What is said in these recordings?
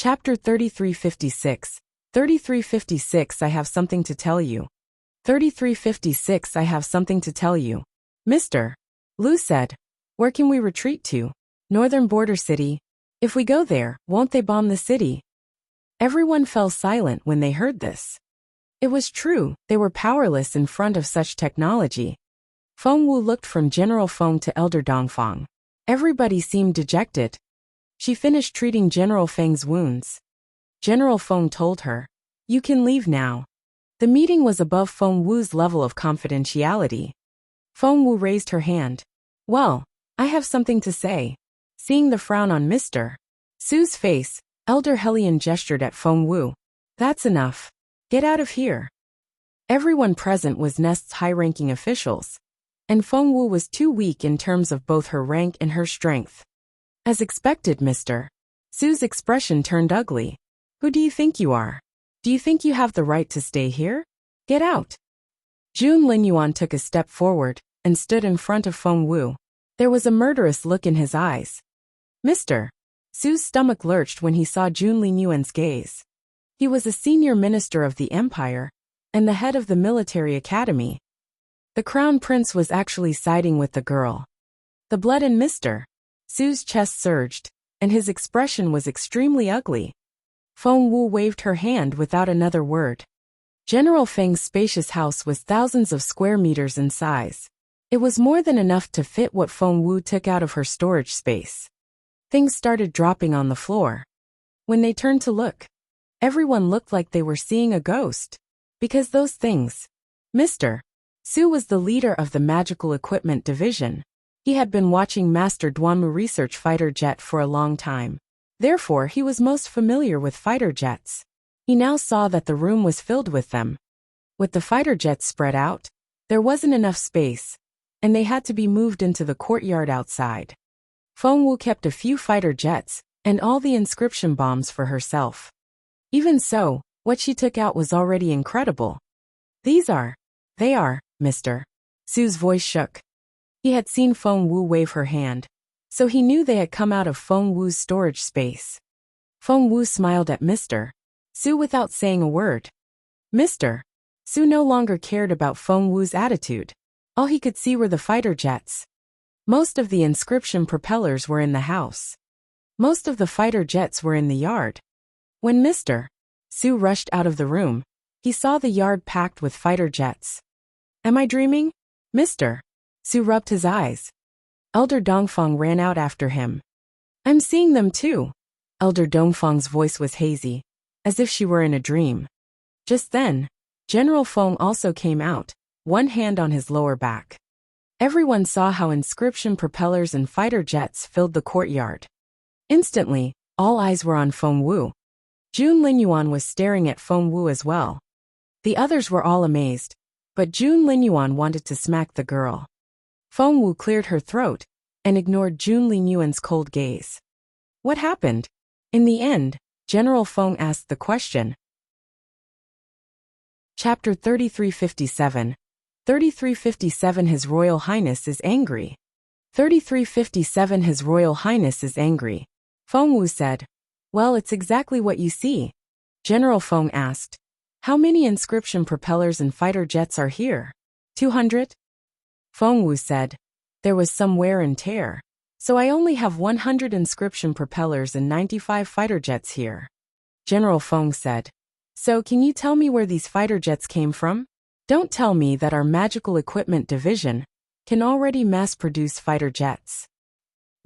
Chapter 3356. 3356 I have something to tell you. 3356 I have something to tell you. Mr. Lu said. Where can we retreat to? Northern border city. If we go there, won't they bomb the city? Everyone fell silent when they heard this. It was true, they were powerless in front of such technology. Feng Wu looked from General Feng to Elder Dongfang. Everybody seemed dejected. She finished treating General Feng's wounds. General Feng told her, "You can leave now." The meeting was above Feng Wu's level of confidentiality. Feng Wu raised her hand. Well, I have something to say. Seeing the frown on Mr. Su's face, Elder Helion gestured at Feng Wu. That's enough. Get out of here. Everyone present was Nest's high-ranking officials, and Feng Wu was too weak in terms of both her rank and her strength. As expected, Mr. Su's expression turned ugly. Who do you think you are? Do you think you have the right to stay here? Get out. Jun Linyuan took a step forward and stood in front of Feng Wu. There was a murderous look in his eyes. Mr. Su's stomach lurched when he saw Jun Linyuan's gaze. He was a senior minister of the empire and the head of the military academy. The crown prince was actually siding with the girl. The blood in Mr. Su's chest surged, and his expression was extremely ugly. Feng Wu waved her hand without another word. General Feng's spacious house was thousands of square meters in size. It was more than enough to fit what Feng Wu took out of her storage space. Things started dropping on the floor. When they turned to look, everyone looked like they were seeing a ghost. Because those things. Mr. Su was the leader of the magical equipment division. He had been watching Master Duanmu research fighter jet for a long time. Therefore, he was most familiar with fighter jets. He now saw that the room was filled with them. With the fighter jets spread out, there wasn't enough space, and they had to be moved into the courtyard outside. Feng Wu kept a few fighter jets and all the inscription bombs for herself. Even so, what she took out was already incredible. They are, Mr. Su's voice shook. He had seen Feng Wu wave her hand, so he knew they had come out of Feng Wu's storage space. Feng Wu smiled at Mr. Su without saying a word. Mr. Su no longer cared about Feng Wu's attitude. All he could see were the fighter jets. Most of the inscription propellers were in the house. Most of the fighter jets were in the yard. When Mr. Su rushed out of the room, he saw the yard packed with fighter jets. Am I dreaming? Mr. Su rubbed his eyes. Elder Dongfang ran out after him. I'm seeing them too. Elder Dongfang's voice was hazy, as if she were in a dream. Just then, General Feng also came out, one hand on his lower back. Everyone saw how inscription propellers and fighter jets filled the courtyard. Instantly, all eyes were on Feng Wu. Jun Linyuan was staring at Feng Wu as well. The others were all amazed, but Jun Linyuan wanted to smack the girl. Feng Wu cleared her throat and ignored Jun Linyuan's cold gaze. What happened? In the end, General Feng asked the question. Chapter 3357. 3357 His Royal Highness is angry. 3357 His Royal Highness is angry. Feng Wu said. Well, it's exactly what you see. General Feng asked. How many inscription propellers and fighter jets are here? 200? Feng Wu said. There was some wear and tear, so I only have 100 inscription propellers and 95 fighter jets here. General Feng said. So can you tell me where these fighter jets came from? Don't tell me that our magical equipment division can already mass-produce fighter jets.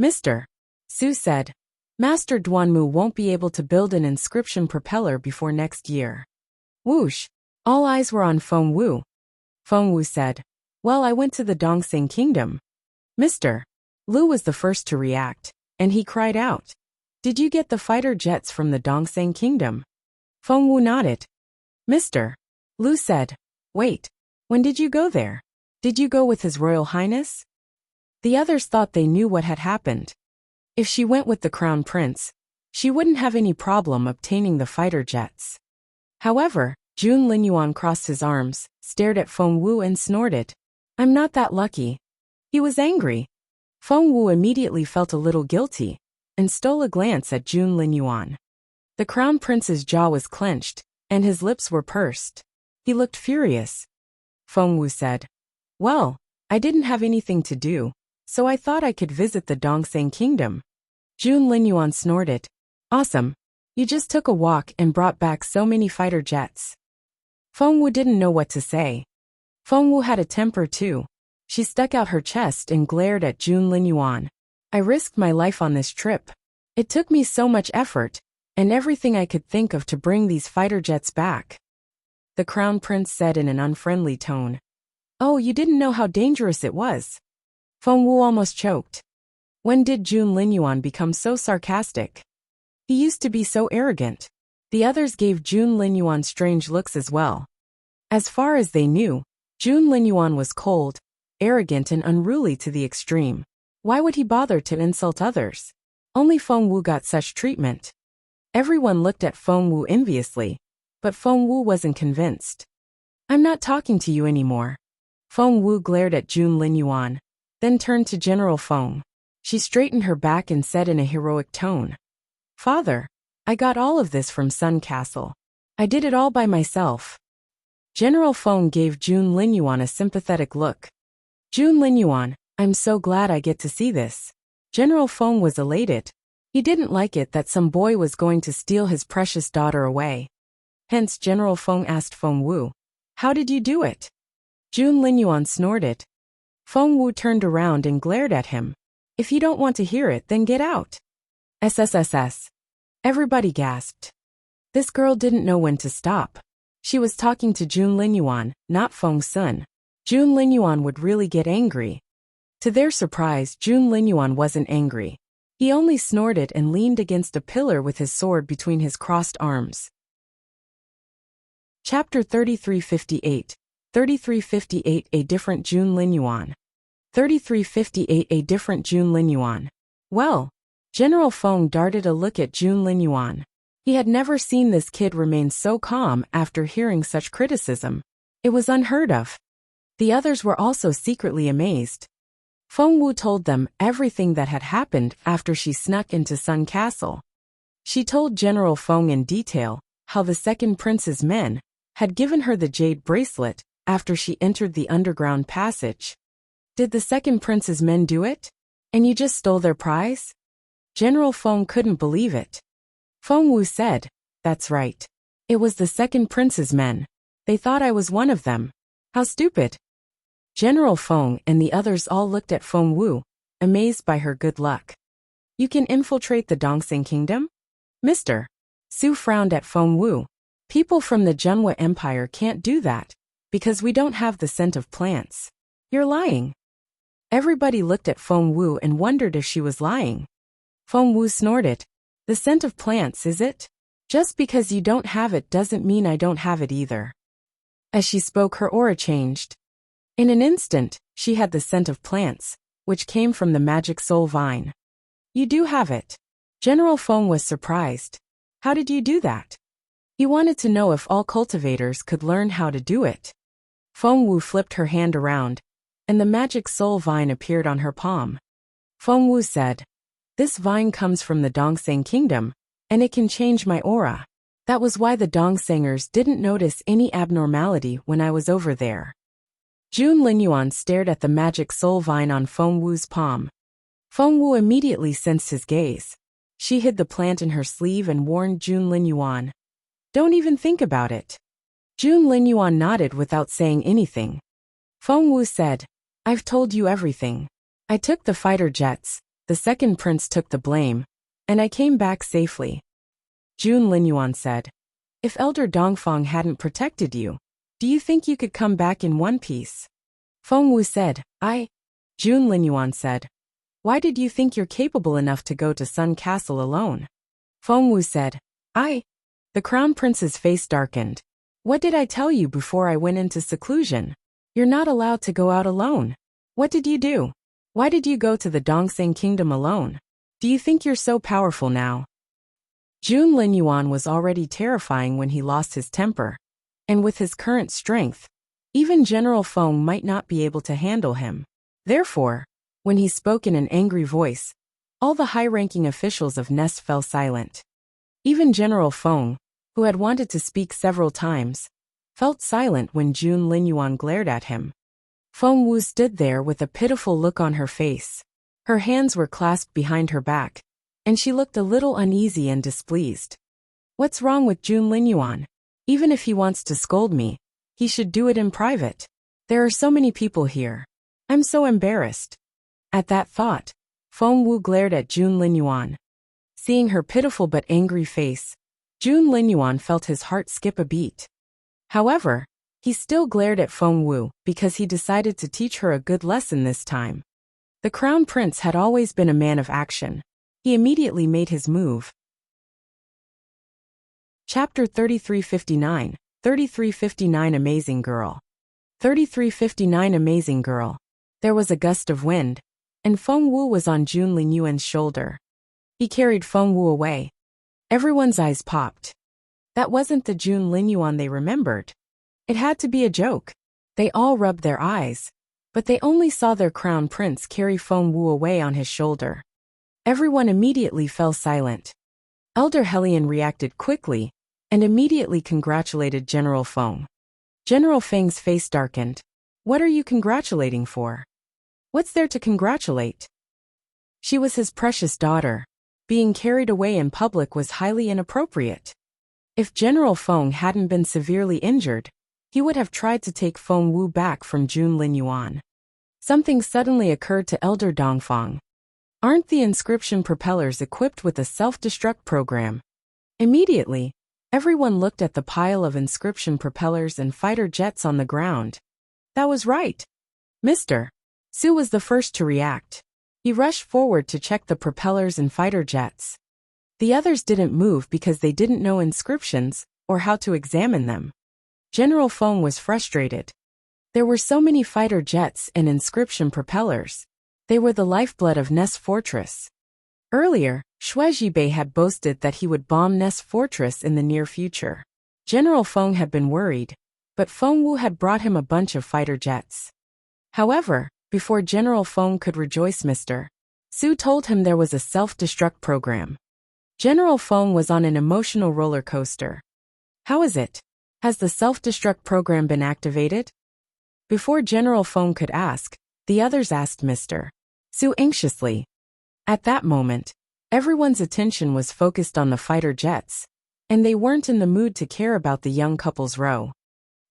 Mr. Su said. Master Duanmu won't be able to build an inscription propeller before next year. Whoosh! All eyes were on Feng Wu. Feng Wu said. Well, I went to the Dongseng Kingdom. Mr. Lu was the first to react, and he cried out. Did you get the fighter jets from the Dongseng Kingdom? Feng Wu nodded. Mr. Lu said. Wait, when did you go there? Did you go with His Royal Highness? The others thought they knew what had happened. If she went with the Crown Prince, she wouldn't have any problem obtaining the fighter jets. However, Jun Linyuan crossed his arms, stared at Feng Wu and snorted. I'm not that lucky. He was angry. Feng Wu immediately felt a little guilty and stole a glance at Jun Linyuan. The crown prince's jaw was clenched, and his lips were pursed. He looked furious. Feng Wu said, "Well, I didn't have anything to do, so I thought I could visit the Dongseng kingdom." Jun Linyuan snorted. "Awesome. You just took a walk and brought back so many fighter jets." Feng Wu didn't know what to say. Feng Wu had a temper too. She stuck out her chest and glared at Jun Linyuan. "I risked my life on this trip. It took me so much effort, and everything I could think of to bring these fighter jets back." The crown prince said in an unfriendly tone. "Oh, you didn't know how dangerous it was." Feng Wu almost choked. When did Jun Linyuan become so sarcastic? He used to be so arrogant. The others gave Jun Linyuan strange looks as well. As far as they knew, Jun Linyuan was cold, arrogant and unruly to the extreme. Why would he bother to insult others? Only Feng Wu got such treatment. Everyone looked at Feng Wu enviously, but Feng Wu wasn't convinced. "I'm not talking to you anymore." Feng Wu glared at Jun Linyuan, then turned to General Feng. She straightened her back and said in a heroic tone, "Father, I got all of this from Sun Castle. I did it all by myself." General Feng gave Jun Linyuan a sympathetic look. "Jun Linyuan, I'm so glad I get to see this." General Feng was elated. He didn't like it that some boy was going to steal his precious daughter away. Hence General Feng asked Feng Wu, "How did you do it?" Jun Linyuan snorted. Feng Wu turned around and glared at him. "If you don't want to hear it, then get out." SSSS. Everybody gasped. This girl didn't know when to stop. She was talking to Jun Linyuan, not Feng Sun. Jun Linyuan would really get angry. To their surprise, Jun Linyuan wasn't angry. He only snorted and leaned against a pillar with his sword between his crossed arms. Chapter 3358. 3358 A different Jun Linyuan. 3358 A different Jun Linyuan. Well, General Feng darted a look at Jun Linyuan. He had never seen this kid remain so calm after hearing such criticism. It was unheard of. The others were also secretly amazed. Feng Wu told them everything that had happened after she snuck into Sun Castle. She told General Feng in detail how the second prince's men had given her the jade bracelet after she entered the underground passage. "Did the second prince's men do it? And you just stole their prize?" General Feng couldn't believe it. Feng Wu said, "That's right. It was the second prince's men. They thought I was one of them. How stupid." General Feng and the others all looked at Feng Wu, amazed by her good luck. "You can infiltrate the Dongseng kingdom?" "Mr. Su frowned at Feng Wu. "People from the Junhua Empire can't do that, because we don't have the scent of plants." "You're lying." Everybody looked at Feng Wu and wondered if she was lying. Feng Wu snorted. "The scent of plants, is it? Just because you don't have it doesn't mean I don't have it either." As she spoke, her aura changed. In an instant, she had the scent of plants, which came from the magic soul vine. "You do have it." General Feng was surprised. "How did you do that?" He wanted to know if all cultivators could learn how to do it. Feng Wu flipped her hand around, and the magic soul vine appeared on her palm. Feng Wu said, "This vine comes from the Dongseng kingdom, and it can change my aura. That was why the Dongsengers didn't notice any abnormality when I was over there." Jun Linyuan stared at the magic soul vine on Feng Wu's palm. Feng Wu immediately sensed his gaze. She hid the plant in her sleeve and warned Jun Linyuan, "Don't even think about it." Jun Linyuan nodded without saying anything. Feng Wu said, "I've told you everything. I took the fighter jets, the second prince took the blame, and I came back safely." Jun Linyuan said, "If Elder Dongfang hadn't protected you, do you think you could come back in one piece?" Feng Wu said, Jun Linyuan said, "Why did you think you're capable enough to go to Sun Castle alone?" Feng Wu said, The crown prince's face darkened. "What did I tell you before I went into seclusion? You're not allowed to go out alone. What did you do? Why did you go to the Dongseng kingdom alone? Do you think you're so powerful now?" Jun Linyuan was already terrifying when he lost his temper. And with his current strength, even General Feng might not be able to handle him. Therefore, when he spoke in an angry voice, all the high-ranking officials of Nest fell silent. Even General Feng, who had wanted to speak several times, felt silent when Jun Linyuan glared at him. Feng Wu stood there with a pitiful look on her face. Her hands were clasped behind her back, and she looked a little uneasy and displeased. What's wrong with Jun Linyuan? Even if he wants to scold me, he should do it in private. There are so many people here. I'm so embarrassed. At that thought, Feng Wu glared at Jun Linyuan. Seeing her pitiful but angry face, Jun Linyuan felt his heart skip a beat. However, he still glared at Feng Wu because he decided to teach her a good lesson this time. The Crown Prince had always been a man of action. He immediately made his move. Chapter 3359, 3359 Amazing Girl. 3359 Amazing Girl. There was a gust of wind, and Feng Wu was on Jun Linyuan's shoulder. He carried Feng Wu away. Everyone's eyes popped. That wasn't the Jun Linyuan they remembered. It had to be a joke. They all rubbed their eyes, but they only saw their crown prince carry Feng Wu away on his shoulder. Everyone immediately fell silent. Elder Hellion reacted quickly and immediately congratulated General Feng. General Feng's face darkened. What are you congratulating for? What's there to congratulate? She was his precious daughter. Being carried away in public was highly inappropriate. If General Feng hadn't been severely injured, he would have tried to take Feng Wu back from Jun Linyuan. Something suddenly occurred to Elder Dongfang. Aren't the inscription propellers equipped with a self-destruct program? Immediately, everyone looked at the pile of inscription propellers and fighter jets on the ground. That was right. Mr. Su was the first to react. He rushed forward to check the propellers and fighter jets. The others didn't move because they didn't know inscriptions or how to examine them. General Feng was frustrated. There were so many fighter jets and inscription propellers. They were the lifeblood of Ness Fortress. Earlier, Shuizhibei had boasted that he would bomb Ness Fortress in the near future. General Feng had been worried, but Feng Wu had brought him a bunch of fighter jets. However, before General Feng could rejoice, Mr. Su told him there was a self-destruct program. General Feng was on an emotional roller coaster. How is it? Has the self-destruct program been activated? Before General Feng could ask, the others asked Mr. Su anxiously. At that moment, everyone's attention was focused on the fighter jets, and they weren't in the mood to care about the young couple's row.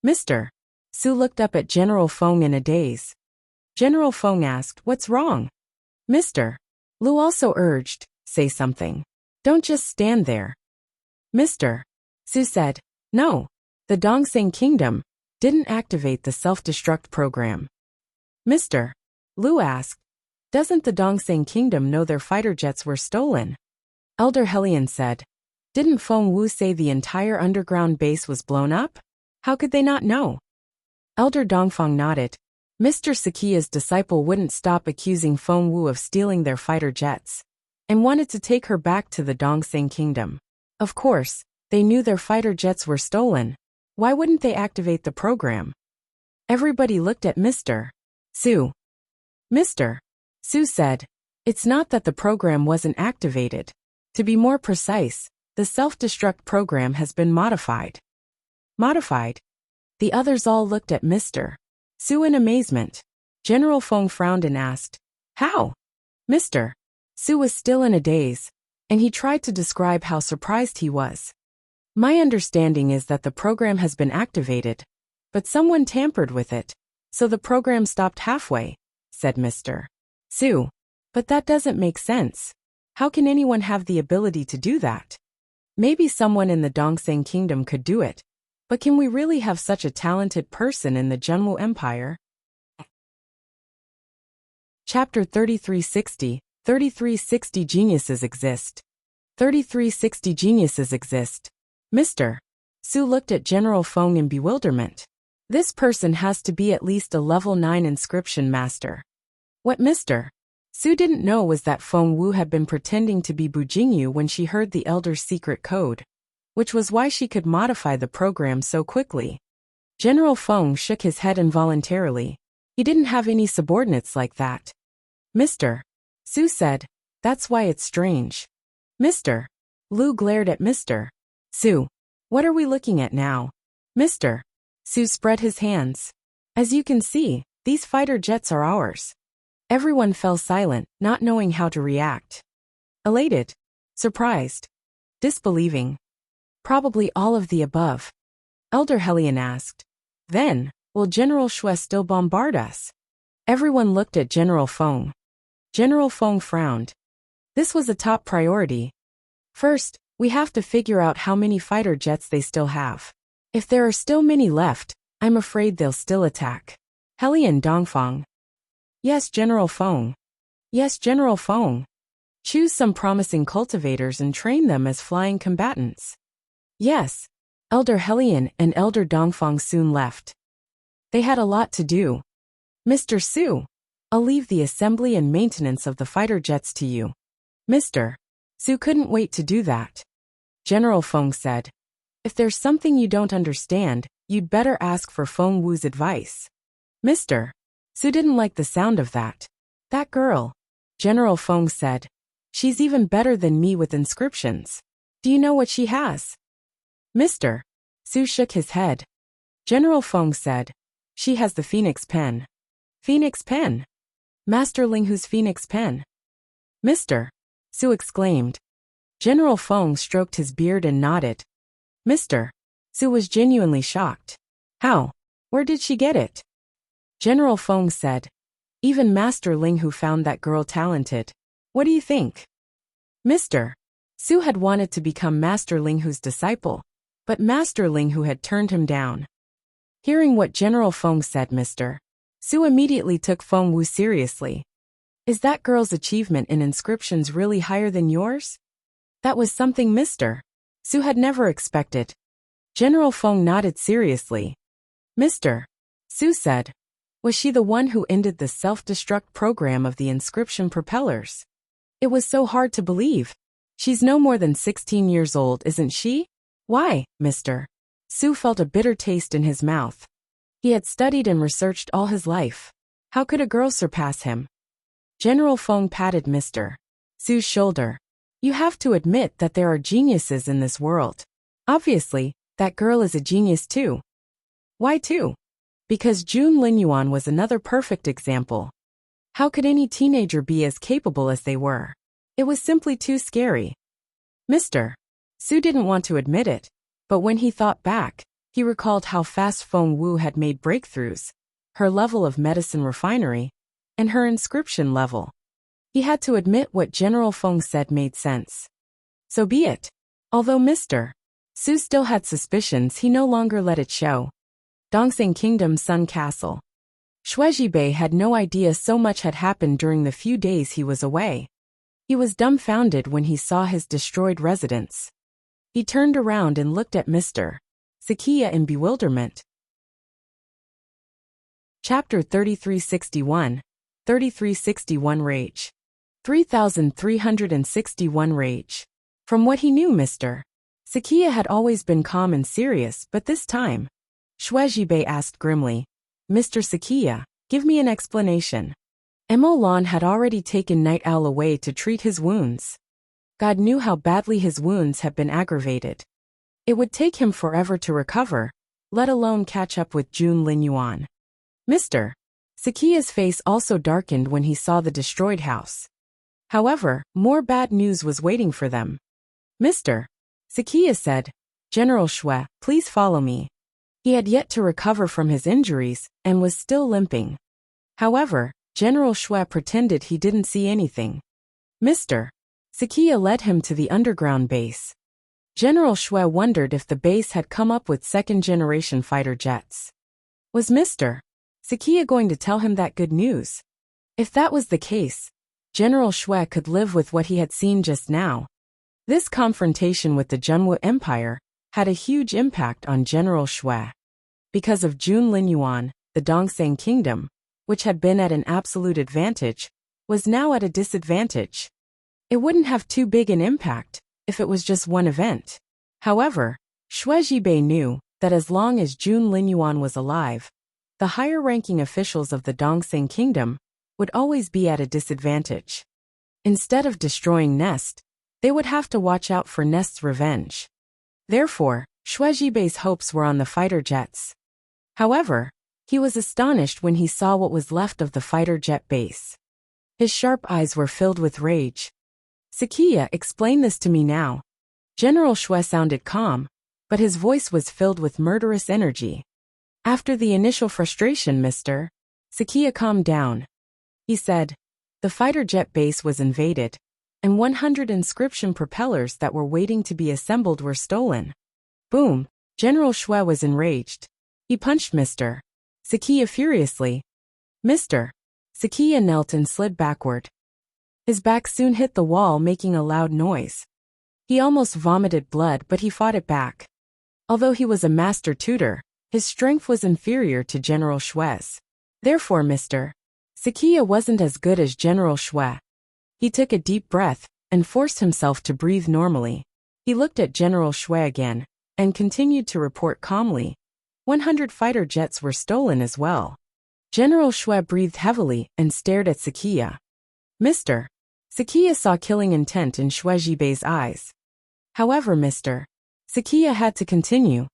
Mr. Su looked up at General Feng in a daze. General Feng asked, "What's wrong?" Mr. Lu also urged, "Say something. Don't just stand there." Mr. Su said, "No, the Dongseng Kingdom didn't activate the self-destruct program." Mr. Lu asked, "Doesn't the Dongseng Kingdom know their fighter jets were stolen?" Elder Hellion said, "Didn't Feng Wu say the entire underground base was blown up? How could they not know?" Elder Dongfang nodded. Mr. Sakia's disciple wouldn't stop accusing Feng Wu of stealing their fighter jets, and wanted to take her back to the Dongseng Kingdom. Of course, they knew their fighter jets were stolen. Why wouldn't they activate the program? Everybody looked at Mr. Su. Mr. Su said, "It's not that the program wasn't activated. To be more precise, the self-destruct program has been modified." Modified? The others all looked at Mr. Su in amazement. General Feng frowned and asked, "How?" Mr. Su was still in a daze, and he tried to describe how surprised he was. "My understanding is that the program has been activated, but someone tampered with it, so the program stopped halfway," said Mr. Su. "But that doesn't make sense. How can anyone have the ability to do that? Maybe someone in the Dongseng Kingdom could do it, but can we really have such a talented person in the Zhenwu Empire?" Chapter 3360, 3360 Geniuses Exist. 3360 Geniuses Exist. Mr. Su looked at General Feng in bewilderment. This person has to be at least a level 9 inscription master. What Mr. Su didn't know was that Feng Wu had been pretending to be Bujingyu when she heard the Elder's secret code, which was why she could modify the program so quickly. General Feng shook his head involuntarily. He didn't have any subordinates like that. Mr. Su said, "That's why it's strange." Mr. Lu glared at Mr. Su. What are we looking at now? Mr. Su spread his hands. As you can see, these fighter jets are ours. Everyone fell silent, not knowing how to react. Elated, surprised, disbelieving. Probably all of the above. Elder Hellion asked. Then, will General Shui still bombard us? Everyone looked at General Feng. General Feng frowned. This was a top priority. First, we have to figure out how many fighter jets they still have. If there are still many left, I'm afraid they'll still attack. Hellion Dongfang. Yes, General Feng. Yes, General Feng. Choose some promising cultivators and train them as flying combatants. Yes. Elder Hellion and Elder Dongfang soon left. They had a lot to do. Mr. Su, I'll leave the assembly and maintenance of the fighter jets to you. Mr. Su couldn't wait to do that. General Feng said, if there's something you don't understand, you'd better ask for Feng Wu's advice. Mr. Su didn't like the sound of that. That girl, General Feng said. She's even better than me with inscriptions. Do you know what she has? Mr. Su shook his head. General Feng said, she has the Phoenix Pen. Phoenix Pen? Master Ling Hu's Phoenix Pen? Mr. Su exclaimed. General Feng stroked his beard and nodded. Mr. Su was genuinely shocked. How? Where did she get it? General Feng said, even Master Ling Hu found that girl talented. What do you think? Mr. Su had wanted to become Master Ling Hu's disciple, but Master Ling Hu had turned him down. Hearing what General Feng said, Mr. Su immediately took Feng Wu seriously. Is that girl's achievement in inscriptions really higher than yours? That was something Mr. Su had never expected. General Feng nodded seriously. Mr. Su said, was she the one who ended the self-destruct program of the inscription propellers? It was so hard to believe. She's no more than 16 years old, isn't she? Why, Mr. Su felt a bitter taste in his mouth. He had studied and researched all his life. How could a girl surpass him? General Feng patted Mr. Su's shoulder. You have to admit that there are geniuses in this world. Obviously, that girl is a genius too. Why too? Because Jun Linyuan was another perfect example. How could any teenager be as capable as they were? It was simply too scary. Mr. Su didn't want to admit it, but when he thought back, he recalled how fast Feng Wu had made breakthroughs, her level of medicine refinery, and her inscription level. He had to admit what General Feng said made sense. So be it. Although Mr. Su still had suspicions, he no longer let it show. Dongseng Kingdom Sun Castle. Shuizhibei had no idea so much had happened during the few days he was away. He was dumbfounded when he saw his destroyed residence. He turned around and looked at Mr. Sakiya in bewilderment. Chapter 3361. 3361 Rage. 3361 Rage. From what he knew, Mr. Sakiya had always been calm and serious, but this time, Shuizhibei asked grimly, Mr. Sakiya, give me an explanation. Mo Lan had already taken Night Owl away to treat his wounds. God knew how badly his wounds had been aggravated. It would take him forever to recover, let alone catch up with Jun Linyuan. Mr. Sakiya's face also darkened when he saw the destroyed house. However, more bad news was waiting for them. Mr. Sakiya said, General Shui, please follow me. He had yet to recover from his injuries and was still limping. However, General Shui pretended he didn't see anything. Mr. Sakiya led him to the underground base. General Shui wondered if the base had come up with second-generation fighter jets. Was Mr. Sakiya going to tell him that good news? If that was the case, General Shui could live with what he had seen just now. This confrontation with the Junwu Empire had a huge impact on General Shui. Because of Jun Linyuan, the Dongseng Kingdom, which had been at an absolute advantage, was now at a disadvantage. It wouldn't have too big an impact if it was just one event. However, Shuizhibei knew that as long as Jun Linyuan was alive, the higher-ranking officials of the Dongseng Kingdom would always be at a disadvantage. Instead of destroying Nest, They would have to watch out for Nest's revenge. Therefore, Shuejibei's hopes were on the fighter jets. However, he was astonished when he saw what was left of the fighter jet base. His sharp eyes were filled with rage. Sakiya, explain this to me now. General Shui sounded calm, but his voice was filled with murderous energy. After the initial frustration, Mr. Sakiya calmed down. He said, the fighter jet base was invaded, and 100 inscription propellers that were waiting to be assembled were stolen. Boom! General Shui was enraged. He punched Mr. Sakiya furiously. Mr. Sakiya knelt and slid backward. His back soon hit the wall, making a loud noise. He almost vomited blood, but he fought it back. Although he was a master tutor, his strength was inferior to General Shui's. Therefore, Mr. Sakiya wasn't as good as General Shui. He took a deep breath and forced himself to breathe normally. He looked at General Shui again and continued to report calmly. 100 fighter jets were stolen as well. General Shui breathed heavily and stared at Sakiya. Mr. Sakiya saw killing intent in Shuejibei's eyes. However, Mr. Sakiya had to continue.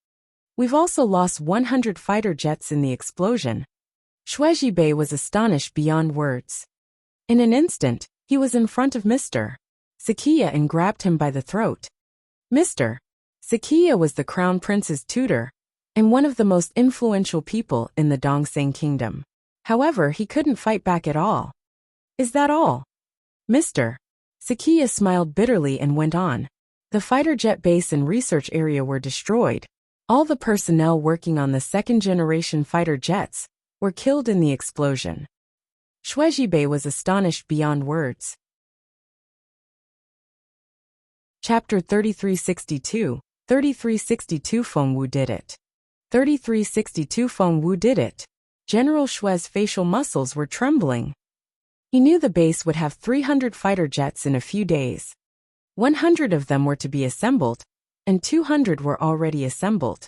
We've also lost 100 fighter jets in the explosion. Shuejibei was astonished beyond words. In an instant, he was in front of Mr. Sakiya and grabbed him by the throat. Mr. Sakiya was the Crown Prince's tutor and one of the most influential people in the Dongseng Kingdom. However, he couldn't fight back at all. Is that all? Mr. Sakiya smiled bitterly and went on. The fighter jet base and research area were destroyed. All the personnel working on the second-generation fighter jets were killed in the explosion. Shuejibei was astonished beyond words. Chapter 3362, 3362 Feng Wu did it. 3362 Feng Wu did it. General Shui's facial muscles were trembling. He knew the base would have 300 fighter jets in a few days. 100 of them were to be assembled, and 200 were already assembled.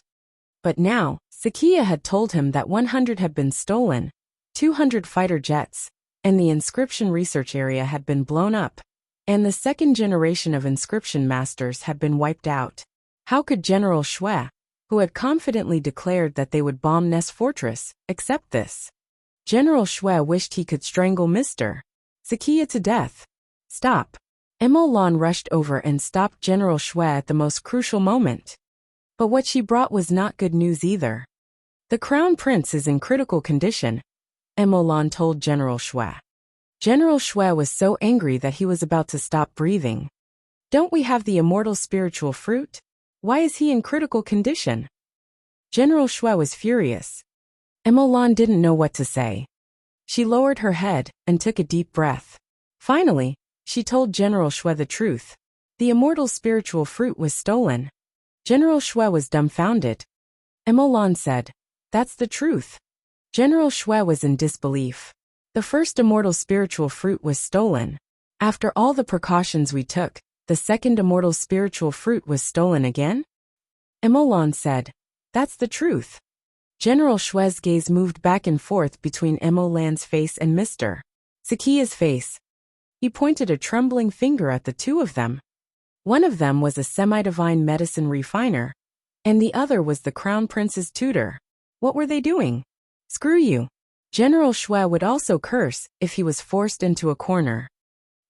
But now, Sakiya had told him that 100 had been stolen, 200 fighter jets, and the inscription research area had been blown up, and the second generation of inscription masters had been wiped out. How could General Shui, who had confidently declared that they would bomb Nest Fortress, accept this? General Shui wished he could strangle Mr. Sakiya to death. Stop. Emolan rushed over and stopped General Shui at the most crucial moment. But what she brought was not good news either. The Crown Prince is in critical condition, Emolan told General Shui. General Shui was so angry that he was about to stop breathing. Don't we have the immortal spiritual fruit? Why is he in critical condition? General Shui was furious. Emolan didn't know what to say. She lowered her head and took a deep breath. Finally, she told General Shui the truth. The immortal spiritual fruit was stolen. General Shui was dumbfounded. Emolan said, "That's the truth." General Shui was in disbelief. The first immortal spiritual fruit was stolen. After all the precautions we took, the second immortal spiritual fruit was stolen again? Emolan said, "That's the truth." General Shui's gaze moved back and forth between Emolan's face and Mr. Sakiya's face. He pointed a trembling finger at the two of them. One of them was a semi-divine medicine refiner, and the other was the Crown Prince's tutor. What were they doing? Screw you. General Shui would also curse if he was forced into a corner.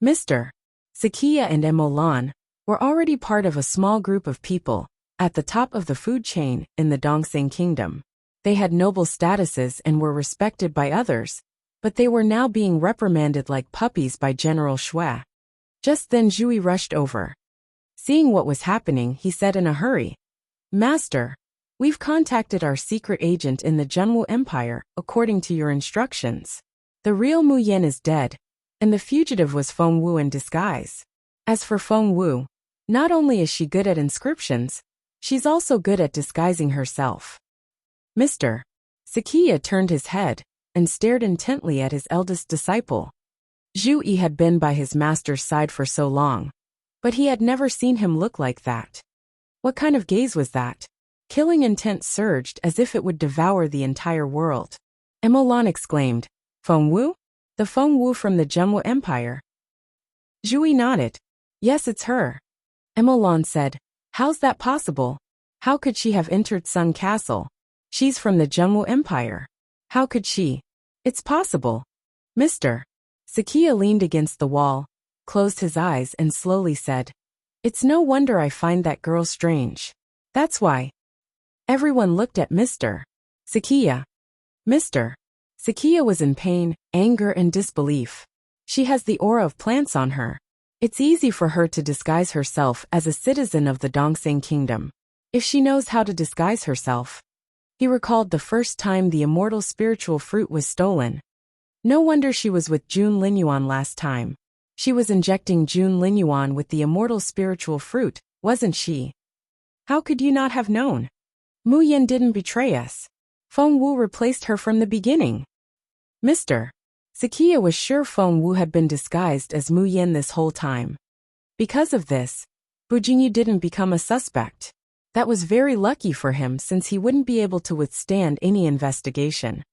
Mr. Sakiya and Emolan were already part of a small group of people at the top of the food chain in the Dongseng Kingdom. They had noble statuses and were respected by others, but they were now being reprimanded like puppies by General Shui. Just then Zhui rushed over. Seeing what was happening, he said in a hurry, "Master, we've contacted our secret agent in the Zhenwu Empire, according to your instructions. The real Mu Yan is dead, and the fugitive was Feng Wu in disguise. As for Feng Wu, not only is she good at inscriptions, she's also good at disguising herself." Mr. Sakiya turned his head and stared intently at his eldest disciple. Zhu Yi had been by his master's side for so long, but he had never seen him look like that. What kind of gaze was that? Killing intent surged as if it would devour the entire world. Emolan exclaimed, "Feng Wu? The Feng Wu from the Zhenwu Empire?" Zhu Yi nodded. Yes, it's her. Emmeline said. How's that possible? How could she have entered Sun Castle? She's from the Jumwu Empire. How could she? It's possible. Mr. Sakia leaned against the wall, closed his eyes and slowly said, It's no wonder I find that girl strange. That's why. Everyone looked at Mr. Sakia. Mr. Sakia was in pain, anger and disbelief. She has the aura of plants on her. It's easy for her to disguise herself as a citizen of the Dongseng Kingdom, if she knows how to disguise herself. He recalled the first time the immortal spiritual fruit was stolen. No wonder she was with Jun Linyuan last time. She was injecting Jun Linyuan with the immortal spiritual fruit, wasn't she? How could you not have known? Mu Yin didn't betray us. Feng Wu replaced her from the beginning. Mr. Sakia was sure Feng Wu had been disguised as Mu Yin this whole time. Because of this, Bu Jingyu didn't become a suspect. That was very lucky for him since he wouldn't be able to withstand any investigation.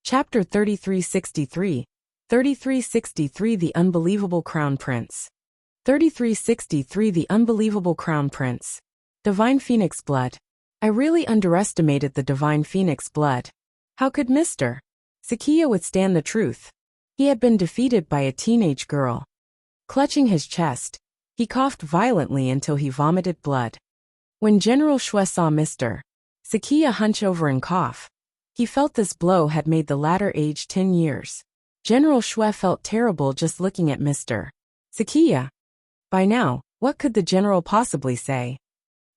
Chapter 3363. 3363 The Unbelievable Crown Prince. 3363 The Unbelievable Crown Prince. Divine Phoenix Blood. I really underestimated the Divine Phoenix Blood. How could Mr. Sakia withstand the truth? He had been defeated by a teenage girl. Clutching his chest, he coughed violently until he vomited blood. When General Shui saw Mr. Sakia hunch over and cough, he felt this blow had made the latter age 10 years. General Shui felt terrible just looking at Mr. Sakia. By now, what could the general possibly say?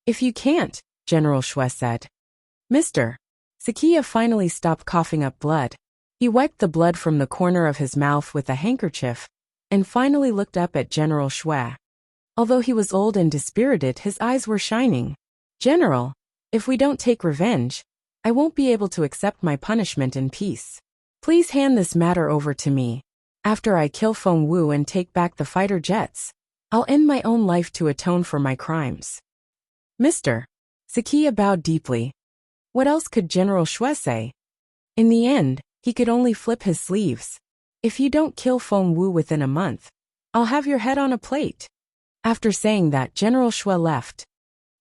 If you can't, General Shui said. Mr. Sakia finally stopped coughing up blood. He wiped the blood from the corner of his mouth with a handkerchief, and finally looked up at General Shui. Although he was old and dispirited, his eyes were shining. General, if we don't take revenge, I won't be able to accept my punishment in peace. Please hand this matter over to me. After I kill Feng Wu and take back the fighter jets, I'll end my own life to atone for my crimes. Mr. Sakia bowed deeply. What else could General Shui say? In the end, he could only flip his sleeves. If you don't kill Feng Wu within a month, I'll have your head on a plate. After saying that, General Shui left.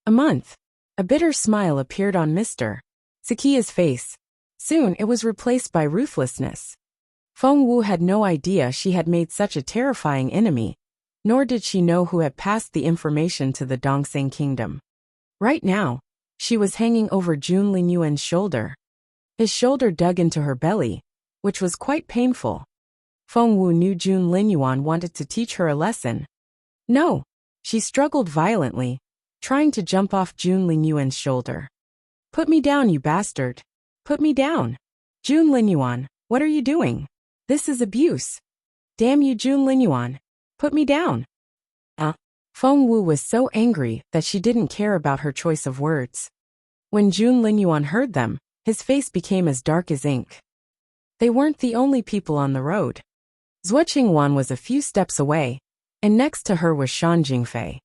A month. A bitter smile appeared on Mr. Sakia's face. Soon it was replaced by ruthlessness. Feng Wu had no idea she had made such a terrifying enemy, nor did she know who had passed the information to the Dongseng Kingdom. Right now, she was hanging over Jun Linyuan's shoulder. His shoulder dug into her belly, which was quite painful. Feng Wu knew Jun Linyuan wanted to teach her a lesson. No, she struggled violently, trying to jump off Jun Linyuan's shoulder. Put me down, you bastard. Put me down. Jun Linyuan, what are you doing? This is abuse. Damn you, Jun Linyuan. Put me down. Feng Wu was so angry that she didn't care about her choice of words. When Jun Linyuan heard them, his face became as dark as ink. They weren't the only people on the road. Zhuo Qingwan was a few steps away, and next to her was Shan Jingfei.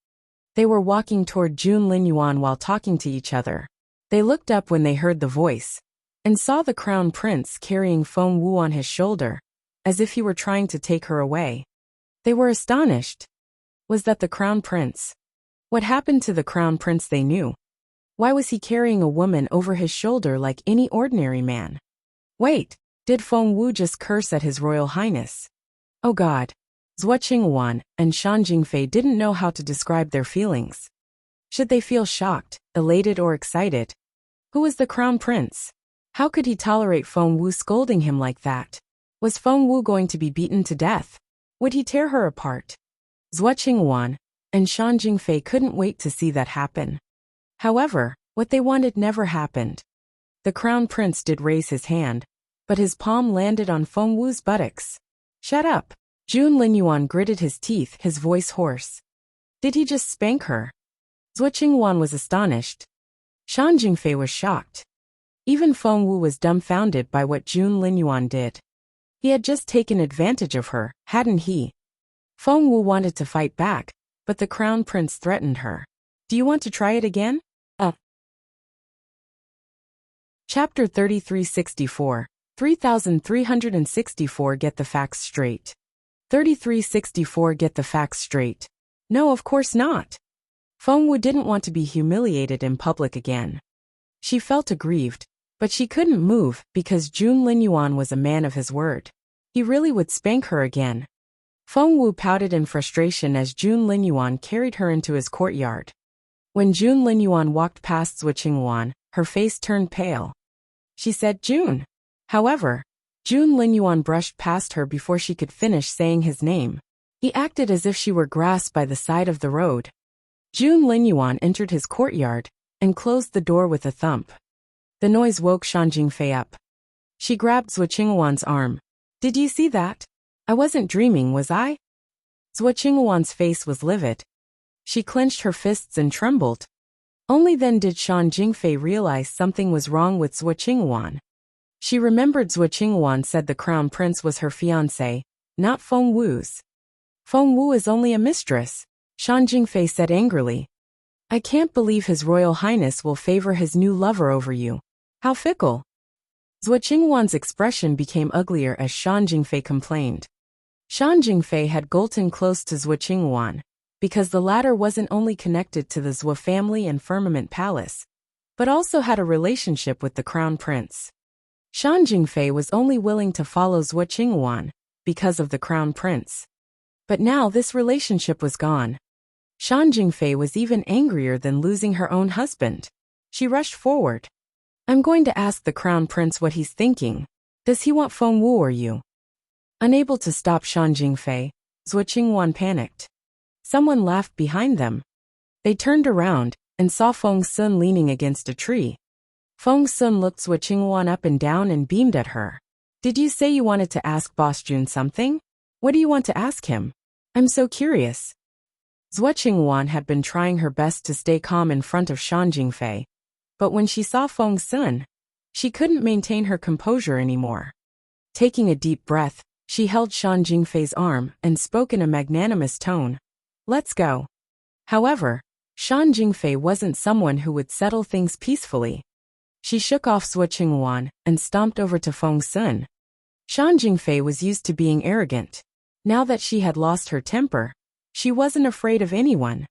They were walking toward Jun Linyuan while talking to each other. They looked up when they heard the voice, and saw the crown prince carrying Feng Wu on his shoulder, as if he were trying to take her away. They were astonished. Was that the crown prince? What happened to the crown prince they knew? Why was he carrying a woman over his shoulder like any ordinary man? Wait, did Feng Wu just curse at his royal highness? Oh God. Zhuo Qingwan and Shan Jingfei didn't know how to describe their feelings. Should they feel shocked, elated or excited? Who was the crown prince? How could he tolerate Feng Wu scolding him like that? Was Feng Wu going to be beaten to death? Would he tear her apart? Zhuo Qingwan and Shan Jingfei couldn't wait to see that happen. However, what they wanted never happened. The crown prince did raise his hand, but his palm landed on Feng Wu's buttocks. Shut up. Jun Linyuan gritted his teeth, his voice hoarse. Did he just spank her? Zhuo Qingwan was astonished. Shan Jingfei was shocked. Even Feng Wu was dumbfounded by what Jun Linyuan did. He had just taken advantage of her, hadn't he? Feng Wu wanted to fight back, but the crown prince threatened her. Do you want to try it again? Chapter 3364. 3364 Get the facts straight. 3364 Get the facts straight. No, of course not. Feng Wu didn't want to be humiliated in public again. She felt aggrieved, but she couldn't move because Jun Linyuan was a man of his word. He really would spank her again. Feng Wu pouted in frustration as Jun Linyuan carried her into his courtyard. When Jun Linyuan walked past Zhuo Qingyuan, her face turned pale. She said, "Jun." However, Jun Linyuan brushed past her before she could finish saying his name. He acted as if she were grass by the side of the road. Jun Linyuan entered his courtyard and closed the door with a thump. The noise woke Shan Jingfei up. She grabbed Zhuo Qingyuan's arm. "Did you see that? I wasn't dreaming, was I?" Zhuo Qingyuan's face was livid. She clenched her fists and trembled. Only then did Shan Jingfei realize something was wrong with Zhuo Qingyuan. She remembered Zhuo Qingyuan said the crown prince was her fiancé, not Feng Wu's. "Feng Wu is only a mistress," Shan Jingfei said angrily. "I can't believe His Royal Highness will favor his new lover over you. How fickle." Zhuo Qingyuan's expression became uglier as Shan Jingfei complained. Shan Jingfei had gotten close to Zhuo Qingyuan, because the latter wasn't only connected to the Zhuo family and Firmament Palace, but also had a relationship with the crown prince. Shan Jingfei was only willing to follow Zhuo Qingyuan because of the crown prince. But now this relationship was gone. Shan Jingfei was even angrier than losing her own husband. She rushed forward. "I'm going to ask the crown prince what he's thinking. Does he want Feng Wu or you?" Unable to stop Shan Jingfei, Zhuo Qingyuan panicked. Someone laughed behind them. They turned around and saw Feng Sun leaning against a tree. Feng Sun looked Zhuo Qingyuan up and down and beamed at her. "Did you say you wanted to ask Boss Jun something? What do you want to ask him? I'm so curious." Zhuo Qingyuan had been trying her best to stay calm in front of Shan Jingfei, but when she saw Feng Sun, she couldn't maintain her composure anymore. Taking a deep breath, she held Shan Jingfei's arm and spoke in a magnanimous tone. "Let's go." However, Shan Jingfei wasn't someone who would settle things peacefully. She shook off Zhuo Qingyuan and stomped over to Feng Sun. Shan Jingfei was used to being arrogant. Now that she had lost her temper, she wasn't afraid of anyone.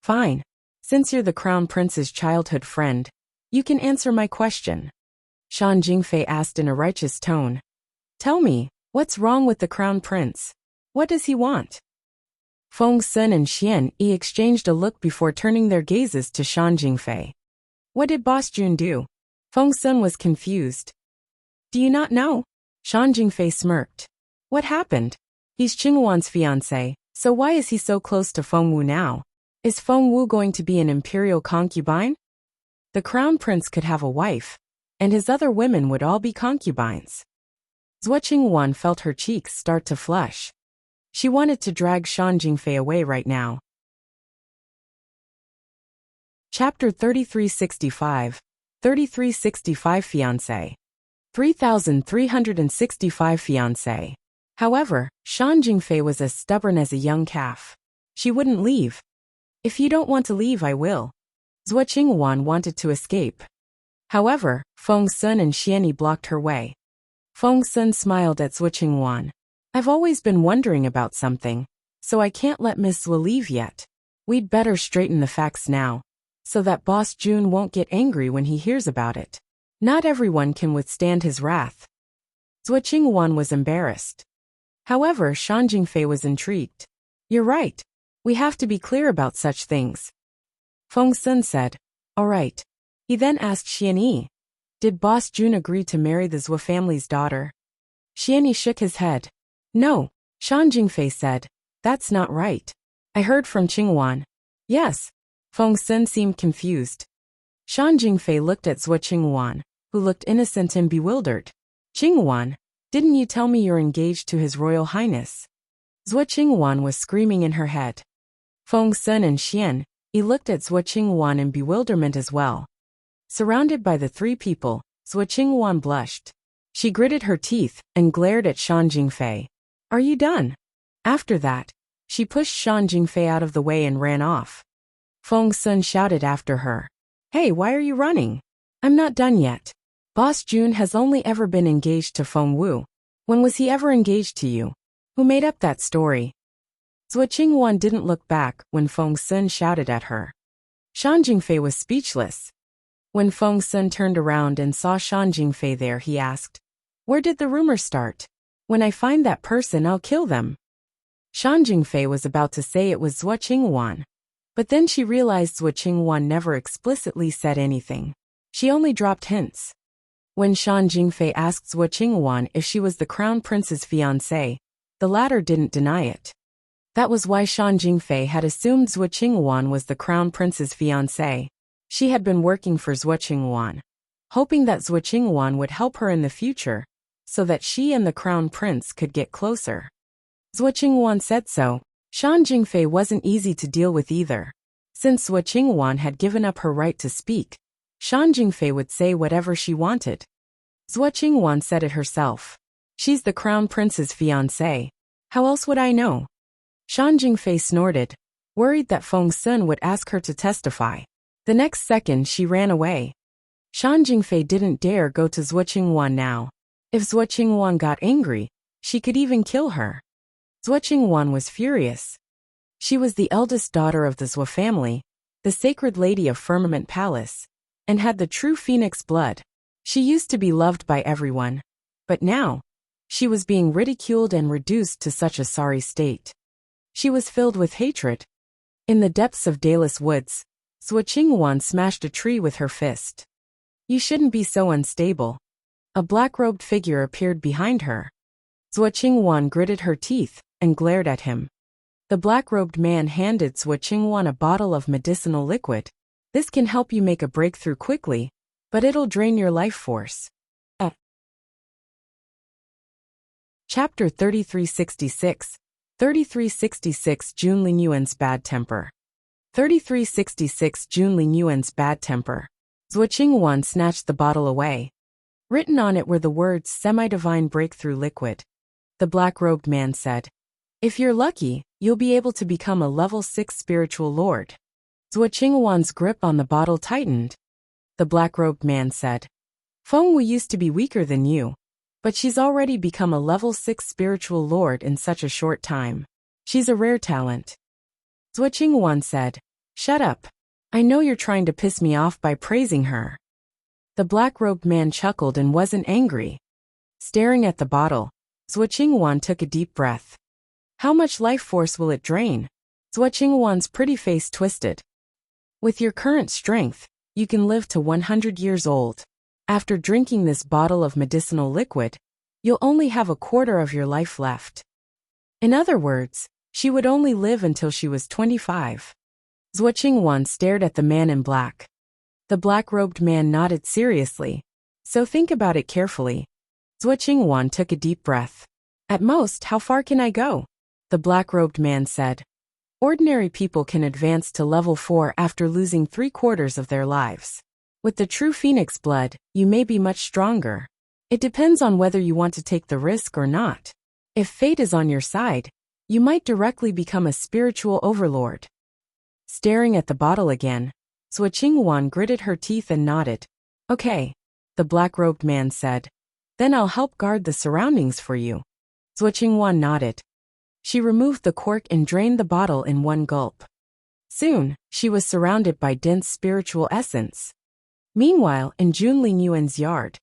"Fine. Since you're the crown prince's childhood friend, you can answer my question," Shan Jingfei asked in a righteous tone. "Tell me, what's wrong with the crown prince? What does he want?" Feng Sun and Xian Yi exchanged a look before turning their gazes to Shan Jingfei. "What did Boss Jun do?" Feng Sun was confused. "Do you not know?" Shan Jingfei smirked. "What happened? He's Qingyuan's fiancé, so why is he so close to Feng Wu now? Is Feng Wu going to be an imperial concubine? The crown prince could have a wife, and his other women would all be concubines." Zhuo Qingyuan felt her cheeks start to flush. She wanted to drag Shan Jingfei away right now. Chapter 3365. 3365 Fiancé. 3365 Fiancé. However, Shan Jingfei was as stubborn as a young calf. She wouldn't leave. "If you don't want to leave, I will." Zhuo Qingyuan wanted to escape. However, Feng Sun and Xian Yi blocked her way. Feng Sun smiled at Zhuo Qingyuan. "I've always been wondering about something, so I can't let Miss Zhuo leave yet. We'd better straighten the facts now, so that Boss Jun won't get angry when he hears about it. Not everyone can withstand his wrath." Zhuo Qingyuan was embarrassed. However, Shan Jingfei was intrigued. "You're right. We have to be clear about such things." Feng Sun said, "All right." He then asked Xian Yi, "Did Boss Jun agree to marry the Zhuo family's daughter?" Xian Yi shook his head. "No." Shan Jingfei said, "That's not right. I heard from Qingyuan." "Yes." Feng Sun seemed confused. Shan Jingfei looked at Zhuo Qingyuan, who looked innocent and bewildered. "Qingyuan, didn't you tell me you're engaged to His Royal Highness?" Zhuo Qingyuan was screaming in her head. Feng Sun and Xian Yi looked at Zhuo Qingyuan in bewilderment as well. Surrounded by the three people, Zhuo Qingyuan blushed. She gritted her teeth and glared at Shan Jingfei. "Are you done?" After that, she pushed Shan Jingfei out of the way and ran off. Feng Sun shouted after her, "Hey, why are you running? I'm not done yet. Boss Jun has only ever been engaged to Feng Wu. When was he ever engaged to you? Who made up that story? Zhuo Qingwan didn't look back when Feng Sun shouted at her. Shan Jingfei was speechless. When Feng Sun turned around and saw Shan Jingfei there, he asked, "Where did the rumor start? When I find that person, I'll kill them." Shan Jingfei was about to say it was Zhuo Qingwan, but then she realized Zhuo Qingwan never explicitly said anything. She only dropped hints. When Shan Jingfei asked Zhuo Qingwan if she was the crown prince's fiancée, the latter didn't deny it. That was why Shan Jingfei had assumed Zhuo Qingwan was the crown prince's fiancée. She had been working for Zhuo Qingwan, hoping that Zhuo Qingwan would help her in the future, so that she and the crown prince could get closer. Zhuo Qingwan said so. Shan Jingfei wasn't easy to deal with either. Since Zhuo Qingwan had given up her right to speak, Shan Jingfei would say whatever she wanted. Zhuo Qingwan said it herself. She's the crown prince's fiancée. How else would I know? Shan Jingfei snorted, worried that Feng Sun would ask her to testify. The next second she ran away. Shan Jingfei didn't dare go to Zhuo Qingwan now. If Zhuo Qingwan got angry, she could even kill her. Zhuo Qingwan was furious. She was the eldest daughter of the Zhuo family, the sacred lady of Firmament Palace, and had the true phoenix blood. She used to be loved by everyone, but now, she was being ridiculed and reduced to such a sorry state. She was filled with hatred. In the depths of Dalus Woods, Zhuo Qingwan smashed a tree with her fist. "You shouldn't be so unstable." A black-robed figure appeared behind her. Zhuo Qingwan gritted her teeth and glared at him. The black-robed man handed Zhuo Qingwan a bottle of medicinal liquid. "This can help you make a breakthrough quickly, but it'll drain your life force." Chapter 3366. 3366 Jun Lingyuan's bad temper. 3366 Jun Lingyuan's bad temper. Zhuo Qingwan snatched the bottle away. Written on it were the words "Semi-Divine Breakthrough Liquid." The black-robed man said, "If you're lucky, you'll be able to become a level 6 spiritual lord." Zhuo Qingwan's grip on the bottle tightened. The black-robed man said, "Feng Wu used to be weaker than you, but she's already become a level 6 spiritual lord in such a short time. She's a rare talent." Zhuo Qingwan said, "Shut up. I know you're trying to piss me off by praising her." The black-robed man chuckled and wasn't angry. Staring at the bottle, Zhuo Qingwan took a deep breath. "How much life force will it drain?" Zhuo Qingwan's pretty face twisted. "With your current strength, you can live to 100 years old. After drinking this bottle of medicinal liquid, you'll only have a quarter of your life left." In other words, she would only live until she was 25. Zhuo Qingwan stared at the man in black. The black-robed man nodded seriously. "So think about it carefully." Zhuo Qingwan took a deep breath. "At most, how far can I go?" The black-robed man said. "Ordinary people can advance to level 4 after losing 3/4 of their lives. With the true phoenix blood, you may be much stronger. It depends on whether you want to take the risk or not. If fate is on your side, you might directly become a spiritual overlord." Staring at the bottle again, Zhuo Qingwan gritted her teeth and nodded. "Okay," the black-robed man said. "Then I'll help guard the surroundings for you." Zhuo Qingwan nodded. She removed the cork and drained the bottle in one gulp. Soon, she was surrounded by dense spiritual essence. Meanwhile, in Jun Lingyuan's yard,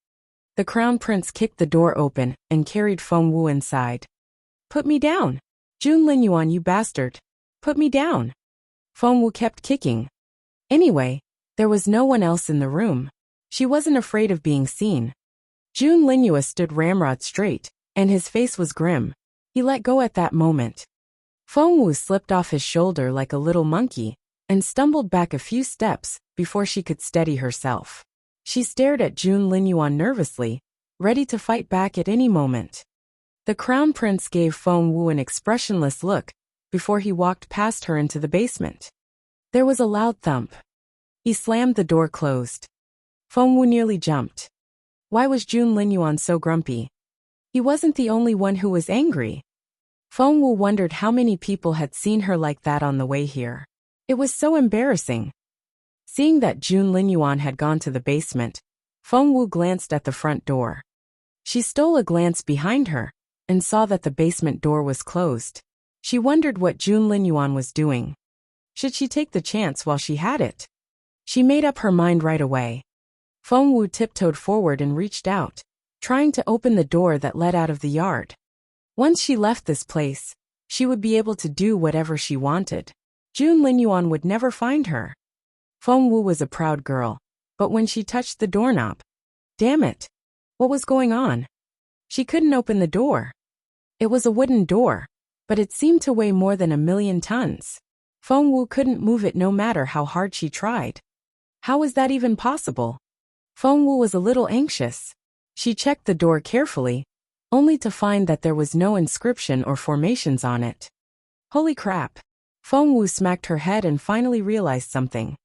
the crown prince kicked the door open and carried Feng Wu inside. "Put me down! Jun Lingyuan, you bastard! Put me down!" Feng Wu kept kicking. Anyway, there was no one else in the room. She wasn't afraid of being seen. Jun Lingyua stood ramrod straight, and his face was grim. He let go at that moment. Feng Wu slipped off his shoulder like a little monkey and stumbled back a few steps before she could steady herself. She stared at Jun Lingyuan nervously, ready to fight back at any moment. The crown prince gave Feng Wu an expressionless look before he walked past her into the basement. There was a loud thump. He slammed the door closed. Feng Wu nearly jumped. Why was Jun Lingyuan so grumpy? He wasn't the only one who was angry. Feng Wu wondered how many people had seen her like that on the way here. It was so embarrassing. Seeing that Jun Lingyuan had gone to the basement, Feng Wu glanced at the front door. She stole a glance behind her, and saw that the basement door was closed. She wondered what Jun Linyuan was doing. Should she take the chance while she had it? She made up her mind right away. Feng Wu tiptoed forward and reached out, trying to open the door that led out of the yard. Once she left this place, she would be able to do whatever she wanted. Jun Linyuan would never find her. Feng Wu was a proud girl, but when she touched the doorknob, damn it! What was going on? She couldn't open the door. It was a wooden door, but it seemed to weigh more than 1,000,000 tons. Feng Wu couldn't move it no matter how hard she tried. How was that even possible? Feng Wu was a little anxious. She checked the door carefully, only to find that there was no inscription or formations on it. Holy crap! Feng Wu smacked her head and finally realized something.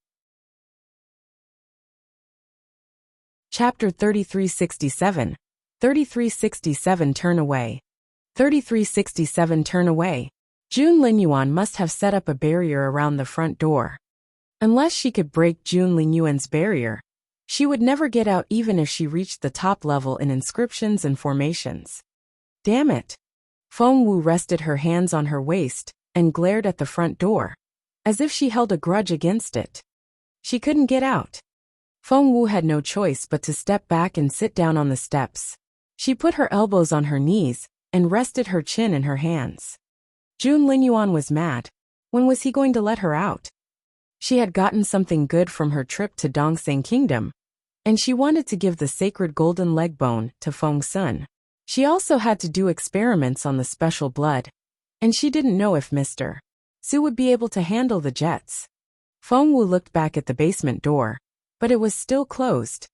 Chapter 3367. 3367 Turn Away. 3367 Turn Away. Jun Linyuan must have set up a barrier around the front door. Unless she could break Jun Linyuan's barrier, she would never get out even if she reached the top level in inscriptions and formations. Damn it! Feng Wu rested her hands on her waist and glared at the front door, as if she held a grudge against it. She couldn't get out. Feng Wu had no choice but to step back and sit down on the steps. She put her elbows on her knees and rested her chin in her hands. Jun Linyuan was mad. When was he going to let her out? She had gotten something good from her trip to Dongseng Kingdom, and she wanted to give the sacred golden leg bone to Feng Sun. She also had to do experiments on the special blood, and she didn't know if Mr. Su would be able to handle the jets. Feng Wu looked back at the basement door, but it was still closed.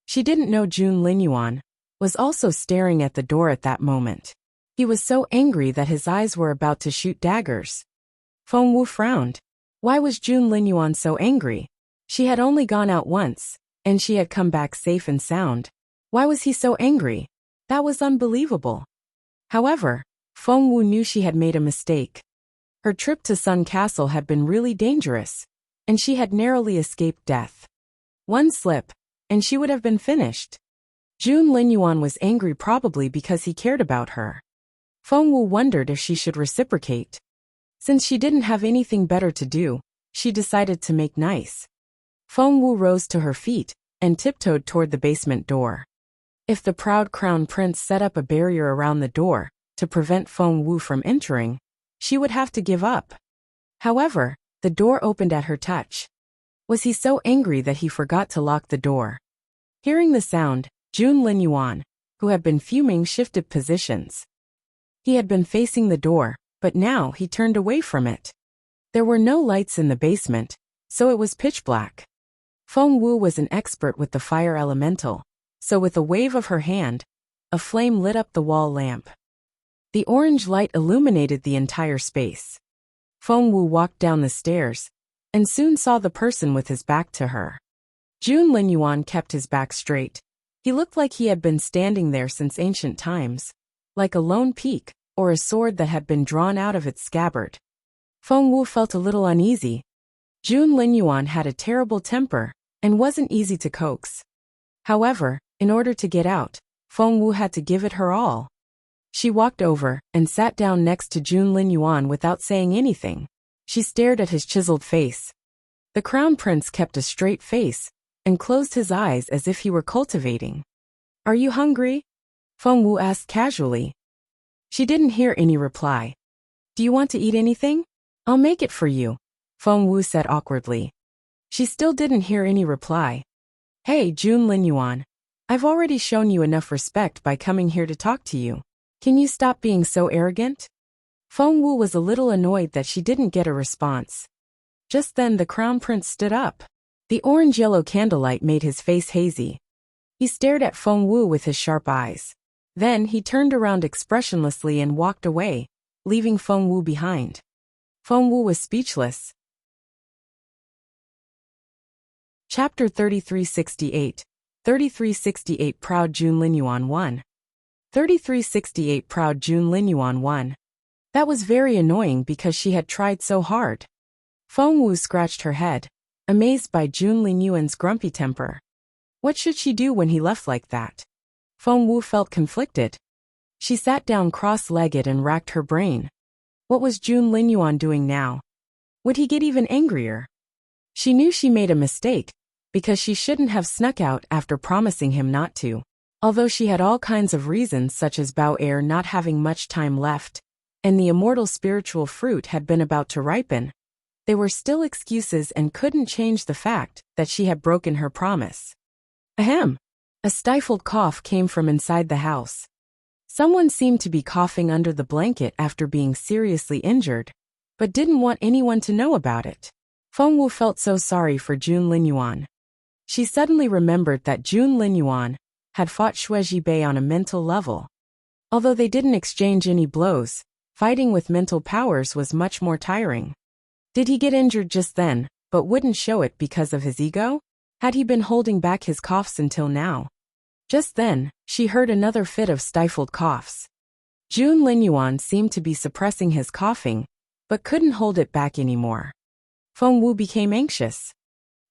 She didn't know Jun Linyuan was also staring at the door at that moment. He was so angry that his eyes were about to shoot daggers. Feng Wu frowned. Why was Jun Linyuan so angry? She had only gone out once, and she had come back safe and sound. Why was he so angry? That was unbelievable. However, Feng Wu knew she had made a mistake. Her trip to Sun Castle had been really dangerous, and she had narrowly escaped death. One slip, and she would have been finished. Jun Linyuan was angry probably because he cared about her. Feng Wu wondered if she should reciprocate. Since she didn't have anything better to do, she decided to make nice. Feng Wu rose to her feet and tiptoed toward the basement door. If the proud crown prince set up a barrier around the door to prevent Feng Wu from entering, she would have to give up. However, the door opened at her touch. Was he so angry that he forgot to lock the door? Hearing the sound, Jun Linyuan, who had been fuming, shifted positions. He had been facing the door, but now he turned away from it. There were no lights in the basement, so it was pitch black. Feng Wu was an expert with the fire elemental, so with a wave of her hand, a flame lit up the wall lamp. The orange light illuminated the entire space. Feng Wu walked down the stairs, and soon saw the person with his back to her. Jun Linyuan kept his back straight. He looked like he had been standing there since ancient times, like a lone peak, or a sword that had been drawn out of its scabbard. Feng Wu felt a little uneasy. Jun Linyuan had a terrible temper, and wasn't easy to coax. However, in order to get out, Feng Wu had to give it her all. She walked over and sat down next to Jun Linyuan without saying anything. She stared at his chiseled face. The crown prince kept a straight face and closed his eyes as if he were cultivating. "Are you hungry?" Feng Wu asked casually. She didn't hear any reply. "Do you want to eat anything? I'll make it for you," Feng Wu said awkwardly. She still didn't hear any reply. "Hey, Jun Linyuan, I've already shown you enough respect by coming here to talk to you. Can you stop being so arrogant?" Feng Wu was a little annoyed that she didn't get a response. Just then the crown prince stood up. The orange-yellow candlelight made his face hazy. He stared at Feng Wu with his sharp eyes. Then he turned around expressionlessly and walked away, leaving Feng Wu behind. Feng Wu was speechless. Chapter 3368. 3368 Proud Jun Linyuan 1. 3368 Proud Jun Linyuan 1. That was very annoying because she had tried so hard. Feng Wu scratched her head, amazed by Jun Linyuan's grumpy temper. What should she do when he left like that? Feng Wu felt conflicted. She sat down cross-legged and racked her brain. What was Jun Linyuan doing now? Would he get even angrier? She knew she made a mistake, because she shouldn't have snuck out after promising him not to. Although she had all kinds of reasons such as Bao Er not having much time left, and the immortal spiritual fruit had been about to ripen, they were still excuses and couldn't change the fact that she had broken her promise. Ahem! A stifled cough came from inside the house. Someone seemed to be coughing under the blanket after being seriously injured, but didn't want anyone to know about it. Fengwu felt so sorry for Jun Linyuan. She suddenly remembered that Jun Linyuan had fought Shueji Bei on a mental level. Although they didn't exchange any blows, fighting with mental powers was much more tiring. Did he get injured just then, but wouldn't show it because of his ego? Had he been holding back his coughs until now? Just then, she heard another fit of stifled coughs. Jun Linyuan seemed to be suppressing his coughing, but couldn't hold it back anymore. Fengwu became anxious.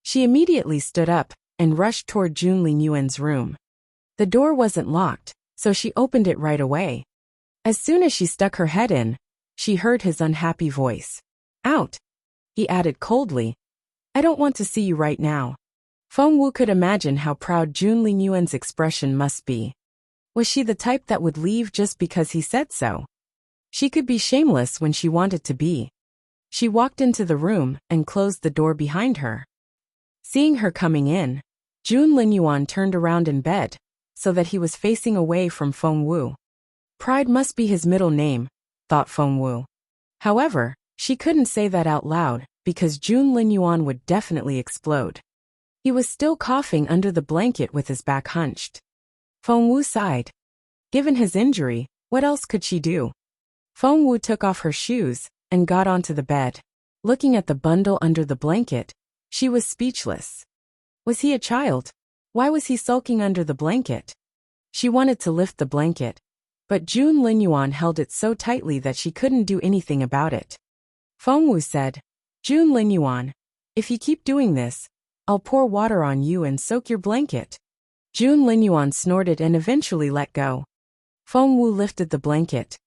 She immediately stood up and rushed toward Jun Linyuan's room. The door wasn't locked, so she opened it right away. As soon as she stuck her head in, she heard his unhappy voice. Out! He added coldly. I don't want to see you right now. Fengwu could imagine how proud Jun Linyuan's expression must be. Was she the type that would leave just because he said so? She could be shameless when she wanted to be. She walked into the room and closed the door behind her. Seeing her coming in, Jun Linyuan turned around in bed, so that he was facing away from Fengwu. Pride must be his middle name, thought Fengwu. However, she couldn't say that out loud, because Jun Linyuan would definitely explode. He was still coughing under the blanket with his back hunched. Fengwu sighed. Given his injury, what else could she do? Fengwu took off her shoes and got onto the bed. Looking at the bundle under the blanket, she was speechless. Was he a child? Why was he sulking under the blanket? She wanted to lift the blanket, but Jun Linyuan held it so tightly that she couldn't do anything about it. Fengwu said, Jun Linyuan, if you keep doing this, I'll pour water on you and soak your blanket. Jun Linyuan snorted and eventually let go. Fengwu lifted the blanket.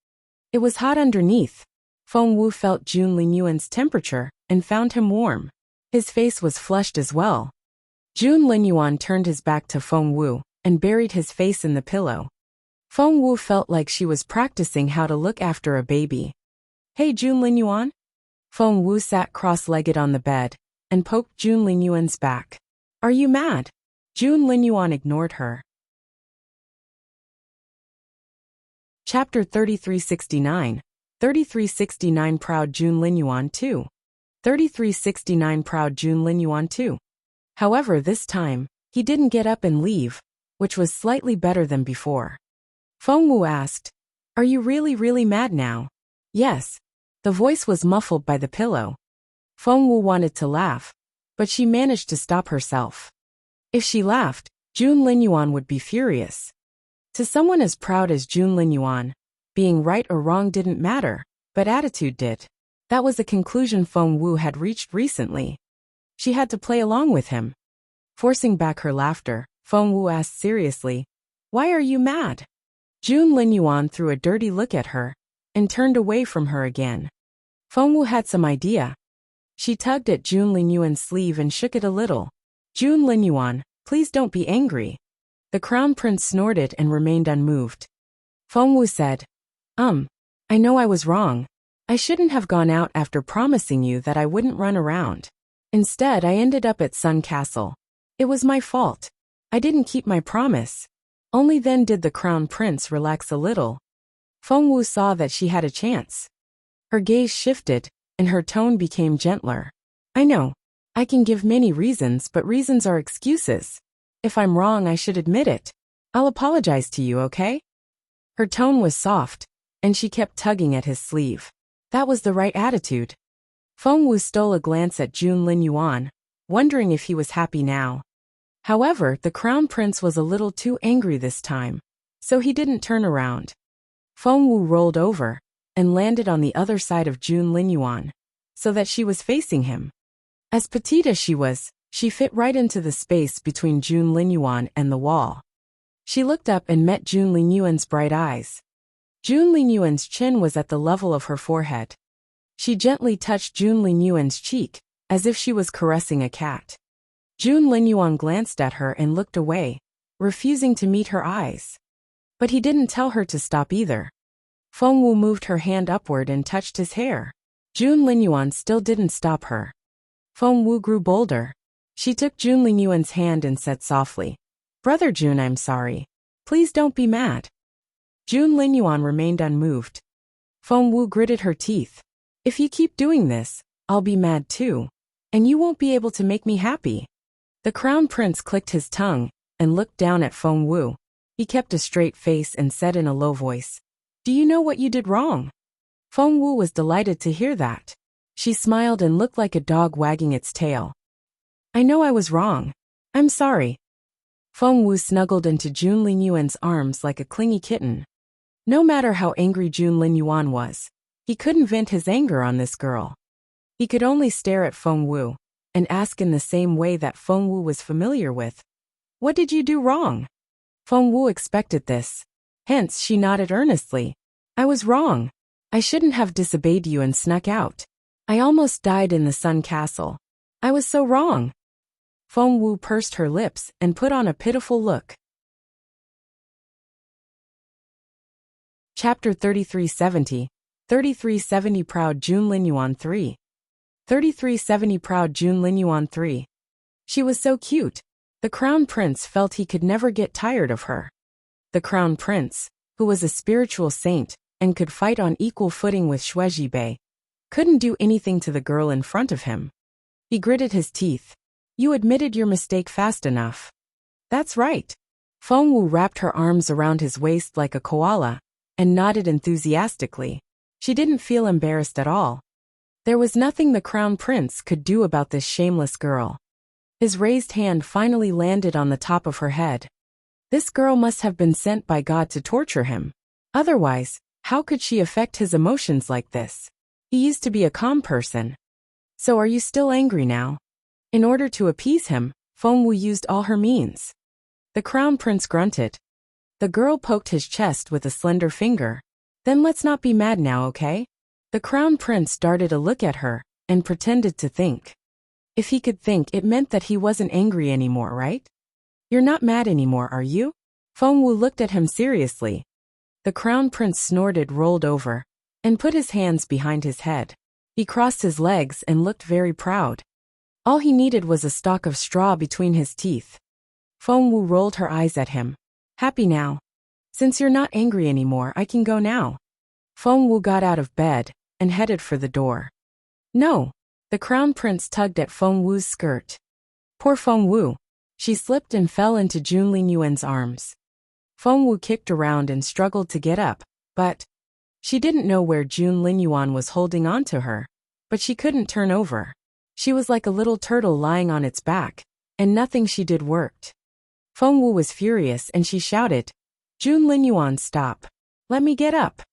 It was hot underneath. Fengwu felt Jun Linyuan's temperature and found him warm. His face was flushed as well. Jun Linyuan turned his back to Fengwu and buried his face in the pillow. Fengwu felt like she was practicing how to look after a baby. Hey Jun Linyuan? Fengwu sat cross-legged on the bed and poked Jun Linyuan's back. Are you mad? Jun Linyuan ignored her. Chapter 3369. 3369 Proud Jun Linyuan 2. 3369 Proud Jun Linyuan 2. However, this time, he didn't get up and leave, which was slightly better than before. Fengwu asked, Are you really mad now? Yes. The voice was muffled by the pillow. Fengwu wanted to laugh, but she managed to stop herself. If she laughed, Jun Linyuan would be furious. To someone as proud as Jun Linyuan, being right or wrong didn't matter, but attitude did. That was a conclusion Fengwu had reached recently. She had to play along with him. Forcing back her laughter, Fengwu asked seriously, Why are you mad? Jun Linyuan threw a dirty look at her and turned away from her again. Fengwu had some idea. She tugged at Jun Linyuan's sleeve and shook it a little. Jun Linyuan, please don't be angry. The crown prince snorted and remained unmoved. Fengwu said, I know I was wrong. I shouldn't have gone out after promising you that I wouldn't run around. Instead, I ended up at Sun Castle. It was my fault. I didn't keep my promise. Only then did the crown prince relax a little. Fengwu saw that she had a chance. Her gaze shifted, and her tone became gentler. I know. I can give many reasons, but reasons are excuses. If I'm wrong, I should admit it. I'll apologize to you, okay? Her tone was soft, and she kept tugging at his sleeve. That was the right attitude. Fengwu stole a glance at Jun Linyuan, wondering if he was happy now. However, the crown prince was a little too angry this time, so he didn't turn around. Fengwu rolled over and landed on the other side of Jun Linyuan, so that she was facing him. As petite as she was, she fit right into the space between Jun Linyuan and the wall. She looked up and met Jun Linyuan's bright eyes. Jun Linyuan's chin was at the level of her forehead. She gently touched Jun Linyuan's cheek, as if she was caressing a cat. Jun Linyuan glanced at her and looked away, refusing to meet her eyes. But he didn't tell her to stop either. Feng Wu moved her hand upward and touched his hair. Jun Linyuan still didn't stop her. Feng Wu grew bolder. She took Jun Linyuan's hand and said softly, "Brother Jun, I'm sorry. Please don't be mad." Jun Linyuan remained unmoved. Feng Wu gritted her teeth. "If you keep doing this, I'll be mad too. And you won't be able to make me happy." The crown prince clicked his tongue and looked down at Feng Wu. He kept a straight face and said in a low voice, "Do you know what you did wrong?" Feng Wu was delighted to hear that. She smiled and looked like a dog wagging its tail. "I know I was wrong. I'm sorry." Feng Wu snuggled into Jun Linyuan's arms like a clingy kitten. No matter how angry Jun Linyuan was, he couldn't vent his anger on this girl. He could only stare at Feng Wu and ask in the same way that Feng Wu was familiar with, "What did you do wrong?" Feng Wu expected this. Hence she nodded earnestly. "I was wrong. I shouldn't have disobeyed you and snuck out. I almost died in the Sun Castle. I was so wrong." Feng Wu pursed her lips and put on a pitiful look. Chapter 3370. 3370 Proud Jun Linyuan 3. 3370 Proud Jun Linyuan 3. She was so cute. The crown prince felt he could never get tired of her. The crown prince, who was a spiritual saint and could fight on equal footing with Shueji Bei, couldn't do anything to the girl in front of him. He gritted his teeth. "You admitted your mistake fast enough." "That's right." Feng Wu wrapped her arms around his waist like a koala and nodded enthusiastically. She didn't feel embarrassed at all. There was nothing the crown prince could do about this shameless girl. His raised hand finally landed on the top of her head. This girl must have been sent by God to torture him. Otherwise, how could she affect his emotions like this? He used to be a calm person. "So are you still angry now?" In order to appease him, Feng Wu used all her means. The crown prince grunted. The girl poked his chest with a slender finger. "Then let's not be mad now, okay?" The crown prince darted a look at her and pretended to think. If he could think, it meant that he wasn't angry anymore, right? "You're not mad anymore, are you?" Feng Wu looked at him seriously. The crown prince snorted, rolled over, and put his hands behind his head. He crossed his legs and looked very proud. All he needed was a stalk of straw between his teeth. Feng Wu rolled her eyes at him. "Happy now? Since you're not angry anymore, I can go now." Feng Wu got out of bed and headed for the door. "No." The crown prince tugged at Feng Wu's skirt. Poor Feng Wu. She slipped and fell into Jun Linyuan's arms. Feng Wu kicked around and struggled to get up, but she didn't know where Jun Linyuan was holding on to her. But she couldn't turn over. She was like a little turtle lying on its back, and nothing she did worked. Feng Wu was furious and she shouted, "Jun Linyuan, stop. Let me get up."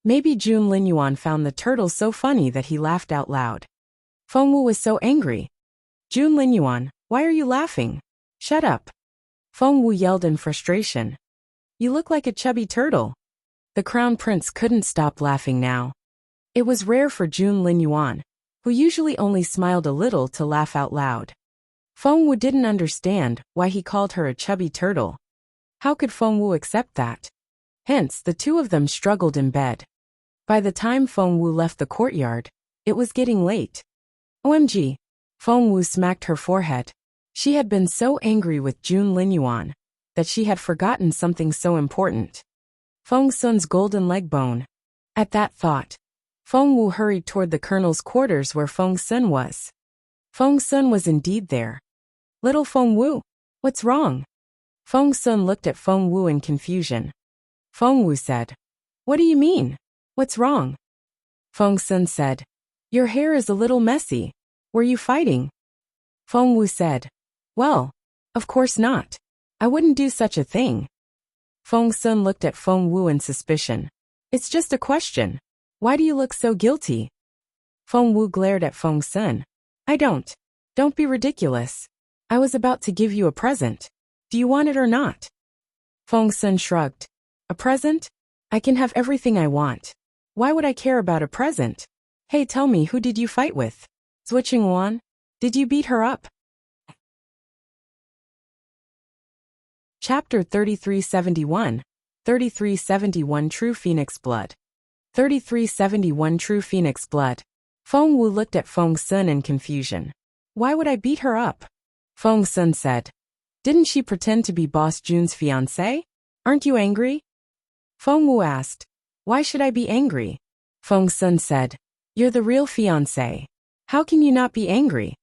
Maybe Jun Linyuan found the turtle so funny that he laughed out loud. Feng Wu was so angry. "Jun Linyuan, why are you laughing? Shut up." Feng Wu yelled in frustration. "You look like a chubby turtle." The crown prince couldn't stop laughing now. It was rare for Jun Linyuan, who usually only smiled a little, to laugh out loud. Feng Wu didn't understand why he called her a chubby turtle. How could Feng Wu accept that? Hence, the two of them struggled in bed. By the time Feng Wu left the courtyard, it was getting late. OMG. Feng Wu smacked her forehead. She had been so angry with Jun Linyuan that she had forgotten something so important. Feng Sun's golden leg bone. At that thought, Feng Wu hurried toward the colonel's quarters where Feng Sun was. Feng Sun was indeed there. "Little Feng Wu, what's wrong?" Feng Sun looked at Feng Wu in confusion. Feng Wu said, "What do you mean? What's wrong?" Feng Sun said, "Your hair is a little messy. Were you fighting?" Feng Wu said, "Well, of course not. I wouldn't do such a thing." Feng Sun looked at Feng Wu in suspicion. "It's just a question. Why do you look so guilty?" Feng Wu glared at Feng Sun. Don't be ridiculous. I was about to give you a present. Do you want it or not?" Feng Sun shrugged. "A present? I can have everything I want. Why would I care about a present? Hey, tell me, who did you fight with? Zhuqingwan? Did you beat her up? Chapter 3371. 3371 True Phoenix Blood. 3371 True Phoenix Blood. Feng Wu looked at Feng Sun in confusion. Why would I beat her up? Feng Sun said. Didn't she pretend to be Boss Jun's fiancé? Aren't you angry? Feng Wu asked. Why should I be angry? Feng Sun said. You're the real fiancé. How can you not be angry?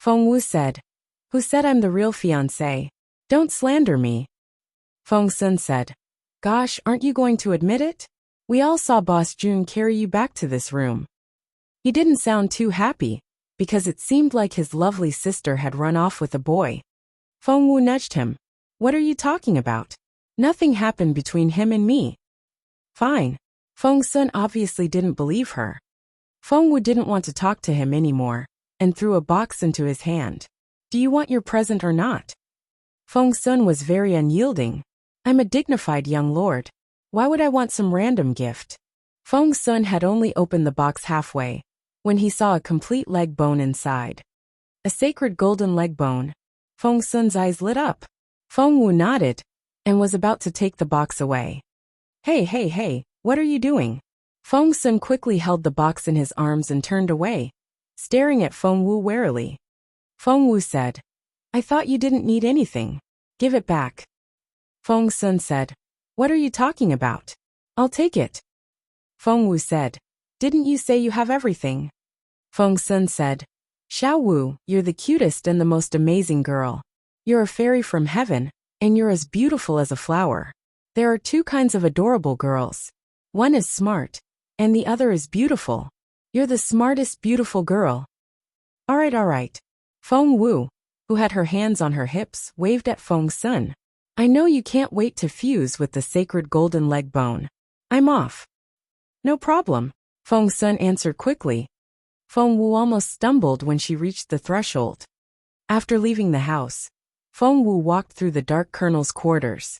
Feng Wu said. Who said I'm the real fiancé? Don't slander me. Feng Sun said. Gosh, aren't you going to admit it? We all saw Boss Jun carry you back to this room. He didn't sound too happy, because it seemed like his lovely sister had run off with a boy. Feng Wu nudged him. What are you talking about? Nothing happened between him and me. Fine. Feng Sun obviously didn't believe her. Feng Wu didn't want to talk to him anymore, and threw a box into his hand. Do you want your present or not? Feng Sun was very unyielding. I'm a dignified young lord. Why would I want some random gift? Feng Sun had only opened the box halfway, when he saw a complete leg bone inside. A sacred golden leg bone. Feng Sun's eyes lit up. Feng Wu nodded, and was about to take the box away. Hey, what are you doing? Feng Sun quickly held the box in his arms and turned away, staring at Feng Wu warily. Feng Wu said, I thought you didn't need anything. Give it back. Feng Sun said, What are you talking about? I'll take it. Feng Wu said, Didn't you say you have everything? Feng Sun said, Xiao Wu, you're the cutest and the most amazing girl. You're a fairy from heaven, and you're as beautiful as a flower. There are two kinds of adorable girls. One is smart, and the other is beautiful. You're the smartest beautiful girl. All right. Feng Wu, who had her hands on her hips, waved at Feng Sun. I know you can't wait to fuse with the sacred golden leg bone. I'm off. No problem, Feng Sun answered quickly. Feng Wu almost stumbled when she reached the threshold. After leaving the house, Feng Wu walked through the Dark Colonel's quarters.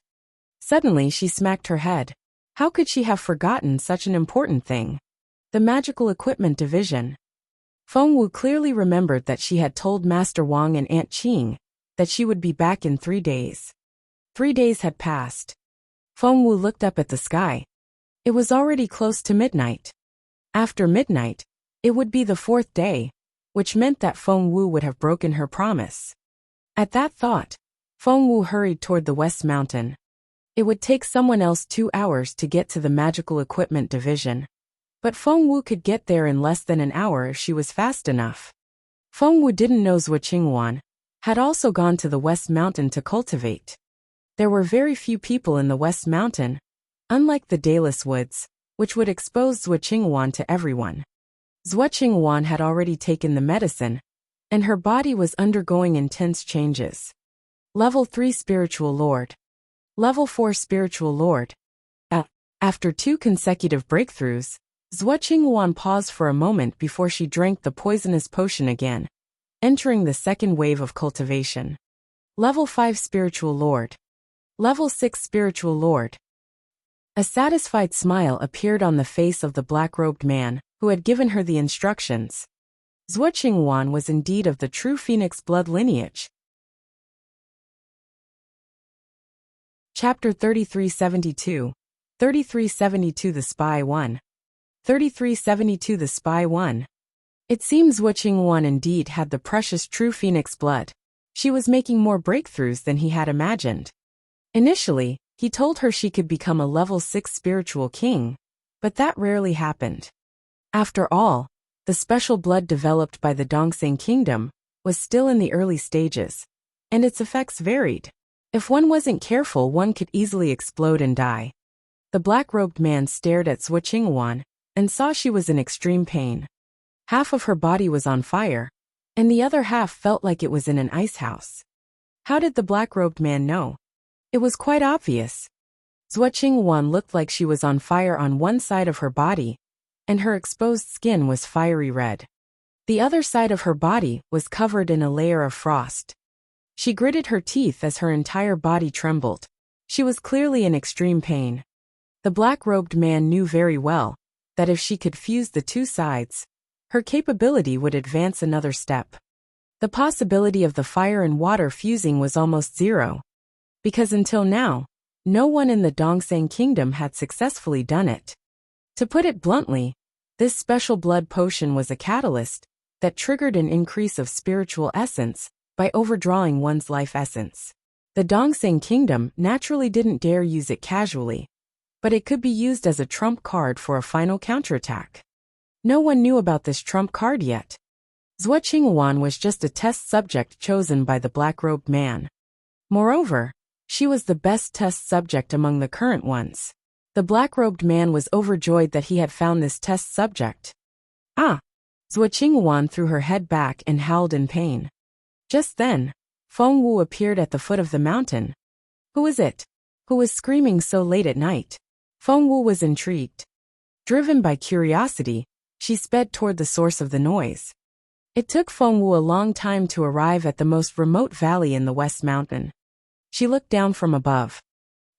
Suddenly she smacked her head. How could she have forgotten such an important thing? The Magical Equipment Division. Feng Wu clearly remembered that she had told Master Wang and Aunt Qing that she would be back in 3 days. 3 days had passed. Feng Wu looked up at the sky. It was already close to midnight. After midnight, it would be the 4th day, which meant that Feng Wu would have broken her promise. At that thought, Feng Wu hurried toward the West Mountain. It would take someone else 2 hours to get to the Magical Equipment Division. But Feng Wu could get there in less than an hour if she was fast enough. Feng Wu didn't know Zhuqingwan had also gone to the West Mountain to cultivate. There were very few people in the West Mountain, unlike the Dayless Woods, which would expose Zhuqingwan to everyone. Zhuqingwan had already taken the medicine, and her body was undergoing intense changes. Level 3 Spiritual Lord. Level 4 Spiritual Lord. After 2 consecutive breakthroughs, Zhuqingwan paused for a moment before she drank the poisonous potion again, entering the second wave of cultivation. Level 5 Spiritual Lord. Level 6 Spiritual Lord. A satisfied smile appeared on the face of the black-robed man, who had given her the instructions. Zhuqingwan was indeed of the true Phoenix blood lineage. Chapter 3372. 3372 The Spy 1. 3372 The Spy 1. It seems Zhuqingwan indeed had the precious true Phoenix blood. She was making more breakthroughs than he had imagined. Initially, he told her she could become a level 6 spiritual king, but that rarely happened. After all, the special blood developed by the Dongxing Kingdom was still in the early stages, and its effects varied. If one wasn't careful, one could easily explode and die. The black-robed man stared at Zhuqingwan and saw she was in extreme pain. Half of her body was on fire, and the other half felt like it was in an ice house. How did the black-robed man know? It was quite obvious. Zhuqingwan looked like she was on fire on one side of her body, and her exposed skin was fiery red. The other side of her body was covered in a layer of frost. She gritted her teeth as her entire body trembled. She was clearly in extreme pain. The black-robed man knew very well that if she could fuse the two sides, her capability would advance another step. The possibility of the fire and water fusing was almost zero, because until now, no one in the Dongsang Kingdom had successfully done it. To put it bluntly, this special blood potion was a catalyst that triggered an increase of spiritual essence by overdrawing one's life essence. The Dongsang Kingdom naturally didn't dare use it casually, but it could be used as a trump card for a final counterattack. No one knew about this trump card yet. Zhuo Qinghuan was just a test subject chosen by the black-robed man. Moreover, she was the best test subject among the current ones. The black-robed man was overjoyed that he had found this test subject. Ah! Zhuo Qinghuan threw her head back and howled in pain. Just then, Feng Wu appeared at the foot of the mountain. Who is it? Who was screaming so late at night? Feng Wu was intrigued. Driven by curiosity, she sped toward the source of the noise. It took Feng Wu a long time to arrive at the most remote valley in the West Mountain. She looked down from above.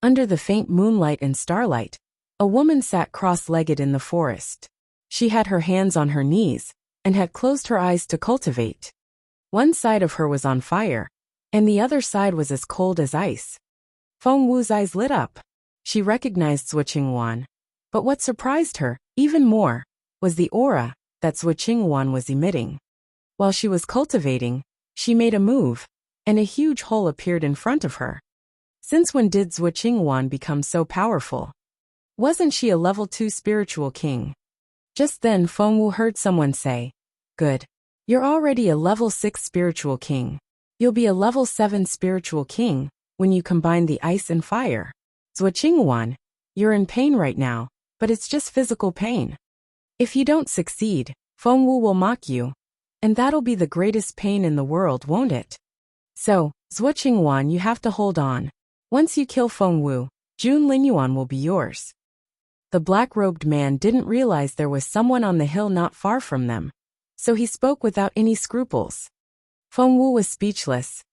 Under the faint moonlight and starlight, a woman sat cross-legged in the forest. She had her hands on her knees and had closed her eyes to cultivate. One side of her was on fire, and the other side was as cold as ice. Feng Wu's eyes lit up. She recognized Zhuo Qinghuan. But what surprised her, even more, was the aura that Zhuo Qinghuan was emitting. While she was cultivating, she made a move, and a huge hole appeared in front of her. Since when did Zhuo Qinghuan become so powerful? Wasn't she a level 2 spiritual king? Just then Feng Wu heard someone say, "Good. You're already a level 6 spiritual king. You'll be a level 7 spiritual king when you combine the ice and fire. Zhuo Qinghuan, you're in pain right now, but it's just physical pain. If you don't succeed, Feng Wu will mock you, and that'll be the greatest pain in the world, won't it? So, Zhuo Qinghuan, you have to hold on. Once you kill Feng Wu, Jun Linyuan will be yours." The black-robed man didn't realize there was someone on the hill not far from them, so he spoke without any scruples. Feng Wu was speechless.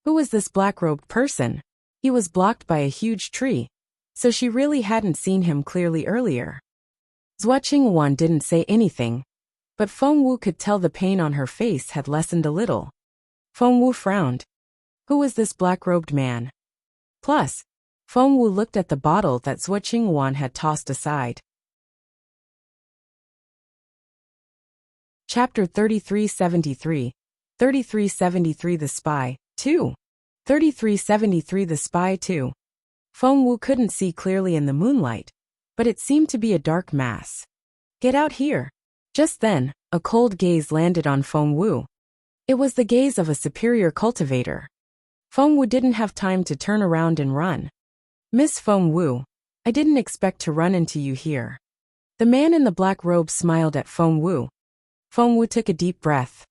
Who was this black-robed person? He was blocked by a huge tree, so she really hadn't seen him clearly earlier. Zhuo Qinghuan didn't say anything, but Feng Wu could tell the pain on her face had lessened a little. Feng Wu frowned. Who was this black-robed man? Plus, Feng Wu looked at the bottle that Zhuo Qinghuan had tossed aside. Chapter 3373, 3373 The Spy, 2. 3373 The Spy 2. Feng Wu couldn't see clearly in the moonlight, but it seemed to be a dark mass. Get out here. Just then, a cold gaze landed on Feng Wu. It was the gaze of a superior cultivator. Feng Wu didn't have time to turn around and run. "Miss Feng Wu, I didn't expect to run into you here." The man in the black robe smiled at Feng Wu. Feng Wu took a deep breath.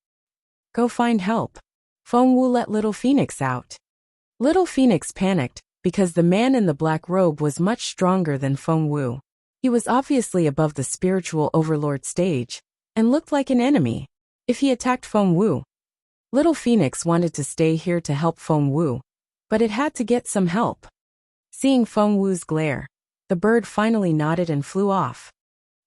"Go find help." Feng Wu let Little Phoenix out. Little Phoenix panicked because the man in the black robe was much stronger than Feng Wu. He was obviously above the spiritual overlord stage and looked like an enemy. If he attacked Feng Wu, Little Phoenix wanted to stay here to help Feng Wu, but it had to get some help. Seeing Feng Wu's glare, the bird finally nodded and flew off.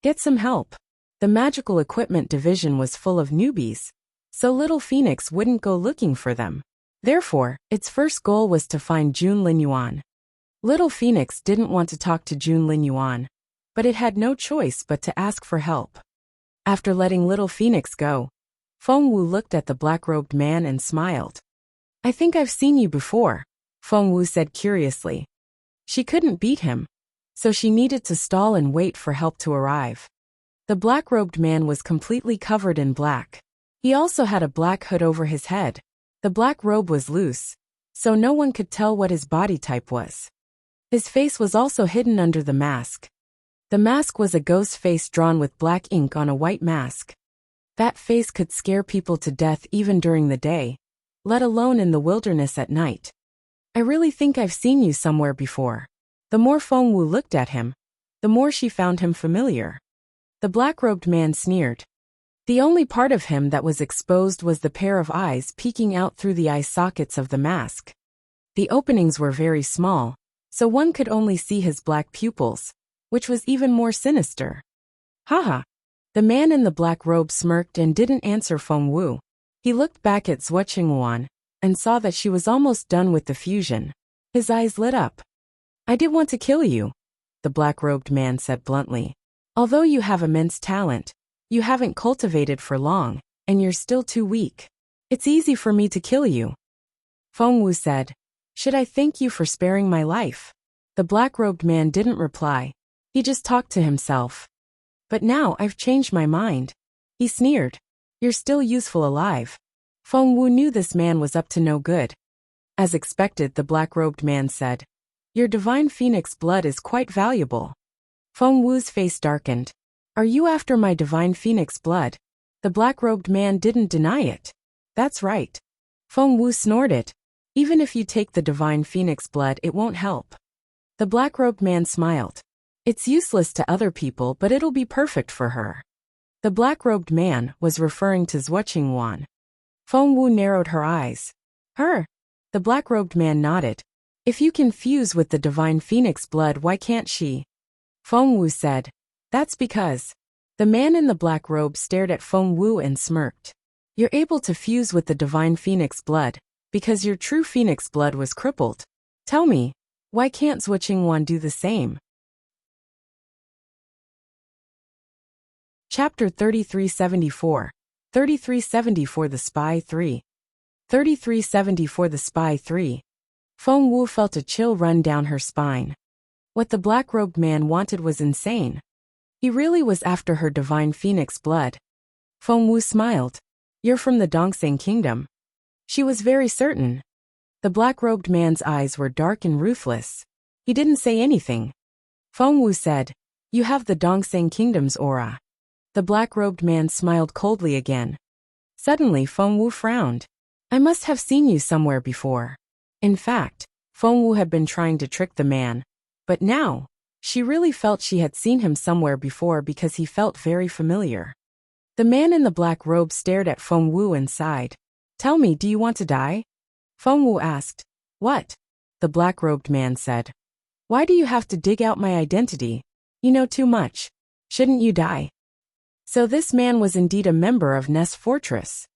Get some help. The magical equipment division was full of newbies, so Little Phoenix wouldn't go looking for them. Therefore, its first goal was to find Jun Linyuan. Little Phoenix didn't want to talk to Jun Linyuan, but it had no choice but to ask for help. After letting Little Phoenix go, Feng Wu looked at the black-robed man and smiled. "I think I've seen you before," Feng Wu said curiously. She couldn't beat him, so she needed to stall and wait for help to arrive. The black-robed man was completely covered in black. He also had a black hood over his head. The black robe was loose, so no one could tell what his body type was. His face was also hidden under the mask. The mask was a ghost face drawn with black ink on a white mask. That face could scare people to death even during the day, let alone in the wilderness at night. "I really think I've seen you somewhere before." The more Feng Wu looked at him, the more she found him familiar. The black-robed man sneered. The only part of him that was exposed was the pair of eyes peeking out through the eye sockets of the mask. The openings were very small, so one could only see his black pupils, which was even more sinister. Haha. The man in the black robe smirked and didn't answer Feng Wu. He looked back at Swordsmanship and saw that she was almost done with the fusion. His eyes lit up. I did want to kill you, the black-robed man said bluntly. Although you have immense talent, you haven't cultivated for long, and you're still too weak. It's easy for me to kill you. Feng Wu said, should I thank you for sparing my life? The black-robed man didn't reply. He just talked to himself. But now I've changed my mind. He sneered. You're still useful alive. Feng Wu knew this man was up to no good. As expected, the black-robed man said, your divine phoenix blood is quite valuable. Feng Wu's face darkened. Are you after my divine phoenix blood? The black-robed man didn't deny it. That's right. Feng Wu snorted. Even if you take the divine phoenix blood, it won't help. The black-robed man smiled. It's useless to other people, but it'll be perfect for her. The black-robed man was referring to Swordsmanship. Feng Wu narrowed her eyes. Her? The black-robed man nodded. If you can fuse with the divine phoenix blood, why can't she? Feng Wu said. That's because. The man in the black robe stared at Feng Wu and smirked. You're able to fuse with the divine phoenix blood, because your true phoenix blood was crippled. Tell me, why can't Swordsmanship do the same? Chapter 3374. 3374 The Spy 3. 3374 The Spy 3. Feng Wu felt a chill run down her spine. What the black-robed man wanted was insane. He really was after her divine phoenix blood. Feng Wu smiled. You're from the Dongseng Kingdom. She was very certain. The black-robed man's eyes were dark and ruthless. He didn't say anything. Feng Wu said, you have the Dongseng Kingdom's aura. The black-robed man smiled coldly again. Suddenly Feng Wu frowned. I must have seen you somewhere before. In fact, Feng Wu had been trying to trick the man. But now, she really felt she had seen him somewhere before because he felt very familiar. The man in the black robe stared at Feng Wu and sighed. Tell me, do you want to die? Feng Wu asked. What? The black-robed man said. Why do you have to dig out my identity? You know too much. Shouldn't you die? So this man was indeed a member of Nest Fortress.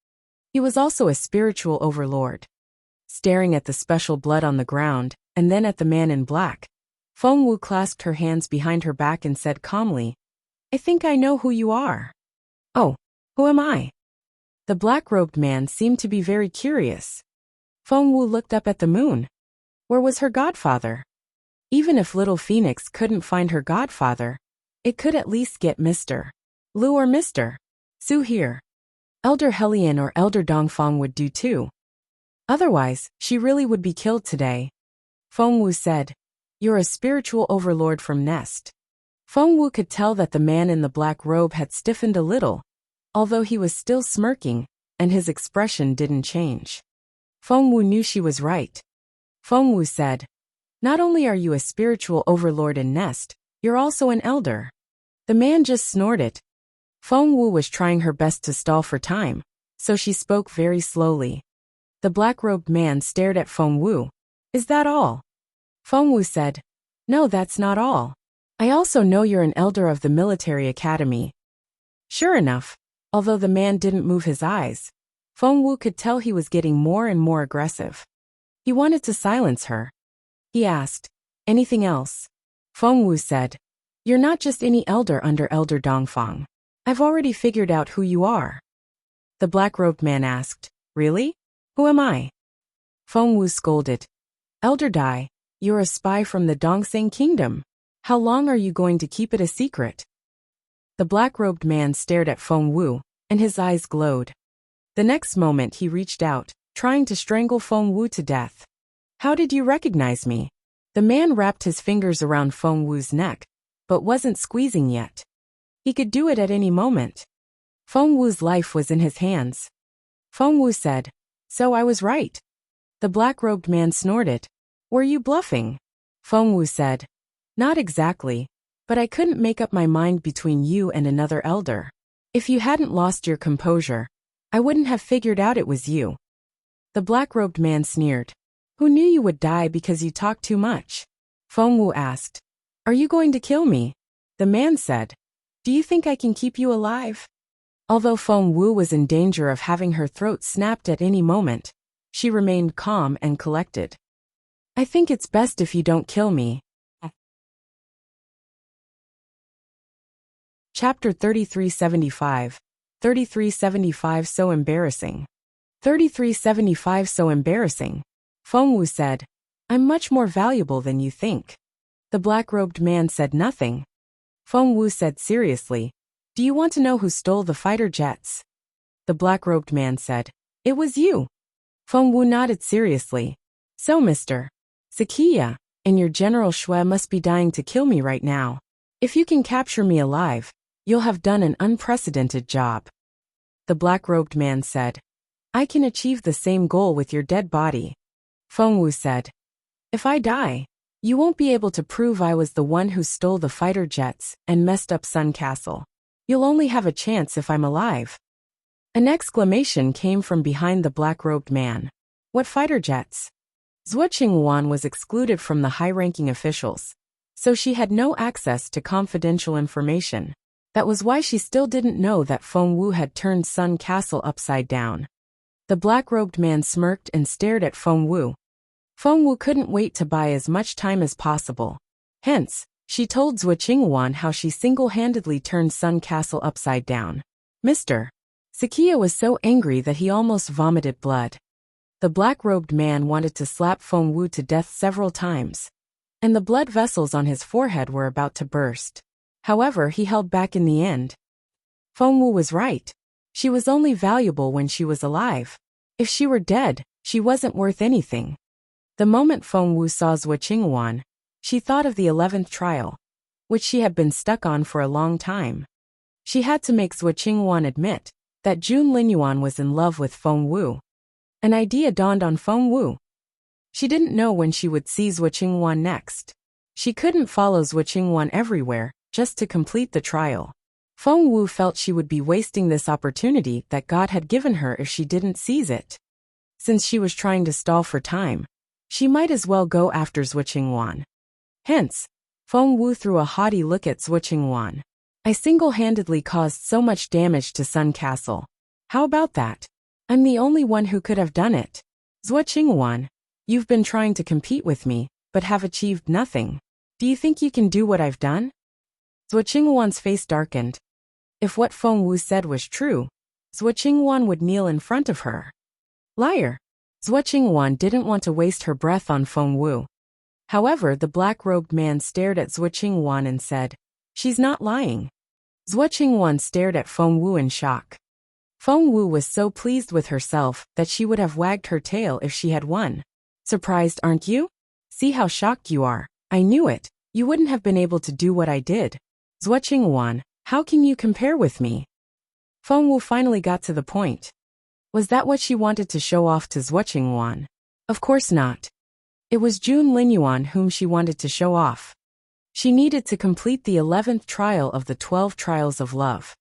He was also a spiritual overlord. Staring at the special blood on the ground, and then at the man in black, Feng Wu clasped her hands behind her back and said calmly, I think I know who you are. Oh, who am I? The black-robed man seemed to be very curious. Feng Wu looked up at the moon. Where was her godfather? Even if Little Phoenix couldn't find her godfather, it could at least get Mr. Lu or Mr. Su here. Elder Hellion or Elder Dongfang would do too. Otherwise, she really would be killed today. Feng Wu said, You're a spiritual overlord from Nest. Feng Wu could tell that the man in the black robe had stiffened a little, although he was still smirking, and his expression didn't change. Feng Wu knew she was right. Feng Wu said, Not only are you a spiritual overlord in Nest, you're also an elder. The man just snorted. Feng Wu was trying her best to stall for time, so she spoke very slowly. The black-robed man stared at Feng Wu. Is that all? Feng Wu said, No, that's not all. I also know you're an elder of the military academy. Sure enough, although the man didn't move his eyes, Feng Wu could tell he was getting more and more aggressive. He wanted to silence her. He asked, Anything else? Feng Wu said, You're not just any elder under Elder Dongfang. I've already figured out who you are. The black-robed man asked, Really? Who am I? Feng Wu scolded. Elder Dai, you're a spy from the Dongseng Kingdom. How long are you going to keep it a secret? The black-robed man stared at Feng Wu, and his eyes glowed. The next moment he reached out, trying to strangle Feng Wu to death. How did you recognize me? The man wrapped his fingers around Feng Wu's neck, but wasn't squeezing yet. He could do it at any moment. Feng Wu's life was in his hands. Feng Wu said, So I was right. The black-robed man snorted. Were you bluffing? Feng Wu said, Not exactly, but I couldn't make up my mind between you and another elder. If you hadn't lost your composure, I wouldn't have figured out it was you. The black-robed man sneered. Who knew you would die because you talked too much? Feng Wu asked. Are you going to kill me? The man said, "Do you think I can keep you alive?" Although Feng Wu was in danger of having her throat snapped at any moment, she remained calm and collected. "I think it's best if you don't kill me." Chapter 3375. 3375 So embarrassing. 3375 So embarrassing. Feng Wu said, "I'm much more valuable than you think." The black-robed man said nothing. Feng Wu said seriously, "Do you want to know who stole the fighter jets?" The black-robed man said, "It was you." Feng Wu nodded seriously. "So Mr. Sakiya, and your General Shui must be dying to kill me right now. If you can capture me alive, you'll have done an unprecedented job." The black-robed man said, "I can achieve the same goal with your dead body." Feng Wu said, "If I die, you won't be able to prove I was the one who stole the fighter jets and messed up Sun Castle. You'll only have a chance if I'm alive." An exclamation came from behind the black-robed man. "What fighter jets?" Zhuo Qingwan was excluded from the high-ranking officials, so she had no access to confidential information. That was why she still didn't know that Feng Wu had turned Sun Castle upside down. The black-robed man smirked and stared at Feng Wu. Feng Wu couldn't wait to buy as much time as possible. Hence, she told Zhuo Qingwan how she single-handedly turned Sun Castle upside down. Mr. Sakiya was so angry that he almost vomited blood. The black-robed man wanted to slap Feng Wu to death several times, and the blood vessels on his forehead were about to burst. However, he held back in the end. Feng Wu was right. She was only valuable when she was alive. If she were dead, she wasn't worth anything. The moment Feng Wu saw Zhuo Qingwan, she thought of the 11th trial, which she had been stuck on for a long time. She had to make Zhuo Qingwan admit that Jun Linyuan was in love with Feng Wu. An idea dawned on Feng Wu. She didn't know when she would see Zhuo Qingwan next. She couldn't follow Zhuo Qingwan everywhere, just to complete the trial. Feng Wu felt she would be wasting this opportunity that God had given her if she didn't seize it. Since she was trying to stall for time, she might as well go after Zhuo Qingwan. Hence, Feng Wu threw a haughty look at Zhuo Qingwan. "I single-handedly caused so much damage to Sun Castle. How about that? I'm the only one who could have done it. Zhuo Qingwan, you've been trying to compete with me, but have achieved nothing. Do you think you can do what I've done?" Zhuo Qingwan's face darkened. If what Feng Wu said was true, Zhuo Qingwan would kneel in front of her. Liar! Zhuo Qingwan didn't want to waste her breath on Feng Wu. However, the black-robed man stared at Zhuo Qingwan and said, "She's not lying." Zhuo Qingwan stared at Feng Wu in shock. Feng Wu was so pleased with herself that she would have wagged her tail if she had won. "Surprised, aren't you? See how shocked you are. I knew it. You wouldn't have been able to do what I did. Zhuo Qingwan, how can you compare with me?" Feng Wu finally got to the point. Was that what she wanted to show off to Zhuo Qingwan? Of course not. It was Jun Linyuan whom she wanted to show off. She needed to complete the 11th trial of the 12 trials of love.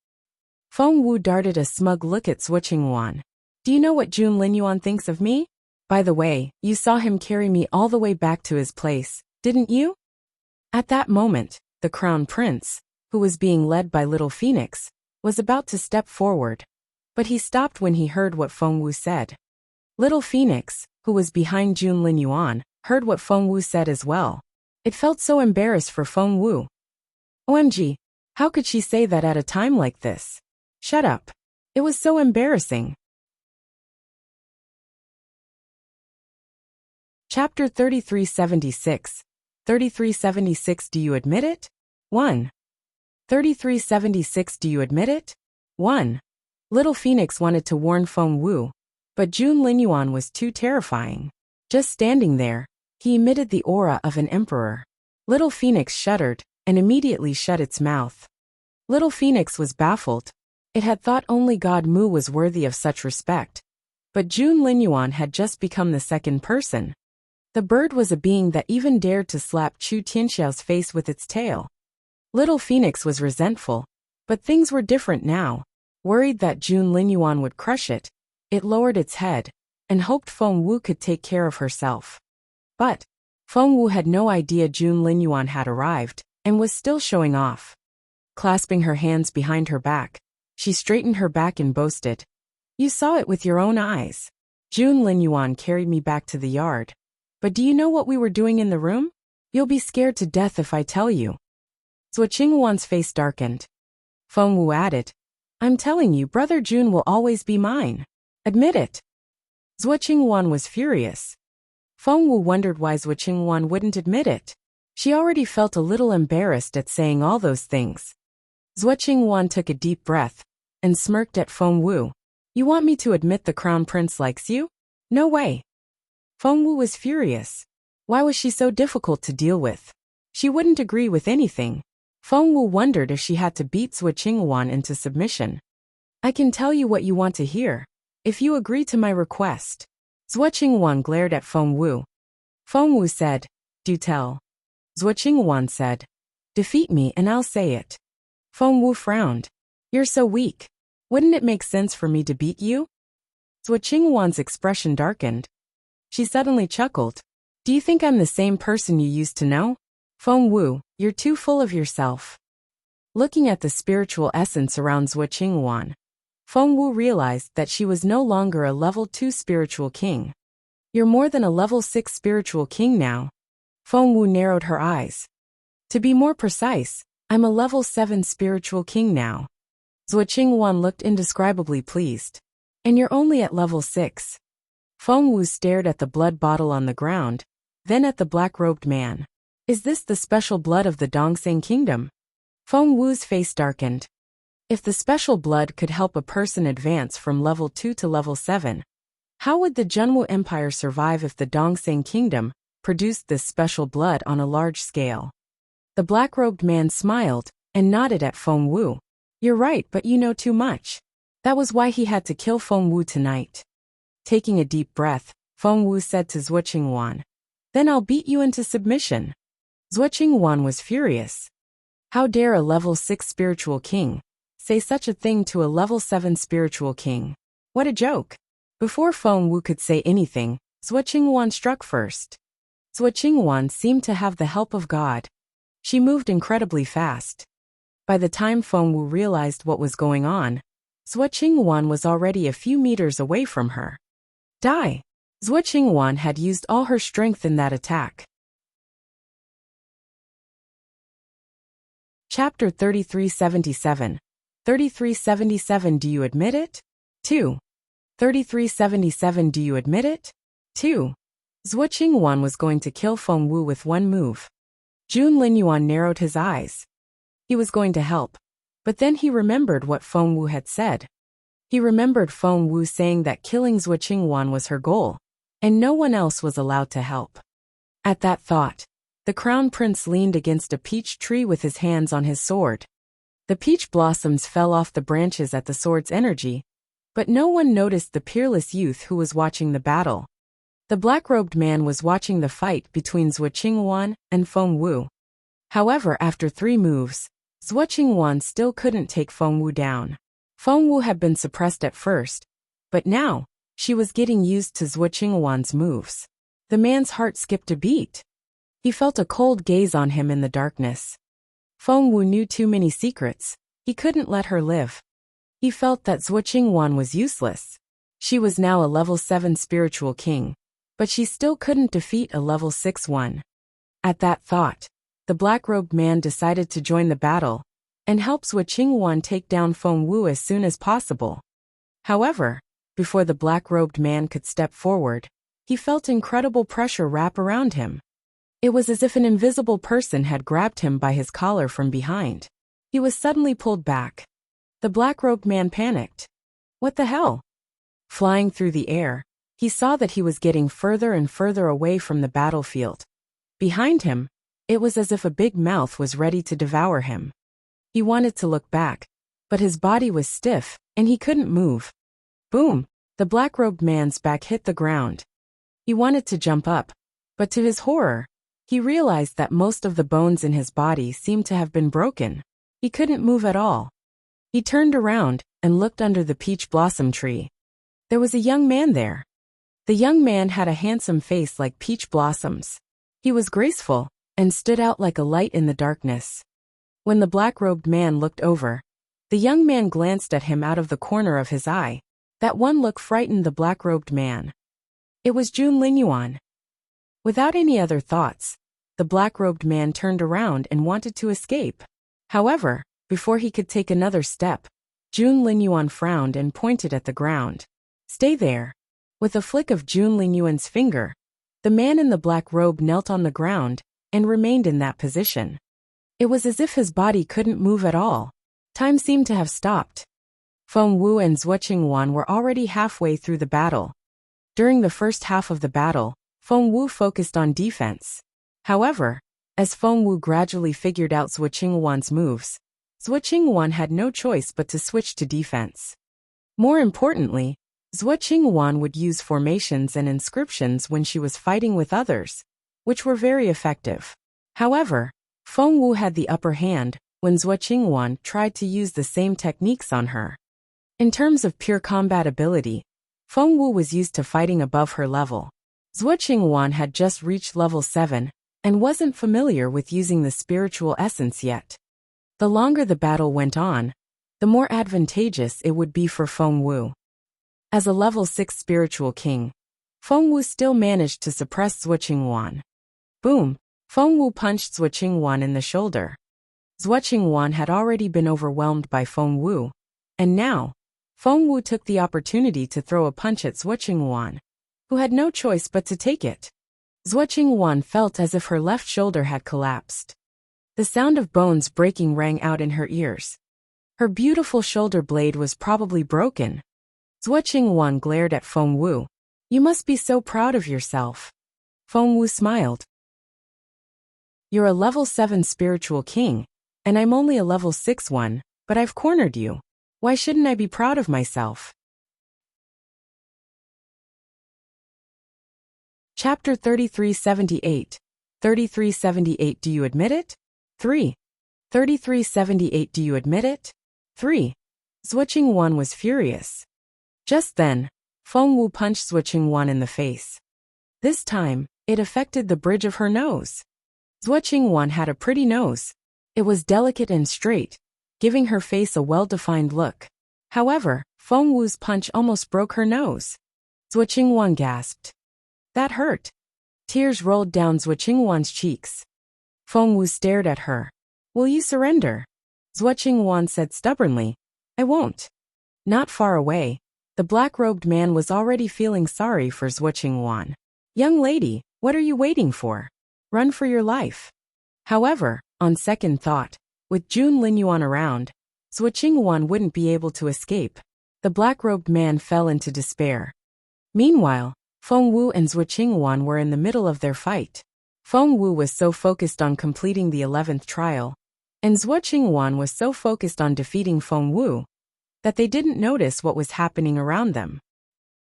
Feng Wu darted a smug look at Zhuo Qingwan. "Do you know what Jun Linyuan thinks of me? By the way, you saw him carry me all the way back to his place, didn't you?" At that moment, the crown prince, who was being led by Little Phoenix, was about to step forward, but he stopped when he heard what Feng Wu said. Little Phoenix, who was behind Jun Linyuan, heard what Feng Wu said as well. It felt so embarrassed for Feng Wu. OMG, how could she say that at a time like this? Shut up. It was so embarrassing. Chapter 3376. 3376 Do you admit it? 1. 3376 Do you admit it? 1. Little Phoenix wanted to warn Feng Wu, but Jun Linyuan was too terrifying. Just standing there, he emitted the aura of an emperor. Little Phoenix shuddered and immediately shut its mouth. Little Phoenix was baffled. It had thought only God Mu was worthy of such respect. But Jun Linyuan had just become the second person. The bird was a being that even dared to slap Chu Tianxiao's face with its tail. Little Phoenix was resentful, but things were different now. Worried that Jun Linyuan would crush it, it lowered its head and hoped Feng Wu could take care of herself. But Feng Wu had no idea Jun Linyuan had arrived and was still showing off. Clasping her hands behind her back, she straightened her back and boasted. You saw it with your own eyes. Jun Linyuan carried me back to the yard. But do you know what we were doing in the room? You'll be scared to death if I tell you. Zhuo Qinghuan's face darkened. Feng Wu added, I'm telling you, Brother Jun will always be mine. Admit it. Zhuo Qinghuan was furious. Feng Wu wondered why Zhuo Qinghuan wouldn't admit it. She already felt a little embarrassed at saying all those things. Zhuo Qinghuan took a deep breath and smirked at Feng Wu. You want me to admit the crown prince likes you? No way. Feng Wu was furious. Why was she so difficult to deal with? She wouldn't agree with anything. Feng Wu wondered if she had to beat Zhuo Qinghuan into submission. I can tell you what you want to hear, if you agree to my request. Zhuo Qinghuan glared at Feng Wu. Feng Wu said, Do tell. Zhuo Qinghuan said, Defeat me and I'll say it. Feng Wu frowned. You're so weak. Wouldn't it make sense for me to beat you? Zhuo Qinghuan's expression darkened. She suddenly chuckled. Do you think I'm the same person you used to know? Feng Wu, you're too full of yourself. Looking at the spiritual essence around Zhuo Qinghuan, Feng Wu realized that she was no longer a level 2 spiritual king. You're more than a level 6 spiritual king now. Feng Wu narrowed her eyes. To be more precise, I'm a level 7 spiritual king now. Zhuo Qinghuan looked indescribably pleased. And you're only at level 6. Feng Wu stared at the blood bottle on the ground, then at the black-robed man. Is this the special blood of the Dongseng Kingdom? Feng Wu's face darkened. If the special blood could help a person advance from level 2 to level 7, how would the Junwu Empire survive if the Dongseng Kingdom produced this special blood on a large scale? The black-robed man smiled and nodded at Feng Wu. You're right, but you know too much. That was why he had to kill Feng Wu tonight. Taking a deep breath, Feng Wu said to Zhuo Qinghuan, Then I'll beat you into submission. Zhuo Qinghuan was furious. How dare a level 6 spiritual king say such a thing to a level 7 spiritual king? What a joke. Before Feng Wu could say anything, Zhuo Qinghuan struck first. Zhuo Qinghuan seemed to have the help of God. She moved incredibly fast. By the time Feng Wu realized what was going on, Zhuo Qinghuan was already a few meters away from her. Die! Zhuo Qinghuan had used all her strength in that attack. Chapter 3377. 3377 Do you admit it? 2. 3377 Do you admit it? 2. Zhuo Qinghuan was going to kill Feng Wu with one move. Jun Linyuan narrowed his eyes. He was going to help, but then he remembered what Feng Wu had said. He remembered Feng Wu saying that killing Zhuo Qinghuan was her goal, and no one else was allowed to help. At that thought, the crown prince leaned against a peach tree with his hands on his sword. The peach blossoms fell off the branches at the sword's energy, but no one noticed the peerless youth who was watching the battle. The black-robed man was watching the fight between Zhuo Qinghuan and Feng Wu. However, after 3 moves, Zhuo Qinghuan still couldn't take Feng Wu down. Feng Wu had been suppressed at first, but now, she was getting used to Zhuo Qinghuan's moves. The man's heart skipped a beat. He felt a cold gaze on him in the darkness. Feng Wu knew too many secrets. He couldn't let her live. He felt that Zhuo Qinghuan was useless. She was now a level 7 spiritual king, but she still couldn't defeat a level 6 one. At that thought, the black-robed man decided to join the battle and help Zhuo Qinghuan take down Feng Wu as soon as possible. However, before the black-robed man could step forward, he felt incredible pressure wrap around him. It was as if an invisible person had grabbed him by his collar from behind. He was suddenly pulled back. The black-robed man panicked. What the hell? Flying through the air, he saw that he was getting further and further away from the battlefield. Behind him, it was as if a big mouth was ready to devour him. He wanted to look back, but his body was stiff, and he couldn't move. Boom! The black-robed man's back hit the ground. He wanted to jump up, but to his horror, he realized that most of the bones in his body seemed to have been broken. He couldn't move at all. He turned around and looked under the peach blossom tree. There was a young man there. The young man had a handsome face like peach blossoms. He was graceful and stood out like a light in the darkness. When the black-robed man looked over, the young man glanced at him out of the corner of his eye. That one look frightened the black-robed man. It was Jun Linyuan. Without any other thoughts, the black-robed man turned around and wanted to escape. However, before he could take another step, Jun Linyuan frowned and pointed at the ground. Stay there. With a flick of Jun Linyuan's finger, the man in the black robe knelt on the ground and remained in that position. It was as if his body couldn't move at all. Time seemed to have stopped. Feng Wu and Zhuo Qingwan were already halfway through the battle. During the first half of the battle, Feng Wu focused on defense. However, as Feng Wu gradually figured out Zhuo Qingwan's moves, Zhuo Qingwan had no choice but to switch to defense. More importantly, Zhuo Qingwan would use formations and inscriptions when she was fighting with others, which were very effective. However, Feng Wu had the upper hand when Zhuo Qingwan tried to use the same techniques on her. In terms of pure combat ability, Feng Wu was used to fighting above her level. Zhuo Qingwan had just reached level 7 and wasn't familiar with using the spiritual essence yet. The longer the battle went on, the more advantageous it would be for Feng Wu. As a level 6 spiritual king, Feng Wu still managed to suppress Zhuo Qingwan. Boom! Feng Wu punched Zhuo Qingwan in the shoulder. Zhuo Qingwan had already been overwhelmed by Feng Wu, and now, Feng Wu took the opportunity to throw a punch at Zhuo Qingwan, who had no choice but to take it. Zhuo Qingwan felt as if her left shoulder had collapsed. The sound of bones breaking rang out in her ears. Her beautiful shoulder blade was probably broken. Zhuo Qingwan glared at Feng Wu. You must be so proud of yourself. Feng Wu smiled. You're a level 7 spiritual king, and I'm only a level 6 one, but I've cornered you. Why shouldn't I be proud of myself? Chapter 3378. 3378 Do you admit it? 3. 3378 Do you admit it? 3. Zhuo Qingwan was furious. Just then, Feng Wu punched Zhuo Qingwan in the face. This time, it affected the bridge of her nose. Zhuo Qingwan had a pretty nose. It was delicate and straight, giving her face a well-defined look. However, Feng Wu's punch almost broke her nose. Zhuo Qingwan gasped. That hurt. Tears rolled down Zhuo Qingwan's cheeks. Feng Wu stared at her. Will you surrender? Zhuo Qingwan said stubbornly. I won't. Not far away, the black-robed man was already feeling sorry for Zhuo Qingwan. Young lady, what are you waiting for? Run for your life. However, on second thought, with Jun Linyuan around, Zhuo Qingwan wouldn't be able to escape. The black-robed man fell into despair. Meanwhile, Feng Wu and Zhuo Qingwan were in the middle of their fight. Feng Wu was so focused on completing the 11th trial, and Zhuo Qingwan was so focused on defeating Feng Wu, that they didn't notice what was happening around them.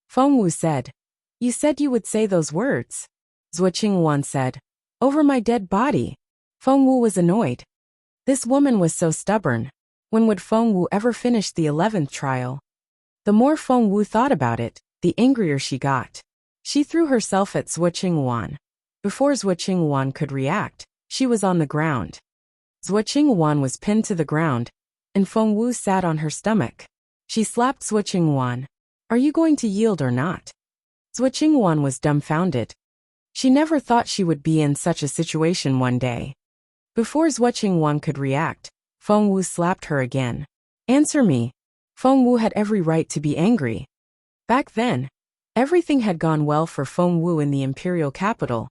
Feng Wu said, You said you would say those words. Zhuo Qingwan said, Over my dead body. Feng Wu was annoyed. This woman was so stubborn. When would Feng Wu ever finish the 11th trial? The more Feng Wu thought about it, the angrier she got. She threw herself at Zhuo Qingwan. Before Zhuo Qingwan could react, she was on the ground. Zhuo Qingwan was pinned to the ground, and Feng Wu sat on her stomach. She slapped Zhuo Qingwan. Are you going to yield or not? Zhuo Qingwan was dumbfounded. She never thought she would be in such a situation one day. Before Zhuo Qingwan could react, Feng Wu slapped her again. Answer me. Feng Wu had every right to be angry. Back then, everything had gone well for Feng Wu in the imperial capital,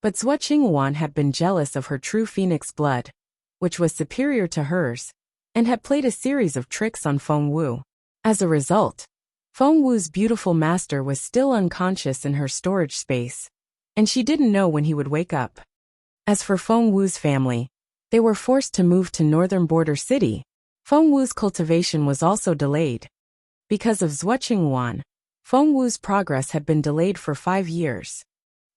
but Zhuo Qingwan had been jealous of her true phoenix blood, which was superior to hers, and had played a series of tricks on Feng Wu. As a result, Feng Wu's beautiful master was still unconscious in her storage space, and she didn't know when he would wake up. As for Feng Wu's family, they were forced to move to northern border city. Feng Wu's cultivation was also delayed. Because of Zhuo Qingwan, Feng Wu's progress had been delayed for 5 years.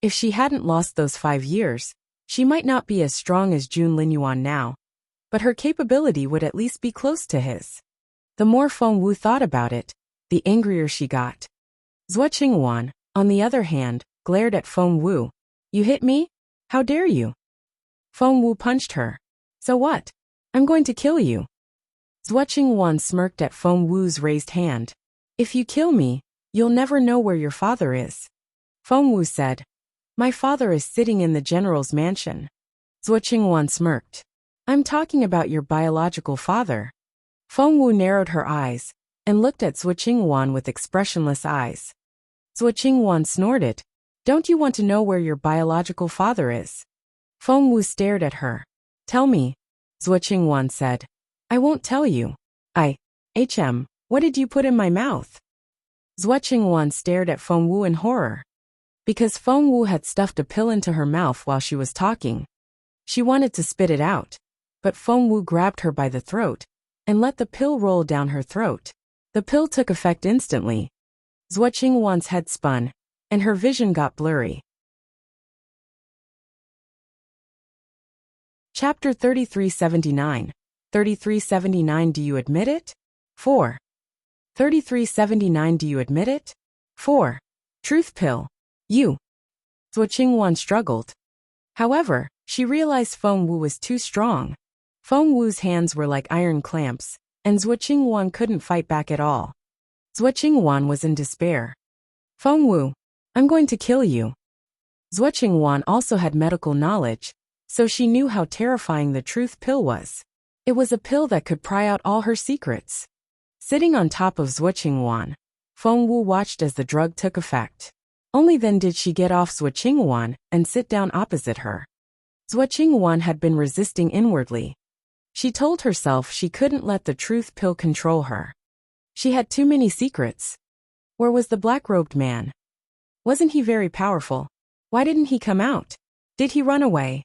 If she hadn't lost those 5 years, she might not be as strong as Jun Linyuan now, but her capability would at least be close to his. The more Feng Wu thought about it, the angrier she got. Zhuo Qingwan, on the other hand, glared at Feng Wu. You hit me? How dare you? Feng Wu punched her. So what? I'm going to kill you. Zhuo smirked at Feng Wu's raised hand. If you kill me, you'll never know where your father is. Feng Wu said. My father is sitting in the general's mansion. Zhuo smirked. I'm talking about your biological father. Feng Wu narrowed her eyes and looked at Zhuo with expressionless eyes. Zhuo snorted. Don't you want to know where your biological father is? Feng Wu stared at her. Tell me, Zhuo said. I won't tell you. What did you put in my mouth? Zhuo stared at Feng Wu in horror. Because Feng Wu had stuffed a pill into her mouth while she was talking. She wanted to spit it out, but Feng Wu grabbed her by the throat and let the pill roll down her throat. The pill took effect instantly. Zhuo's head spun, and her vision got blurry. Chapter 3379. 3379 Do you admit it? 4. 3379 Do you admit it? 4. Truth pill. You. Zhuo struggled. However, she realized Feng Wu was too strong. Feng Wu's hands were like iron clamps, and Zhuo couldn't fight back at all. Zhuo was in despair. Feng Wu, I'm going to kill you. Zhuo also had medical knowledge, so she knew how terrifying the truth pill was. It was a pill that could pry out all her secrets. Sitting on top of Zhuo, Feng Wu watched as the drug took effect. Only then did she get off Zhuo and sit down opposite her. Zhuo had been resisting inwardly. She told herself she couldn't let the truth pill control her. She had too many secrets. Where was the black-robed man? Wasn't he very powerful? Why didn't he come out? Did he run away?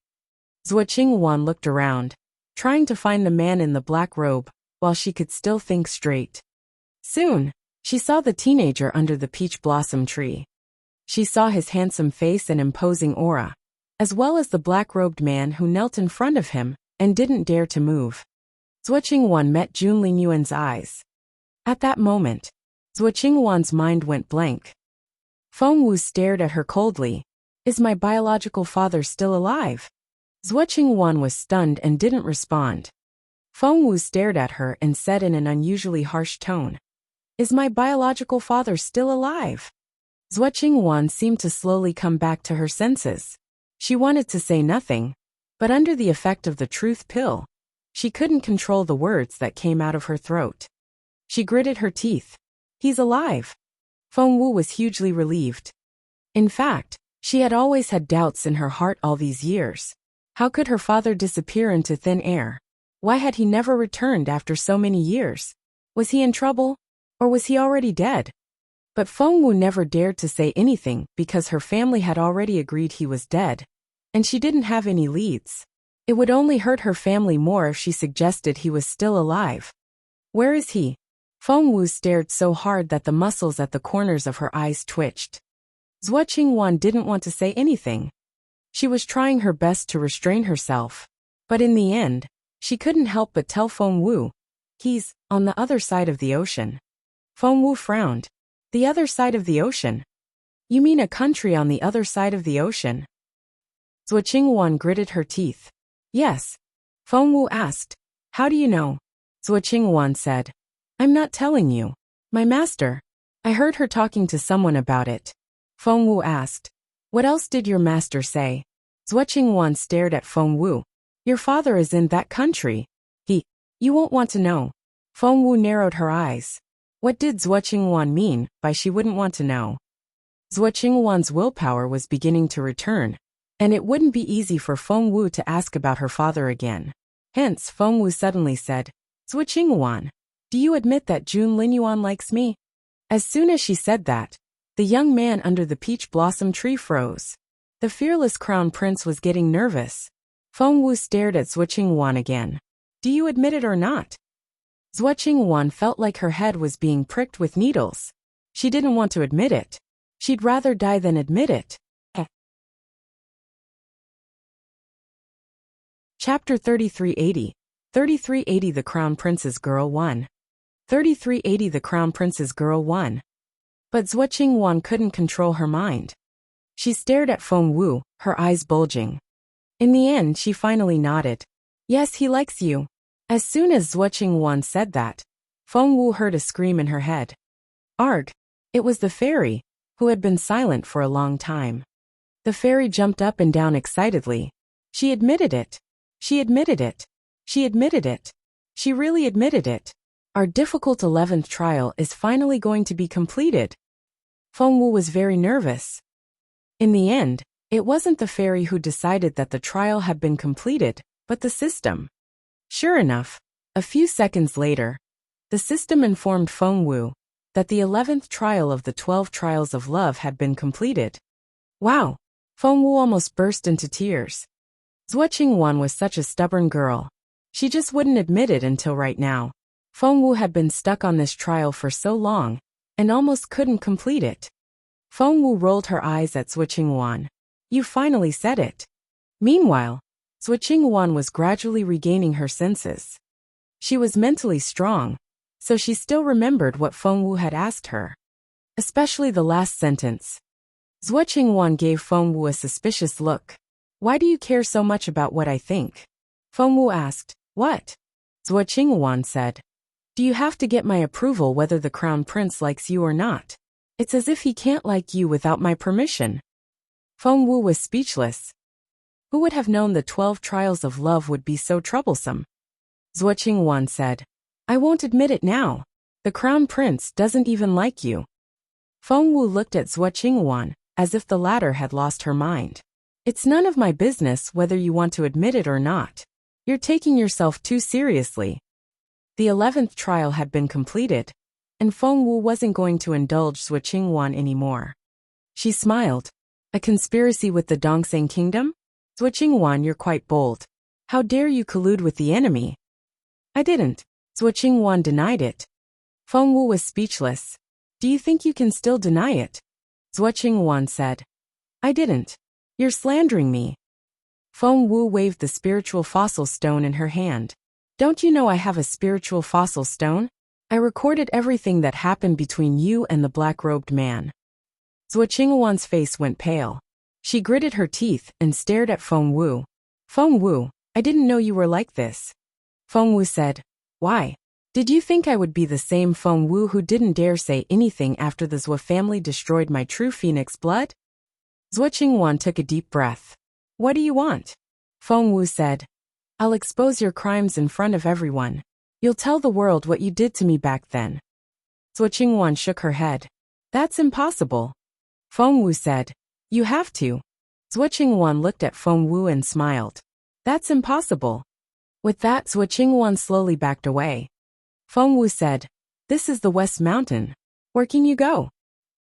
Zhuo looked around, trying to find the man in the black robe, while she could still think straight. Soon, she saw the teenager under the peach blossom tree. She saw his handsome face and imposing aura, as well as the black-robed man who knelt in front of him and didn't dare to move. Zhuo met Jun Lingyuan's eyes. At that moment, Zhuo's mind went blank. Feng Wu stared at her coldly. Is my biological father still alive? Zhuo was stunned and didn't respond. Feng Wu stared at her and said in an unusually harsh tone. Is my biological father still alive? Zhuo seemed to slowly come back to her senses. She wanted to say nothing, but under the effect of the truth pill, she couldn't control the words that came out of her throat. She gritted her teeth. He's alive. Feng Wu was hugely relieved. In fact, she had always had doubts in her heart all these years. How could her father disappear into thin air? Why had he never returned after so many years? Was he in trouble? Or was he already dead? But Feng Wu never dared to say anything because her family had already agreed he was dead, and she didn't have any leads. It would only hurt her family more if she suggested he was still alive. Where is he? Feng Wu stared so hard that the muscles at the corners of her eyes twitched. Zhuo didn't want to say anything. She was trying her best to restrain herself, but in the end, she couldn't help but tell Feng Wu. He's on the other side of the ocean. Feng Wu frowned. The other side of the ocean? You mean a country on the other side of the ocean? Zhuo gritted her teeth. Yes. Feng Wu asked. How do you know? Zhuo said. I'm not telling you. My master. I heard her talking to someone about it. Feng Wu asked. What else did your master say? Zhuo stared at Feng Wu. Your father is in that country. You won't want to know. Feng Wu narrowed her eyes. What did Zhuo mean by she wouldn't want to know? Zhuo's willpower was beginning to return, and it wouldn't be easy for Feng Wu to ask about her father again. Hence, Feng Wu suddenly said, Zhuo, do you admit that Jun Lingyuan likes me? As soon as she said that, the young man under the peach blossom tree froze. The fearless crown prince was getting nervous. Feng Wu stared at Zhuo again. Do you admit it or not? Zhuo felt like her head was being pricked with needles. She didn't want to admit it. She'd rather die than admit it. Chapter 3380. 3380 The Crown Prince's Girl 1. 3380 The Crown Prince's Girl 1. But Zhuo couldn't control her mind. She stared at Feng Wu, her eyes bulging. In the end, she finally nodded. Yes, he likes you. As soon as Zhuo Qingwan said that, Feng Wu heard a scream in her head. Arg! It was the fairy, who had been silent for a long time. The fairy jumped up and down excitedly. She admitted it. She admitted it. She admitted it. She really admitted it. Our difficult 11th trial is finally going to be completed. Feng Wu was very nervous. In the end, it wasn't the fairy who decided that the trial had been completed, but the system. Sure enough, a few seconds later, the system informed Feng Wu that the 11th trial of the 12 trials of love had been completed. Wow! Feng Wu almost burst into tears. Zhuo Qingwan was such a stubborn girl. She just wouldn't admit it until right now. Feng Wu had been stuck on this trial for so long, and almost couldn't complete it. Feng Wu rolled her eyes at Zhuo Qingwan. You finally said it. Meanwhile, Zhuo Qingwan was gradually regaining her senses. She was mentally strong, so she still remembered what Feng Wu had asked her. Especially the last sentence. Zhuo Qingwan gave Feng Wu a suspicious look. Why do you care so much about what I think? Feng Wu asked. What? Zhuo Qingwan said. Do you have to get my approval whether the crown prince likes you or not? It's as if he can't like you without my permission. Feng Wu was speechless. Who would have known the 12 trials of love would be so troublesome? Zhuo Qingwan said. I won't admit it now. The crown prince doesn't even like you. Feng Wu looked at Zhuo Qingwan, as if the latter had lost her mind. It's none of my business whether you want to admit it or not. You're taking yourself too seriously. The 11th trial had been completed, and Feng Wu wasn't going to indulge Zhuo Qingwan anymore. She smiled. A conspiracy with the Dongseng kingdom? Zhuo Qingwan, you're quite bold. How dare you collude with the enemy? I didn't. Zhuo Qingwan denied it. Feng Wu was speechless. Do you think you can still deny it? Zhuo Qingwan said. I didn't. You're slandering me. Feng Wu waved the spiritual fossil stone in her hand. Don't you know I have a spiritual fossil stone? I recorded everything that happened between you and the black-robed man. Zhuo Qingwan's face went pale. She gritted her teeth and stared at Feng Wu. Feng Wu, I didn't know you were like this. Feng Wu said. Why? Did you think I would be the same Feng Wu who didn't dare say anything after the Zhuo family destroyed my true phoenix blood? Zhuo Qingwan took a deep breath. What do you want? Feng Wu said. I'll expose your crimes in front of everyone. You'll tell the world what you did to me back then. Zhuo Qingwan shook her head. That's impossible. Feng Wu said. You have to. Zhuo Qingwan looked at Feng Wu and smiled. That's impossible. With that, Zhuo Qingwan slowly backed away. Feng Wu said, This is the West Mountain. Where can you go?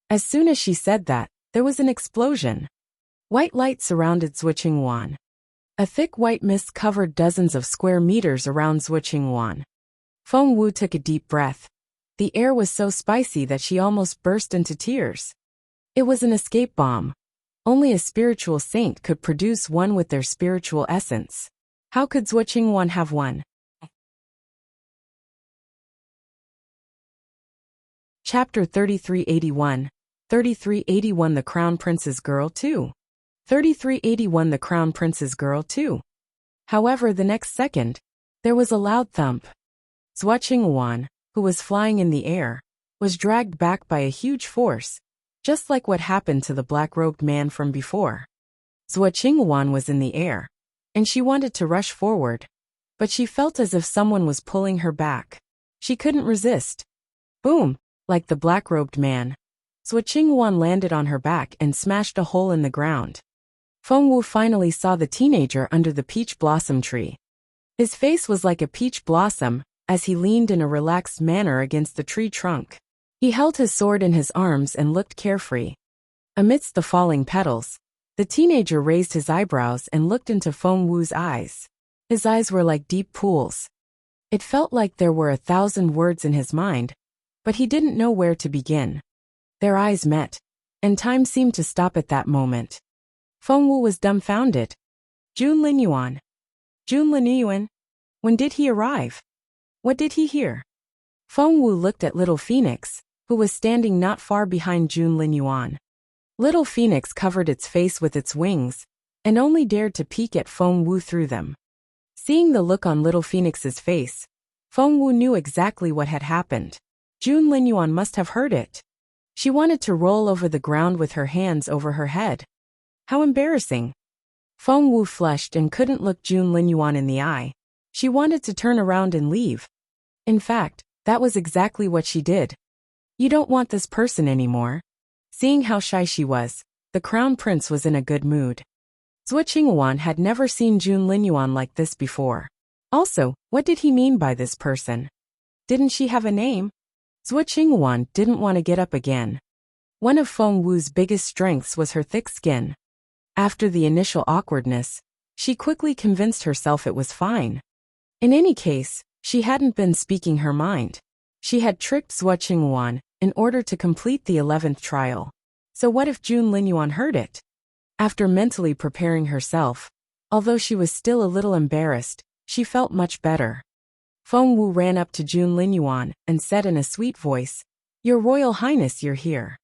As soon as she said that, there was an explosion. White light surrounded Zhuo Qingwan. A thick white mist covered dozens of square meters around Zhuo Qingwan. Feng Wu took a deep breath. The air was so spicy that she almost burst into tears. It was an escape bomb. Only a spiritual saint could produce one with their spiritual essence. How could Zhuo Qingwan have one? Chapter 3381. 3381 The Crown Prince's Girl 2. 3381 The Crown Prince's Girl 2. However, the next second, there was a loud thump. Zhuo Qingwan, who was flying in the air, was dragged back by a huge force, just like what happened to the black-robed man from before. Zhuo Qingwan was in the air, and she wanted to rush forward, but she felt as if someone was pulling her back. She couldn't resist. Boom! Like the black-robed man, Zhuo Qingwan landed on her back and smashed a hole in the ground. Feng Wu finally saw the teenager under the peach blossom tree. His face was like a peach blossom, as he leaned in a relaxed manner against the tree trunk. He held his sword in his arms and looked carefree. Amidst the falling petals, the teenager raised his eyebrows and looked into Feng Wu's eyes. His eyes were like deep pools. It felt like there were 1,000 words in his mind, but he didn't know where to begin. Their eyes met, and time seemed to stop at that moment. Feng Wu was dumbfounded. Jun Linyuan. Jun Linyuan? When did he arrive? What did he hear? Feng Wu looked at Little Phoenix, who was standing not far behind Jun Linyuan. Little Phoenix covered its face with its wings, and only dared to peek at Feng Wu through them. Seeing the look on little Phoenix's face, Feng Wu knew exactly what had happened. Jun Linyuan must have heard it. She wanted to roll over the ground with her hands over her head. How embarrassing. Feng Wu flushed and couldn't look Jun Linyuan in the eye. She wanted to turn around and leave. In fact, that was exactly what she did. You don't want this person anymore. Seeing how shy she was, the crown prince was in a good mood. Zhuo Qinghuan had never seen Jun Linyuan like this before. Also, what did he mean by this person? Didn't she have a name? Zhuo Qinghuan didn't want to get up again. One of Feng Wu's biggest strengths was her thick skin. After the initial awkwardness, she quickly convinced herself it was fine. In any case, she hadn't been speaking her mind. She had tricked Zhuo Qinghuan in order to complete the 11th trial. So what if Jun Linyuan heard it? After mentally preparing herself, although she was still a little embarrassed, she felt much better. Feng Wu ran up to Jun Linyuan and said in a sweet voice, "Your Royal Highness, you're here."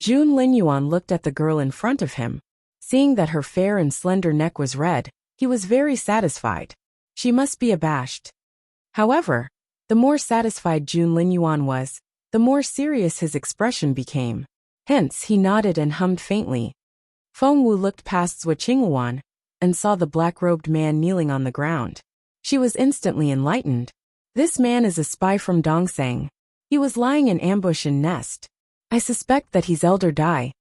Jun Linyuan looked at the girl in front of him. Seeing that her fair and slender neck was red, he was very satisfied. She must be abashed. However, the more satisfied Jun Linyuan was, the more serious his expression became. Hence he nodded and hummed faintly. Feng Wu looked past Zhuo Qinghuan and saw the black-robed man kneeling on the ground. She was instantly enlightened. This man is a spy from Dongsang. He was lying in ambush in Nest. I suspect that he's Elder Dai.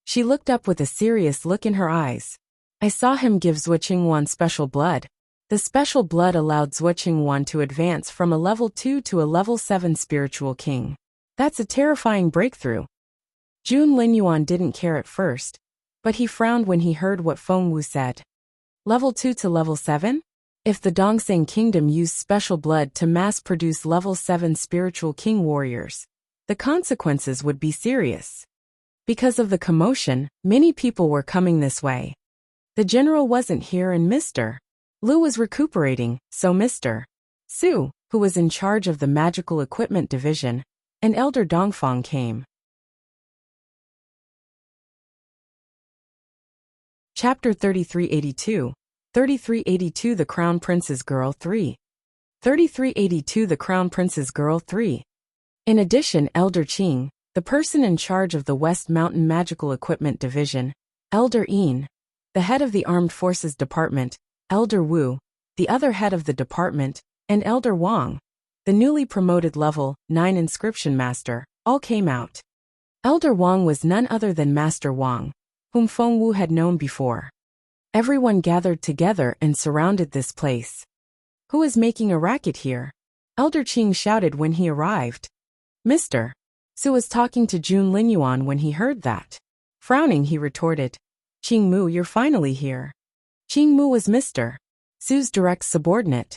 She looked up with a serious look in her eyes. I saw him give Zhuo Qinghuan special blood. The special blood allowed Zhuo Qinghuan to advance from a level 2 to a level 7 spiritual king. That's a terrifying breakthrough. Jun Linyuan didn't care at first, but he frowned when he heard what Feng Wu said. Level 2 to level 7? If the Dongsang Kingdom used special blood to mass-produce level 7 spiritual king warriors, the consequences would be serious. Because of the commotion, many people were coming this way. The general wasn't here and Mr. Lu was recuperating, so Mr. Su, who was in charge of the magical equipment division, and Elder Dongfang came. Chapter 3382. 3382 The Crown Prince's Girl 3. 3382 The Crown Prince's Girl 3. In addition, Elder Qing, the person in charge of the West Mountain Magical Equipment Division, Elder Yin, the head of the Armed Forces Department, Elder Wu, the other head of the department, and Elder Wang, the newly promoted level 9 inscription master, all came out. Elder Wang was none other than Master Wang, whom Feng Wu had known before. Everyone gathered together and surrounded this place. Who is making a racket here? Elder Qing shouted when he arrived. Mr. Su was talking to Jun Linyuan when he heard that. Frowning, he retorted, Qing Mu, you're finally here. Qing Mu was Mr. Su's direct subordinate.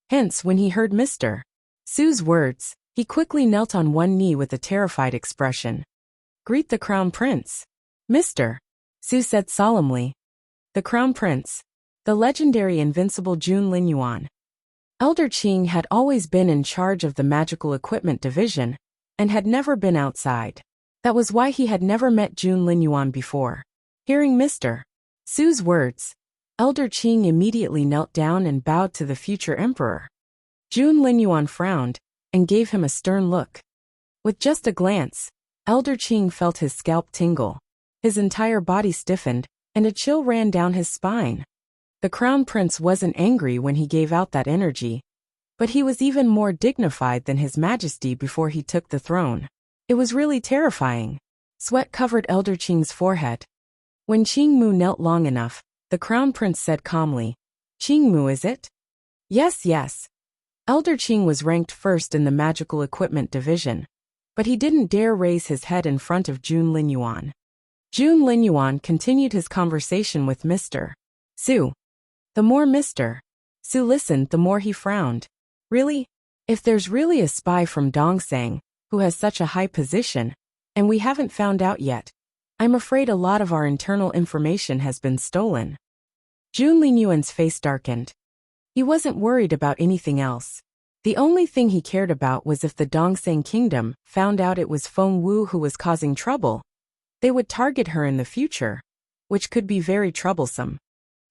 Hence, when he heard Mr. Su's words, he quickly knelt on one knee with a terrified expression. Greet the Crown Prince. Mr. Su said solemnly. The Crown Prince, the legendary invincible Jun Linyuan. Elder Qing had always been in charge of the magical equipment division, and had never been outside. That was why he had never met Jun Linyuan before. Hearing Mr. Su's words, Elder Qing immediately knelt down and bowed to the future emperor. Jun Linyuan frowned, and gave him a stern look. With just a glance, Elder Qing felt his scalp tingle. His entire body stiffened, and a chill ran down his spine. The Crown Prince wasn't angry when he gave out that energy, but he was even more dignified than His Majesty before he took the throne. It was really terrifying. Sweat covered Elder Qing's forehead. When Qing Mu knelt long enough, the Crown Prince said calmly, Qing Mu, is it? Yes, yes. Elder Qing was ranked first in the magical equipment division, but he didn't dare raise his head in front of Jun Linyuan. Jun Linyuan continued his conversation with Mr. Su. The more Mr. Su listened, the more he frowned. Really? If there's really a spy from Dongsang, who has such a high position, and we haven't found out yet, I'm afraid a lot of our internal information has been stolen. Jun Linyuan's face darkened. He wasn't worried about anything else. The only thing he cared about was if the Dongsang Kingdom found out it was Feng Wu who was causing trouble, they would target her in the future, which could be very troublesome.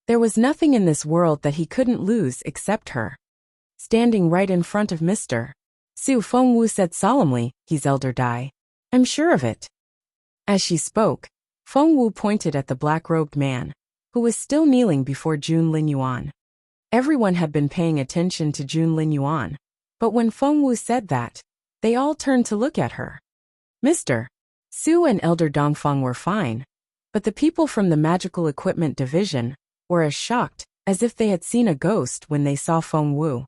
There was nothing in this world that he couldn't lose except her. Standing right in front of Mr. Su, Fengwu said solemnly, "He's Elder Dai. I'm sure of it." As she spoke, Fengwu pointed at the black-robed man, who was still kneeling before Jun Linyuan. Everyone had been paying attention to Jun Linyuan, but when Fengwu said that, they all turned to look at her. Mr. Su and Elder Dongfang were fine, but the people from the Magical Equipment Division were as shocked as if they had seen a ghost when they saw Fengwu.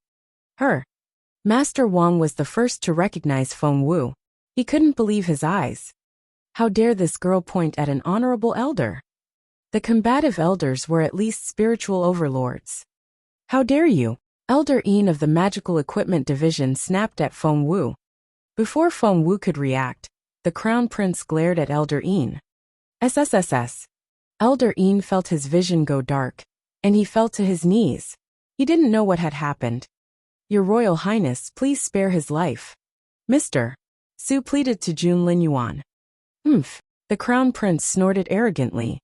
Master Wang was the first to recognize Fengwu. He couldn't believe his eyes. How dare this girl point at an honorable elder? The combative elders were at least spiritual overlords. "How dare you?" Elder Yin of the Magical Equipment Division snapped at Fengwu. Before Fengwu could react, the Crown Prince glared at Elder Yin. SSSS. Elder Yin felt his vision go dark, and he fell to his knees. He didn't know what had happened. "Your Royal Highness, please spare his life." Mr. Su pleaded to Jun Linyuan. "Humph." The Crown Prince snorted arrogantly.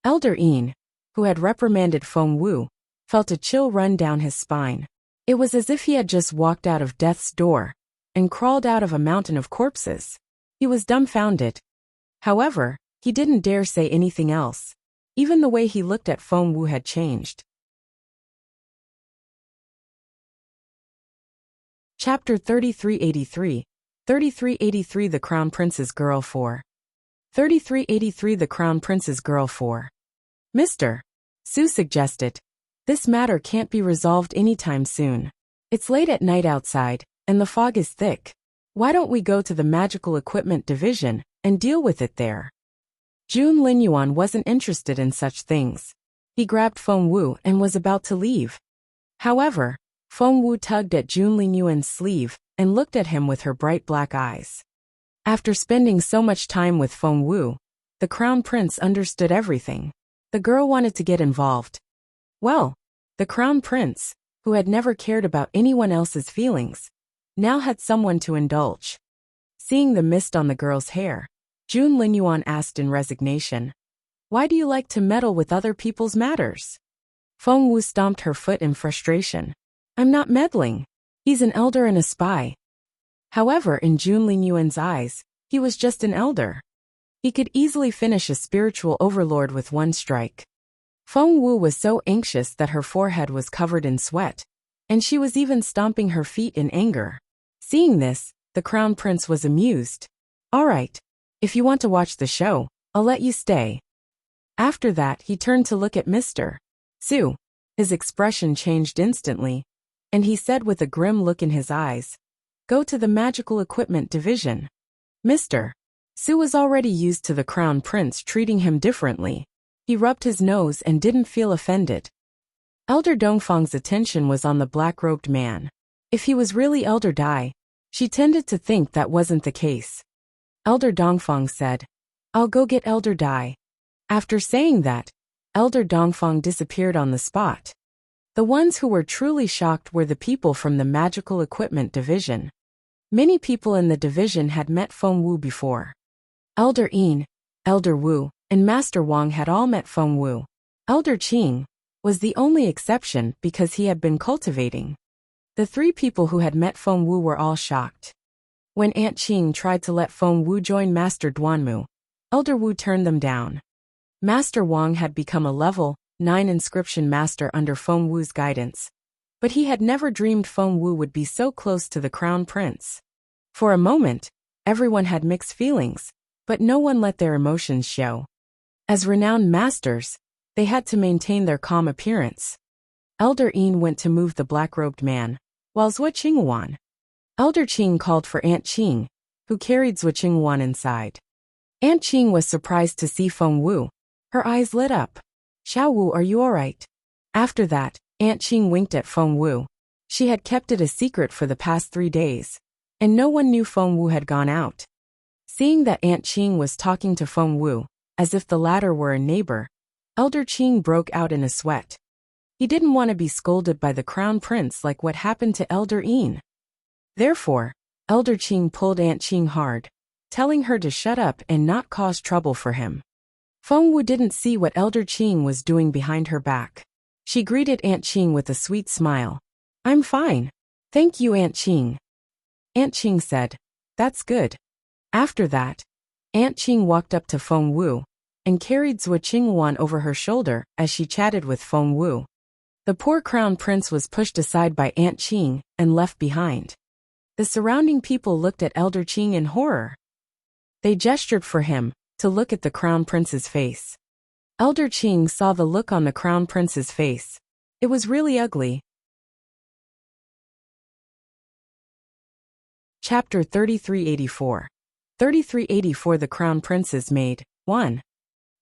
Elder Yin, who had reprimanded Fengwu, felt a chill run down his spine. It was as if he had just walked out of death's door and crawled out of a mountain of corpses. He was dumbfounded. However, he didn't dare say anything else. Even the way he looked at Fengwu had changed. Chapter 3383, 3383 The Crown Prince's Girl 4. 3383 The Crown Prince's Girl 4. Mr. Su suggested, "This matter can't be resolved anytime soon. It's late at night outside, and the fog is thick. Why don't we go to the Magical Equipment Division and deal with it there?" Jun Linyuan wasn't interested in such things. He grabbed Fengwu and was about to leave. However, Fengwu tugged at Jun Linyuan's sleeve and looked at him with her bright black eyes. After spending so much time with Fengwu, the Crown Prince understood everything. The girl wanted to get involved. Well, the Crown Prince, who had never cared about anyone else's feelings, now had someone to indulge. Seeing the mist on the girl's hair, Jun Linyuan asked in resignation, "Why do you like to meddle with other people's matters?" Fengwu stomped her foot in frustration. "I'm not meddling. He's an elder and a spy." However, in Jun Linyuan's eyes, he was just an elder. He could easily finish a spiritual overlord with one strike. Fengwu was so anxious that her forehead was covered in sweat, and she was even stomping her feet in anger. Seeing this, the Crown Prince was amused. "All right. If you want to watch the show, I'll let you stay." After that, he turned to look at Mr. Su. His expression changed instantly, and he said with a grim look in his eyes, "Go to the Magical Equipment Division." Mr. Su was already used to the Crown Prince treating him differently. He rubbed his nose and didn't feel offended. Elder Dongfang's attention was on the black-robed man. If he was really Elder Dai, she tended to think that wasn't the case. Elder Dongfang said, "I'll go get Elder Dai." After saying that, Elder Dongfang disappeared on the spot. The ones who were truly shocked were the people from the Magical Equipment Division. Many people in the division had met Fengwu before. Elder Yin, Elder Wu, and Master Wang had all met Fengwu. Elder Qing was the only exception because he had been cultivating. The three people who had met Fengwu were all shocked. When Aunt Qing tried to let Fengwu join Master Duanmu, Elder Wu turned them down. Master Wang had become a level 9 inscription master under Fengwu's guidance, but he had never dreamed Fengwu would be so close to the Crown Prince. For a moment, everyone had mixed feelings, but no one let their emotions show. As renowned masters, they had to maintain their calm appearance. Elder Yin went to move the black-robed man, while Zhuo Qingwan. Elder Qing called for Aunt Qing, who carried Zhuo Qingwan inside. Aunt Qing was surprised to see Fengwu. Her eyes lit up. "Xiao Wu, are you all right?" After that, Aunt Qing winked at Fengwu. She had kept it a secret for the past 3 days, and no one knew Fengwu had gone out. Seeing that Aunt Qing was talking to Fengwu, as if the latter were a neighbor, Elder Qing broke out in a sweat. He didn't want to be scolded by the Crown Prince like what happened to Elder Yin. Therefore, Elder Qing pulled Aunt Qing hard, telling her to shut up and not cause trouble for him. Fengwu didn't see what Elder Qing was doing behind her back. She greeted Aunt Qing with a sweet smile. I'm fine. Thank you, Aunt Qing. Aunt Qing said, That's good. After that, Aunt Qing walked up to Feng Wu and carried Zhuo Qingwan over her shoulder as she chatted with Feng Wu. The poor crown prince was pushed aside by Aunt Qing and left behind. The surrounding people looked at Elder Qing in horror. They gestured for him to look at the crown prince's face. Elder Qing saw the look on the crown prince's face. It was really ugly. Chapter 3384. 3384 The Crown Prince's Maid, 1.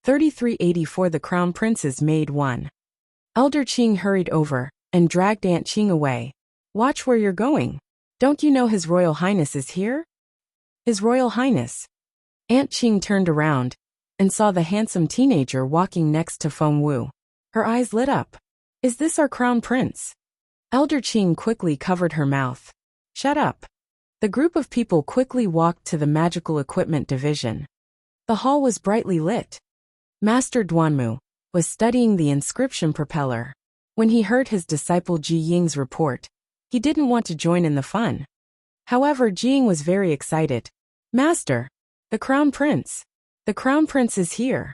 3384 The Crown Prince's Maid 1. Elder Qing hurried over and dragged Aunt Qing away. Watch where you're going. Don't you know His Royal Highness is here? His Royal Highness. Aunt Qing turned around and saw the handsome teenager walking next to Feng Wu. Her eyes lit up. Is this our crown prince? Elder Qing quickly covered her mouth. Shut up. The group of people quickly walked to the magical equipment division. The hall was brightly lit. Master Duanmu was studying the inscription propeller. When he heard his disciple Ji Ying's report, he didn't want to join in the fun. However, Ji Ying was very excited. Master, the Crown Prince. The Crown Prince is here.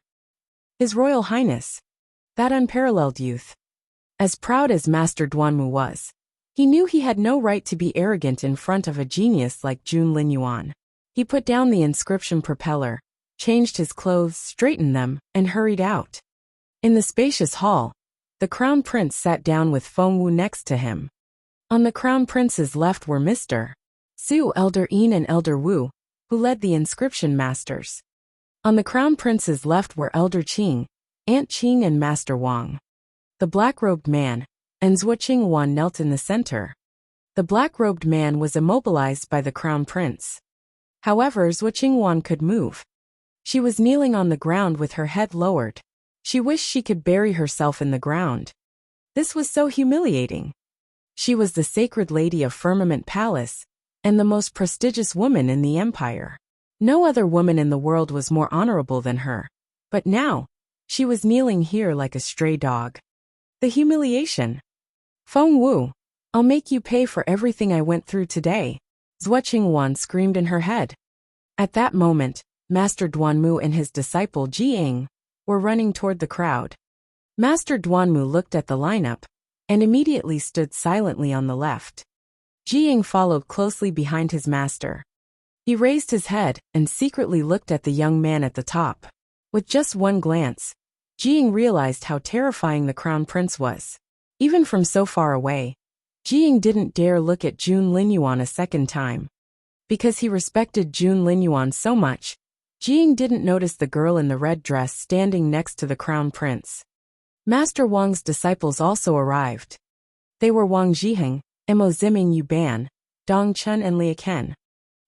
His Royal Highness. That unparalleled youth. As proud as Master Duanmu was, he knew he had no right to be arrogant in front of a genius like Jun Linyuan. He put down the inscription propeller, changed his clothes, straightened them, and hurried out. In the spacious hall, the Crown Prince sat down with Feng Wu next to him. On the Crown Prince's left were Mr. Su, Elder Yin, and Elder Wu, who led the inscription masters. On the Crown Prince's left were Elder Qing, Aunt Qing, and Master Wang. The black-robed man and Zhuo Qingwan knelt in the center. The black-robed man was immobilized by the Crown Prince. However, Zhuo Qingwan could move. She was kneeling on the ground with her head lowered. She wished she could bury herself in the ground. This was so humiliating. She was the sacred lady of Firmament Palace and the most prestigious woman in the empire. No other woman in the world was more honorable than her. But now, she was kneeling here like a stray dog. The humiliation. Feng Wu, I'll make you pay for everything I went through today, Zhuo Qingwan screamed in her head. At that moment, Master Duanmu and his disciple Ji Ying were running toward the crowd. Master Duanmu looked at the lineup and immediately stood silently on the left. Ji Ying followed closely behind his master. He raised his head and secretly looked at the young man at the top. With just one glance, Ji Ying realized how terrifying the Crown Prince was. Even from so far away, Ji Ying didn't dare look at Jun Linyuan a second time. Because he respected Jun Linyuan so much, Ji Ying didn't notice the girl in the red dress standing next to the Crown Prince. Master Wang's disciples also arrived. They were Wang Zhiheng, Mo Ziming Yuban, Dong Chun, and Lia Ken.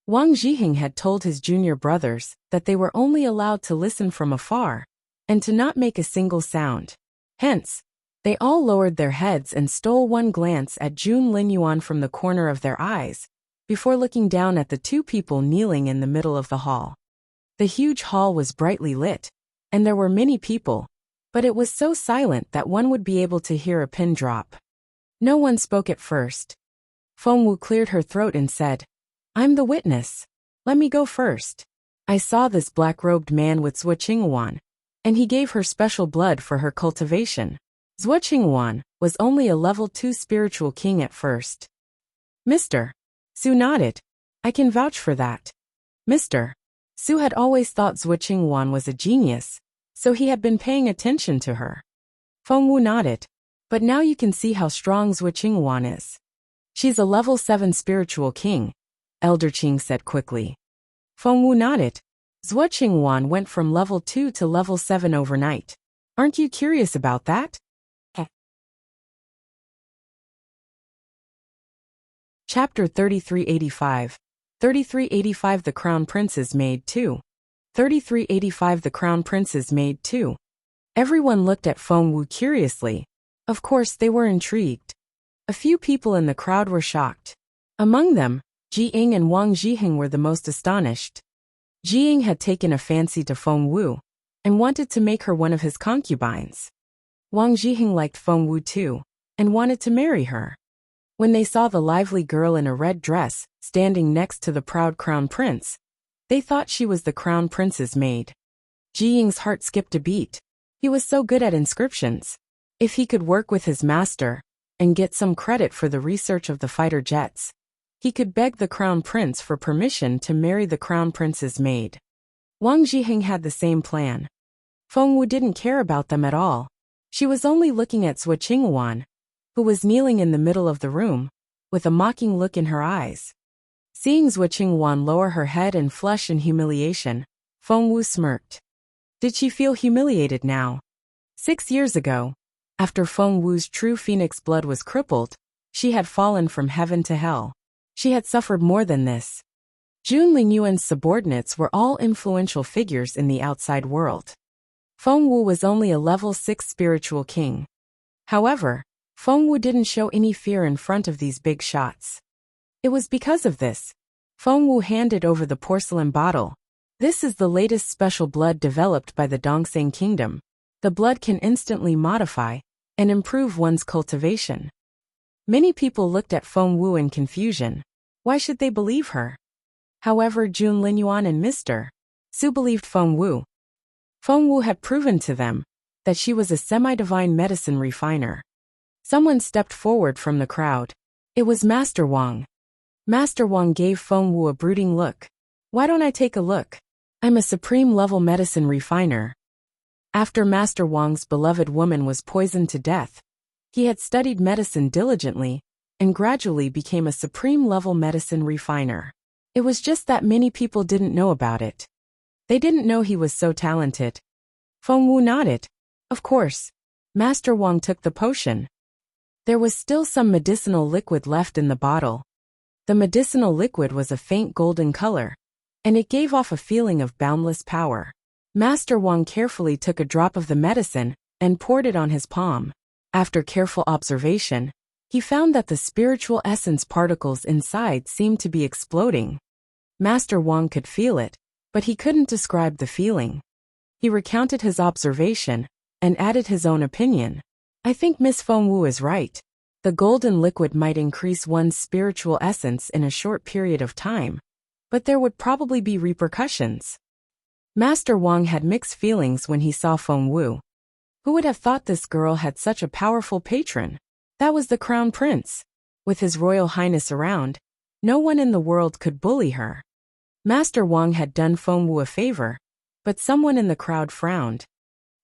Wang Zhiheng had told his junior brothers that they were only allowed to listen from afar and to not make a single sound. Hence, they all lowered their heads and stole one glance at Jun Linyuan from the corner of their eyes, before looking down at the two people kneeling in the middle of the hall. The huge hall was brightly lit, and there were many people, but it was so silent that one would be able to hear a pin drop. No one spoke at first. Feng Wu cleared her throat and said, I'm the witness. Let me go first. I saw this black-robed man with Zhuo Qingwan, and he gave her special blood for her cultivation. Zhuo Qingwan was only a level 2 spiritual king at first. Mr. Su nodded. I can vouch for that. Mr. Su had always thought Zhuo Qingwan was a genius, so he had been paying attention to her. Feng Wu nodded. But now you can see how strong Zhuo Qingwan is. She's a level 7 spiritual king, Elder Qing said quickly. Feng Wu nodded. Zhuo Qingwan went from level 2 to level 7 overnight. Aren't you curious about that? Chapter 3385. 3385 The Crown Prince's Maid 2. 3385 The Crown Prince's Maid 2. Everyone looked at Feng Wu curiously. Of course, they were intrigued. A few people in the crowd were shocked. Among them, Ji Ying and Wang Zhiheng were the most astonished. Ji Ying had taken a fancy to Feng Wu and wanted to make her one of his concubines. Wang Zhiheng liked Feng Wu too, and wanted to marry her. When they saw the lively girl in a red dress, standing next to the proud crown prince, they thought she was the crown prince's maid. Zhiheng's heart skipped a beat. He was so good at inscriptions. If he could work with his master, and get some credit for the research of the fighter jets, he could beg the crown prince for permission to marry the crown prince's maid. Wang Zhiheng had the same plan. Feng Wu didn't care about them at all. She was only looking at Sui Qinghuan, who was kneeling in the middle of the room, with a mocking look in her eyes. Seeing Sui Qinghuan lower her head and flush in humiliation, Feng Wu smirked. Did she feel humiliated now? 6 years ago, after Feng Wu's true phoenix blood was crippled, she had fallen from heaven to hell. She had suffered more than this. Jun Lingyuan's subordinates were all influential figures in the outside world. Feng Wu was only a level 6 spiritual king. However, Feng Wu didn't show any fear in front of these big shots. It was because of this. Feng Wu handed over the porcelain bottle. This is the latest special blood developed by the Dongseng Kingdom. The blood can instantly modify and improve one's cultivation. Many people looked at Feng Wu in confusion. Why should they believe her? However, Jun Linyuan and Mr. Su believed Feng Wu. Feng Wu had proven to them that she was a semi-divine medicine refiner. Someone stepped forward from the crowd. It was Master Wang. Master Wang gave Feng Wu a brooding look. Why don't I take a look? I'm a supreme-level medicine refiner. After Master Wang's beloved woman was poisoned to death, he had studied medicine diligently and gradually became a supreme-level medicine refiner. It was just that many people didn't know about it. They didn't know he was so talented. Feng Wu nodded. Of course. Master Wang took the potion. There was still some medicinal liquid left in the bottle. The medicinal liquid was a faint golden color, and it gave off a feeling of boundless power. Master Wang carefully took a drop of the medicine and poured it on his palm. After careful observation, he found that the spiritual essence particles inside seemed to be exploding. Master Wang could feel it, but he couldn't describe the feeling. He recounted his observation and added his own opinion. I think Miss Feng Wu is right. The golden liquid might increase one's spiritual essence in a short period of time, but there would probably be repercussions. Master Wang had mixed feelings when he saw Feng Wu. Who would have thought this girl had such a powerful patron? That was the crown prince. With his royal highness around, no one in the world could bully her. Master Wang had done Feng Wu a favor, but someone in the crowd frowned.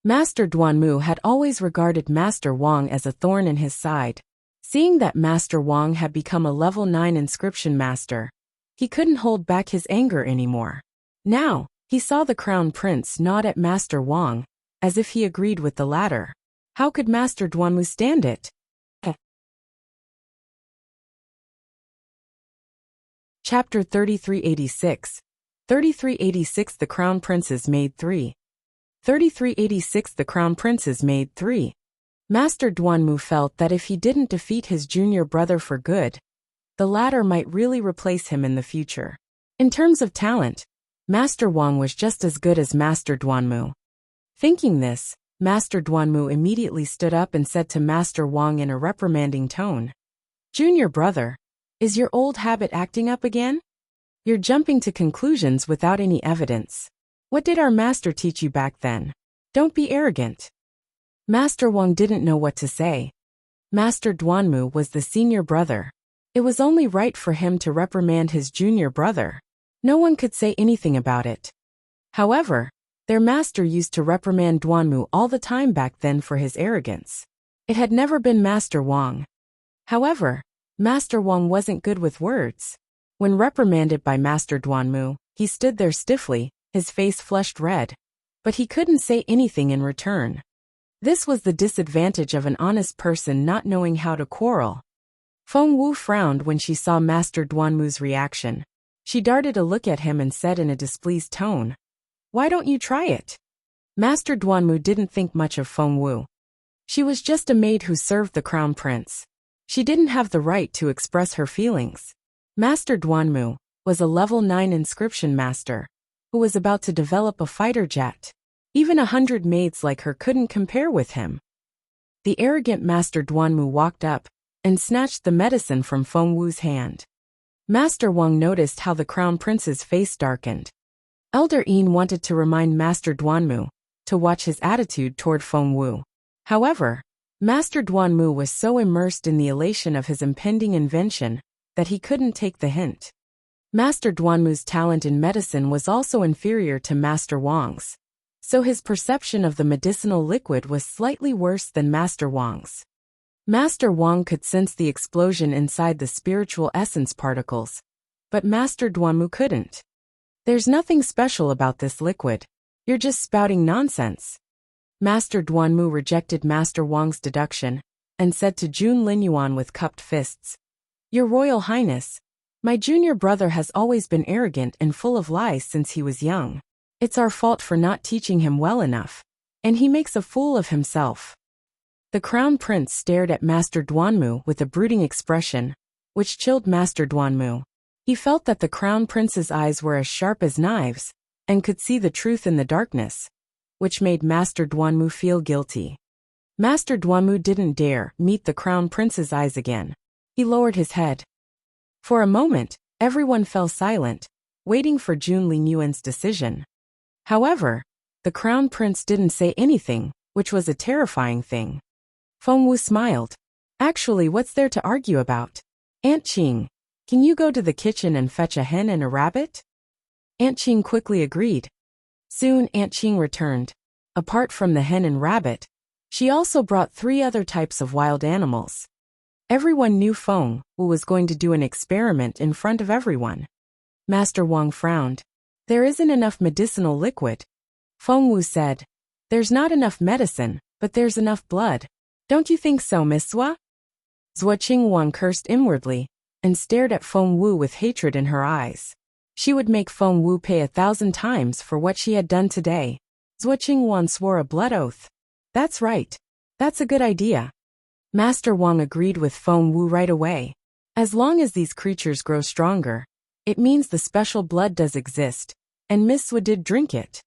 Master Duanmu had always regarded Master Wang as a thorn in his side. Seeing that Master Wang had become a level 9 inscription master, he couldn't hold back his anger anymore. Now, he saw the crown prince nod at Master Wang, as if he agreed with the latter. How could Master Duanmu stand it? Chapter 3386. 3386 The Crown Prince's Maid 3. 3386 The Crown Prince's Maid 3. Master Duanmu felt that if he didn't defeat his junior brother for good, the latter might really replace him in the future. In terms of talent, Master Wang was just as good as Master Duanmu. Thinking this, Master Duanmu immediately stood up and said to Master Wang in a reprimanding tone, "Junior brother, is your old habit acting up again? You're jumping to conclusions without any evidence. What did our master teach you back then? Don't be arrogant." Master Wang didn't know what to say. Master Duanmu was the senior brother. It was only right for him to reprimand his junior brother. No one could say anything about it. However, their master used to reprimand Duanmu all the time back then for his arrogance. It had never been Master Wang. However, Master Wang wasn't good with words. When reprimanded by Master Duanmu, he stood there stiffly, his face flushed red. But he couldn't say anything in return. This was the disadvantage of an honest person not knowing how to quarrel. Feng Wu frowned when she saw Master Duanmu's reaction. She darted a look at him and said in a displeased tone, "Why don't you try it?" Master Duanmu didn't think much of Feng Wu. She was just a maid who served the crown prince. She didn't have the right to express her feelings. Master Duanmu was a level 9 inscription master who was about to develop a fighter jet. Even 100 maids like her couldn't compare with him. The arrogant Master Duanmu walked up and snatched the medicine from Feng Wu's hand. Master Wang noticed how the Crown Prince's face darkened. Elder Yin wanted to remind Master Duanmu to watch his attitude toward Feng Wu. However, Master Duanmu was so immersed in the elation of his impending invention that he couldn't take the hint. Master Duanmu's talent in medicine was also inferior to Master Wang's, so his perception of the medicinal liquid was slightly worse than Master Wang's. Master Wang could sense the explosion inside the spiritual essence particles, but Master Duanmu couldn't. There's nothing special about this liquid. You're just spouting nonsense. Master Duanmu rejected Master Wang's deduction and said to Jun Linyuan with cupped fists, "Your Royal Highness, my junior brother has always been arrogant and full of lies since he was young. It's our fault for not teaching him well enough, and he makes a fool of himself." The Crown Prince stared at Master Duanmu with a brooding expression, which chilled Master Duanmu. He felt that the Crown Prince's eyes were as sharp as knives and could see the truth in the darkness, which made Master Duanmu feel guilty. Master Duanmu didn't dare meet the Crown Prince's eyes again. He lowered his head. For a moment, everyone fell silent, waiting for Jun Linyuan's decision. However, the Crown Prince didn't say anything, which was a terrifying thing. Feng Wu smiled. "Actually, what's there to argue about? Aunt Qing, can you go to the kitchen and fetch a hen and a rabbit?" Aunt Qing quickly agreed. Soon Aunt Qing returned. Apart from the hen and rabbit, she also brought 3 other types of wild animals. Everyone knew Feng Wu was going to do an experiment in front of everyone. Master Wang frowned. "There isn't enough medicinal liquid." Feng Wu said, "There's not enough medicine, but there's enough blood. Don't you think so, Miss Zhua?" Zhua Qingwan cursed inwardly and stared at Feng Wu with hatred in her eyes. She would make Feng Wu pay 1,000 times for what she had done today. Zhua Qingwan swore a blood oath. "That's right. That's a good idea." Master Wang agreed with Feng Wu right away. As long as these creatures grow stronger, it means the special blood does exist, and Miss Zhua did drink it.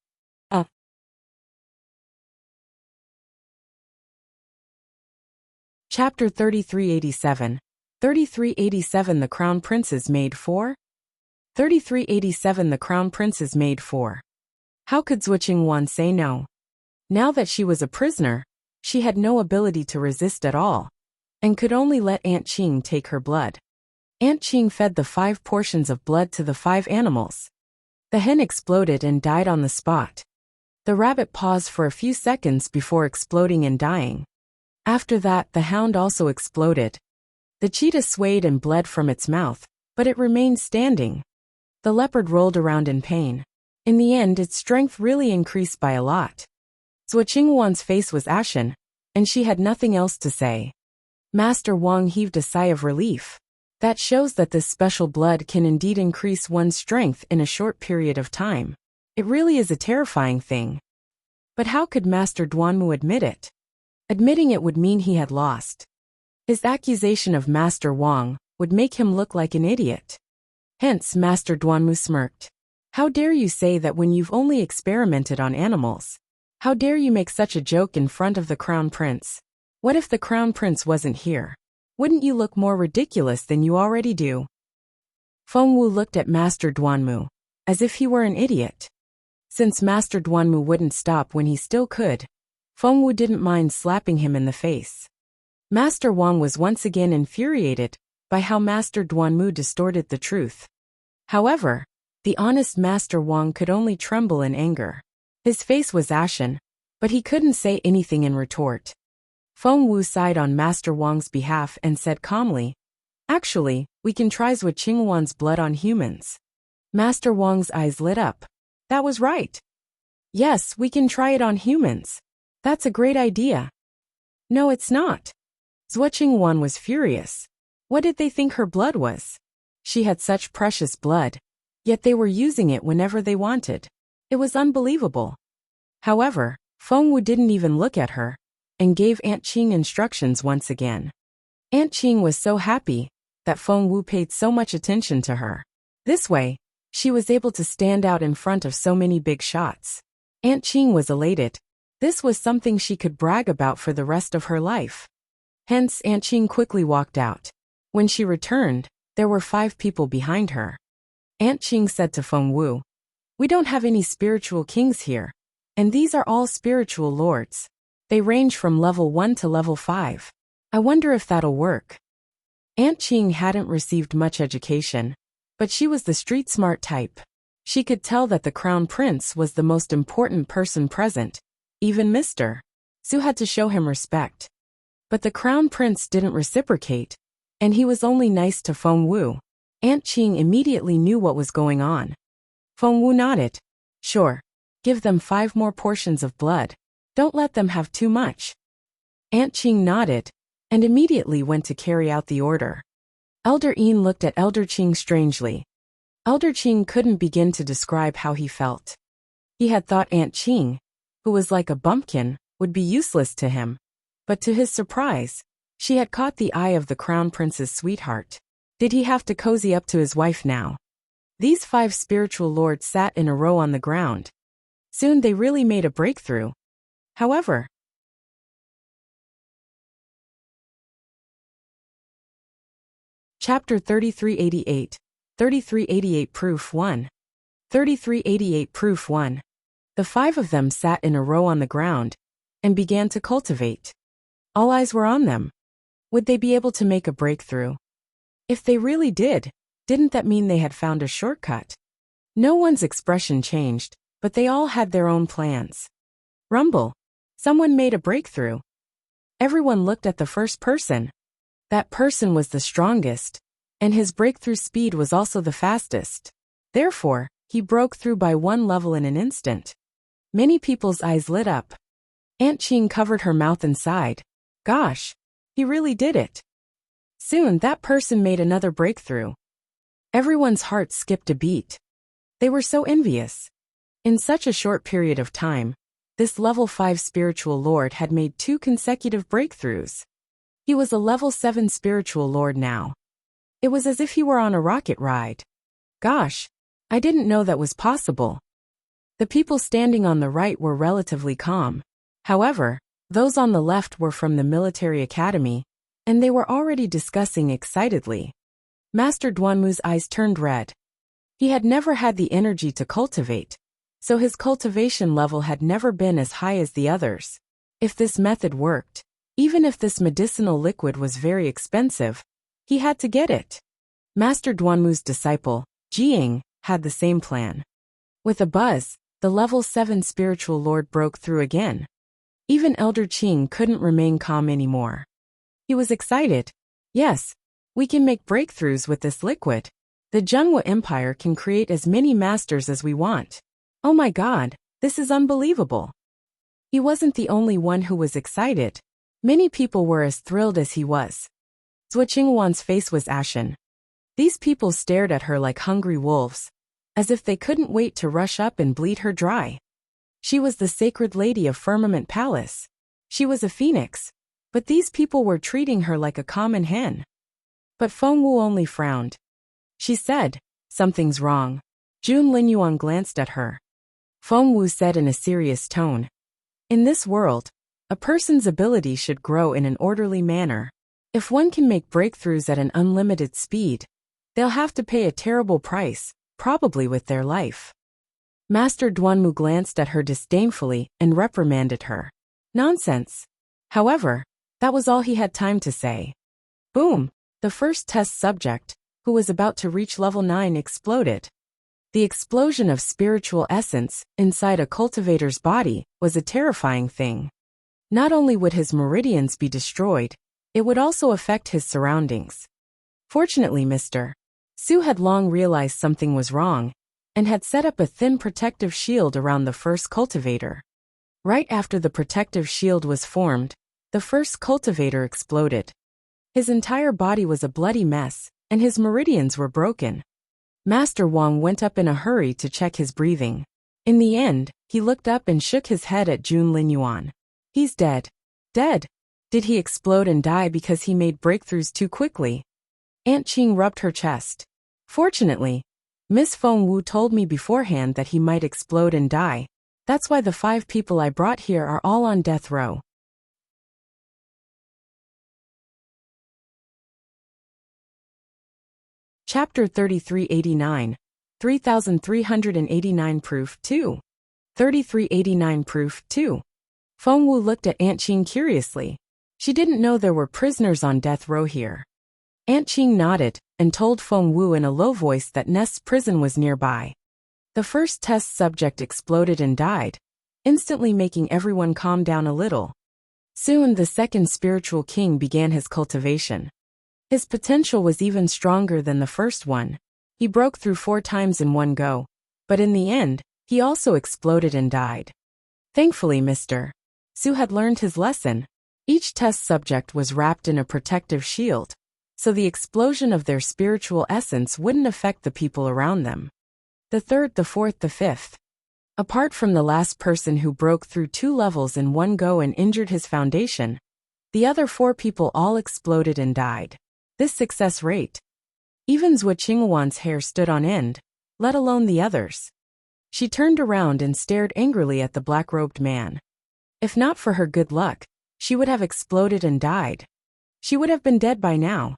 Chapter 3387. 3387 The Crown Prince's Maid 4? 3387 The Crown Prince's Maid 4. How could Zhua Qingwan say no? Now that she was a prisoner, she had no ability to resist at all, and could only let Aunt Qing take her blood. Aunt Qing fed the 5 portions of blood to the 5 animals. The hen exploded and died on the spot. The rabbit paused for a few seconds before exploding and dying. After that, the hound also exploded. The cheetah swayed and bled from its mouth, but it remained standing. The leopard rolled around in pain. In the end, its strength really increased by a lot. Zhua Qingwan's face was ashen, and she had nothing else to say. Master Wang heaved a sigh of relief. That shows that this special blood can indeed increase one's strength in a short period of time. It really is a terrifying thing. But how could Master Duanmu admit it? Admitting it would mean he had lost. His accusation of Master Wang would make him look like an idiot. Hence, Master Duanmu smirked. "How dare you say that when you've only experimented on animals? How dare you make such a joke in front of the Crown Prince? What if the Crown Prince wasn't here? Wouldn't you look more ridiculous than you already do?" Feng Wu looked at Master Duanmu, as if he were an idiot. Since Master Duanmu wouldn't stop when he still could, Feng Wu didn't mind slapping him in the face. Master Wang was once again infuriated by how Master Duanmu distorted the truth. However, the honest Master Wang could only tremble in anger. His face was ashen, but he couldn't say anything in retort. Feng Wu sighed on Master Wang's behalf and said calmly, "Actually, we can try Zhua Qingwan's blood on humans." Master Wang's eyes lit up. That was right. "Yes, we can try it on humans. That's a great idea." "No, it's not." Zhua Qingwan was furious. What did they think her blood was? She had such precious blood, yet they were using it whenever they wanted. It was unbelievable. However, Feng Wu didn't even look at her, and gave Aunt Qing instructions once again. Aunt Qing was so happy that Feng Wu paid so much attention to her. This way, she was able to stand out in front of so many big shots. Aunt Qing was elated. This was something she could brag about for the rest of her life. Hence, Aunt Qing quickly walked out. When she returned, there were 5 people behind her. Aunt Qing said to Feng Wu, "We don't have any spiritual kings here, and these are all spiritual lords. They range from level 1 to level 5. I wonder if that'll work." Aunt Qing hadn't received much education, but she was the street-smart type. She could tell that the crown prince was the most important person present. Even Mr. Su had to show him respect. But the crown prince didn't reciprocate, and he was only nice to Feng Wu. Aunt Qing immediately knew what was going on. Feng Wu nodded. "Sure. Give them 5 more portions of blood. Don't let them have too much." Aunt Qing nodded, and immediately went to carry out the order. Elder Yin looked at Elder Qing strangely. Elder Qing couldn't begin to describe how he felt. He had thought Aunt Qing, who was like a bumpkin, would be useless to him. But to his surprise, she had caught the eye of the crown prince's sweetheart. Did he have to cozy up to his wife now? These 5 spiritual lords sat in a row on the ground. Soon they really made a breakthrough. However, Chapter 3388, 3388 Proof 1. 3388 Proof 1. The 5 of them sat in a row on the ground and began to cultivate. All eyes were on them. Would they be able to make a breakthrough? If they really did, didn't that mean they had found a shortcut? No one's expression changed, but they all had their own plans. Rumble. Someone made a breakthrough. Everyone looked at the first person. That person was the strongest, and his breakthrough speed was also the fastest. Therefore, he broke through by 1 level in an instant. Many people's eyes lit up. Aunt Qing covered her mouth and sighed. Gosh, he really did it. Soon that person made another breakthrough. Everyone's hearts skipped a beat. They were so envious. In such a short period of time, this level 5 spiritual lord had made 2 consecutive breakthroughs. He was a level 7 spiritual lord now. It was as if he were on a rocket ride. Gosh, I didn't know that was possible. The people standing on the right were relatively calm. However, those on the left were from the military academy, and they were already discussing excitedly. Master Duanmu's eyes turned red. He had never had the energy to cultivate, so his cultivation level had never been as high as the others. If this method worked, even if this medicinal liquid was very expensive, he had to get it. Master Duanmu's disciple, Jiying, had the same plan. With a buzz, the level 7 spiritual lord broke through again. Even Elder Qing couldn't remain calm anymore. He was excited. Yes, we can make breakthroughs with this liquid. The Zhenhua Empire can create as many masters as we want. Oh my God, this is unbelievable. He wasn't the only one who was excited. Many people were as thrilled as he was. Zhuo Qingwan's face was ashen. These people stared at her like hungry wolves, as if they couldn't wait to rush up and bleed her dry. She was the sacred lady of Firmament Palace. She was a phoenix, but these people were treating her like a common hen. But Feng Wu only frowned. She said, "Something's wrong." Jun Linyuan glanced at her. Feng Wu said in a serious tone, "In this world, a person's ability should grow in an orderly manner. If one can make breakthroughs at an unlimited speed, they'll have to pay a terrible price, probably with their life." Master Duanmu glanced at her disdainfully and reprimanded her. Nonsense. However, that was all he had time to say. Boom! The first test subject, who was about to reach level 9, exploded. The explosion of spiritual essence inside a cultivator's body was a terrifying thing. Not only would his meridians be destroyed, it would also affect his surroundings. Fortunately, Mr. Su had long realized something was wrong, and had set up a thin protective shield around the first cultivator. Right after the protective shield was formed, the first cultivator exploded. His entire body was a bloody mess, and his meridians were broken. Master Wang went up in a hurry to check his breathing. In the end, he looked up and shook his head at Jun Linyuan. He's dead. Dead? Did he explode and die because he made breakthroughs too quickly? Aunt Qing rubbed her chest. Fortunately, Miss Feng Wu told me beforehand that he might explode and die. That's why the 5 people I brought here are all on death row. Chapter 3389, 3389 Proof 2. 3389 Proof 2. Feng Wu looked at Aunt Qing curiously. She didn't know there were prisoners on death row here. Aunt Qing nodded and told Feng Wu in a low voice that Nest's prison was nearby. The first test subject exploded and died, instantly making everyone calm down a little. Soon the second spiritual king began his cultivation. His potential was even stronger than the first one. He broke through 4 times in one go, but in the end, he also exploded and died. Thankfully, Mr. Su had learned his lesson. Each test subject was wrapped in a protective shield, so the explosion of their spiritual essence wouldn't affect the people around them. The third, the fourth, the fifth. Apart from the last person who broke through 2 levels in one go and injured his foundation, the other 4 people all exploded and died. This success rate. Even Zhuo Qingwan's hair stood on end, let alone the others. She turned around and stared angrily at the black-robed man. If not for her good luck, she would have exploded and died. She would have been dead by now.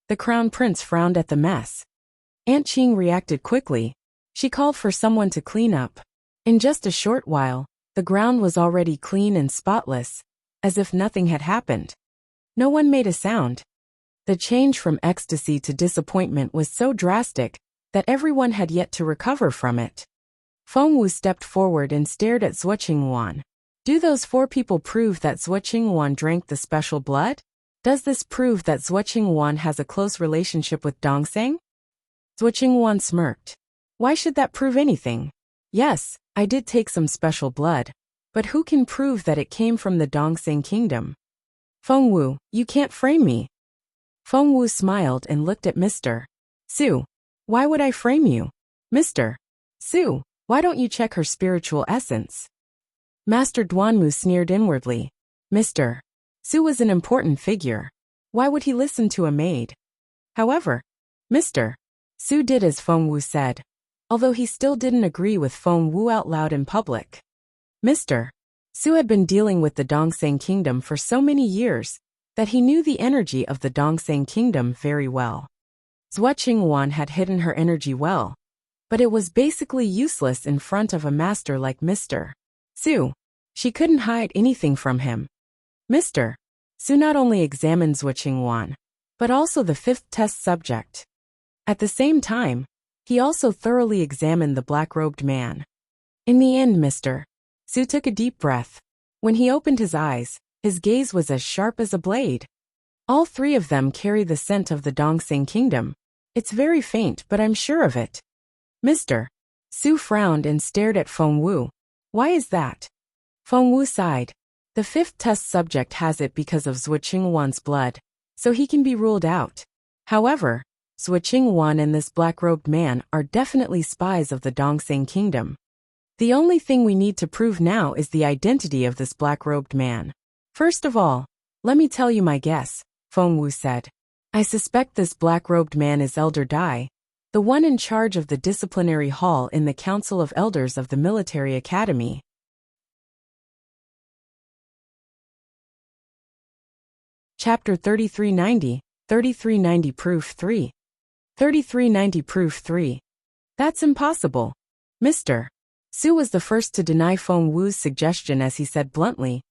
The crown prince frowned at the mess. Aunt Qing reacted quickly. She called for someone to clean up. In just a short while, the ground was already clean and spotless, as if nothing had happened. No one made a sound. The change from ecstasy to disappointment was so drastic that everyone had yet to recover from it. Feng Wu stepped forward and stared at Zhuo Qingwan. Do those 4 people prove that Zhuo Qingwan drank the special blood? Does this prove that Zhuo Qingwan has a close relationship with Dongseng? Zhuo Qingwan smirked. Why should that prove anything? Yes, I did take some special blood, but who can prove that it came from the Dongseng kingdom? Feng Wu, you can't frame me. Feng Wu smiled and looked at Mr. Su. Why would I frame you? Mr. Su, why don't you check her spiritual essence? Master Duanmu sneered inwardly. Mr. Su was an important figure. Why would he listen to a maid? However, Mr. Su did as Feng Wu said, although he still didn't agree with Feng Wu out loud in public. Mr. Su had been dealing with the Dongseng kingdom for so many years that he knew the energy of the Dongseng kingdom very well. Zhuo Qingwan had hidden her energy well, but it was basically useless in front of a master like Mr. Su. She couldn't hide anything from him. Mr. Su not only examined Zhuo Qingwan, but also the 5th test subject. At the same time, he also thoroughly examined the black-robed man. In the end, Mr. Su took a deep breath. When he opened his eyes, his gaze was as sharp as a blade. All 3 of them carry the scent of the Dongseng kingdom. It's very faint, but I'm sure of it. Mr. Su frowned and stared at Feng Wu. Why is that? Feng Wu sighed. The 5th test subject has it because of Zhuo Qingwan's blood, so he can be ruled out. However, Zhuo Qingwan and this black-robed man are definitely spies of the Dongseng kingdom. The only thing we need to prove now is the identity of this black-robed man. First of all, let me tell you my guess, Feng Wu said. I suspect this black-robed man is Elder Dai, the one in charge of the disciplinary hall in the Council of Elders of the Military Academy. Chapter 3390, 3390 Proof 3. 3390 Proof 3. That's impossible. Mr. Su was the first to deny Feng Wu's suggestion as he said bluntly,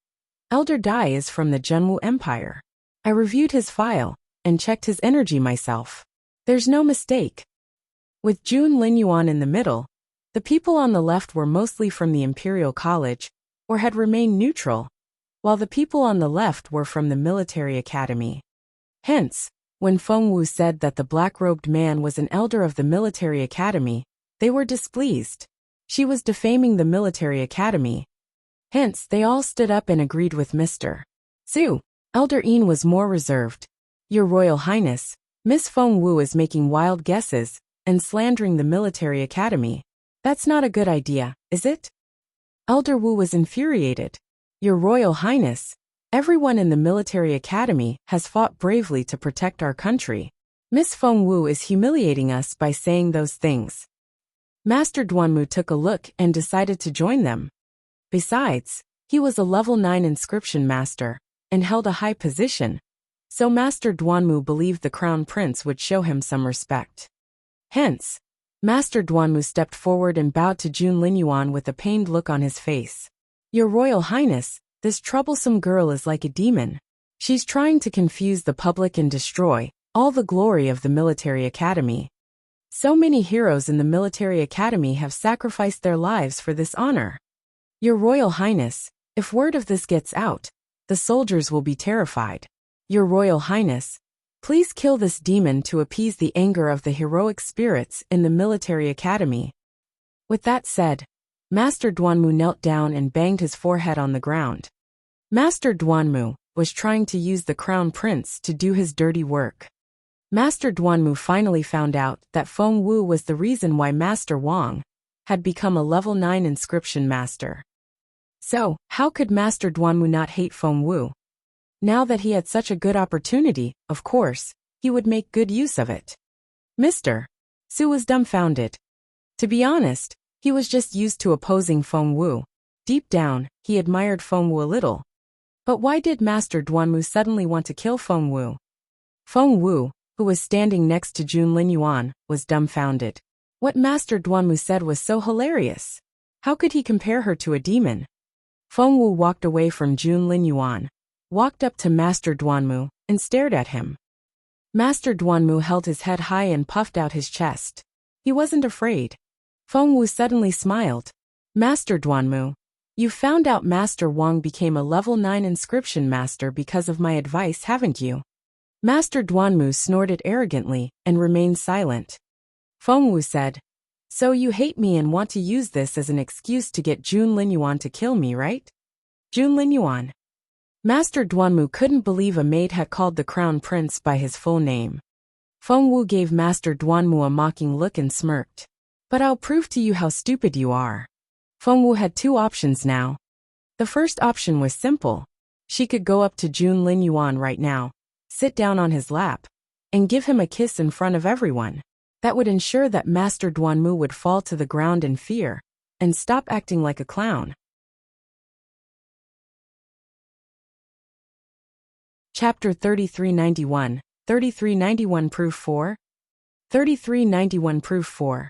Elder Dai is from the Zhenwu Empire. I reviewed his file and checked his energy myself. There's no mistake. With Jun Linyuan in the middle, the people on the left were mostly from the Imperial College, or had remained neutral, while the people on the left were from the Military Academy. Hence, when Feng Wu said that the black-robed man was an elder of the Military Academy, they were displeased. She was defaming the Military Academy. Hence, they all stood up and agreed with Mr. Su. Elder Yin was more reserved. Your Royal Highness, Miss Feng Wu is making wild guesses and slandering the Military Academy. That's not a good idea, is it? Elder Wu was infuriated. Your Royal Highness, everyone in the Military Academy has fought bravely to protect our country. Miss Feng Wu is humiliating us by saying those things. Master Duanmu took a look and decided to join them. Besides, he was a level 9 inscription master and held a high position, so Master Duanmu believed the crown prince would show him some respect. Hence, Master Duanmu stepped forward and bowed to Jun Linyuan with a pained look on his face. Your Royal Highness, this troublesome girl is like a demon. She's trying to confuse the public and destroy all the glory of the military academy. So many heroes in the military academy have sacrificed their lives for this honor. Your Royal Highness, if word of this gets out, the soldiers will be terrified. Your Royal Highness, please kill this demon to appease the anger of the heroic spirits in the military academy. With that said, Master Duanmu knelt down and banged his forehead on the ground. Master Duanmu was trying to use the crown prince to do his dirty work. Master Duanmu finally found out that Feng Wu was the reason why Master Wang had become a level 9 inscription master. So, how could Master Duanmu not hate Feng Wu? Now that he had such a good opportunity, of course, he would make good use of it. Mr. Su was dumbfounded. To be honest, he was just used to opposing Feng Wu. Deep down, he admired Feng Wu a little. But why did Master Duanmu suddenly want to kill Feng Wu? Feng Wu, who was standing next to Jun Linyuan, was dumbfounded. What Master Duanmu said was so hilarious. How could he compare her to a demon? Feng Wu walked away from Jun Linyuan, walked up to Master Duanmu, and stared at him. Master Duanmu held his head high and puffed out his chest. He wasn't afraid. Feng Wu suddenly smiled. Master Duanmu, you found out Master Wang became a level 9 inscription master because of my advice, haven't you? Master Duanmu snorted arrogantly and remained silent. Feng Wu said, so you hate me and want to use this as an excuse to get Jun Linyuan to kill me, right? Jun Linyuan. Master Duanmu couldn't believe a maid had called the crown prince by his full name. Feng Wu gave Master Duanmu a mocking look and smirked. But I'll prove to you how stupid you are. Feng Wu had two options now. The first option was simple. She could go up to Jun Linyuan right now, sit down on his lap, and give him a kiss in front of everyone. That would ensure that Master Duanmu would fall to the ground in fear and stop acting like a clown. Chapter 3391, 3391 Proof 4? 3391 Proof 4.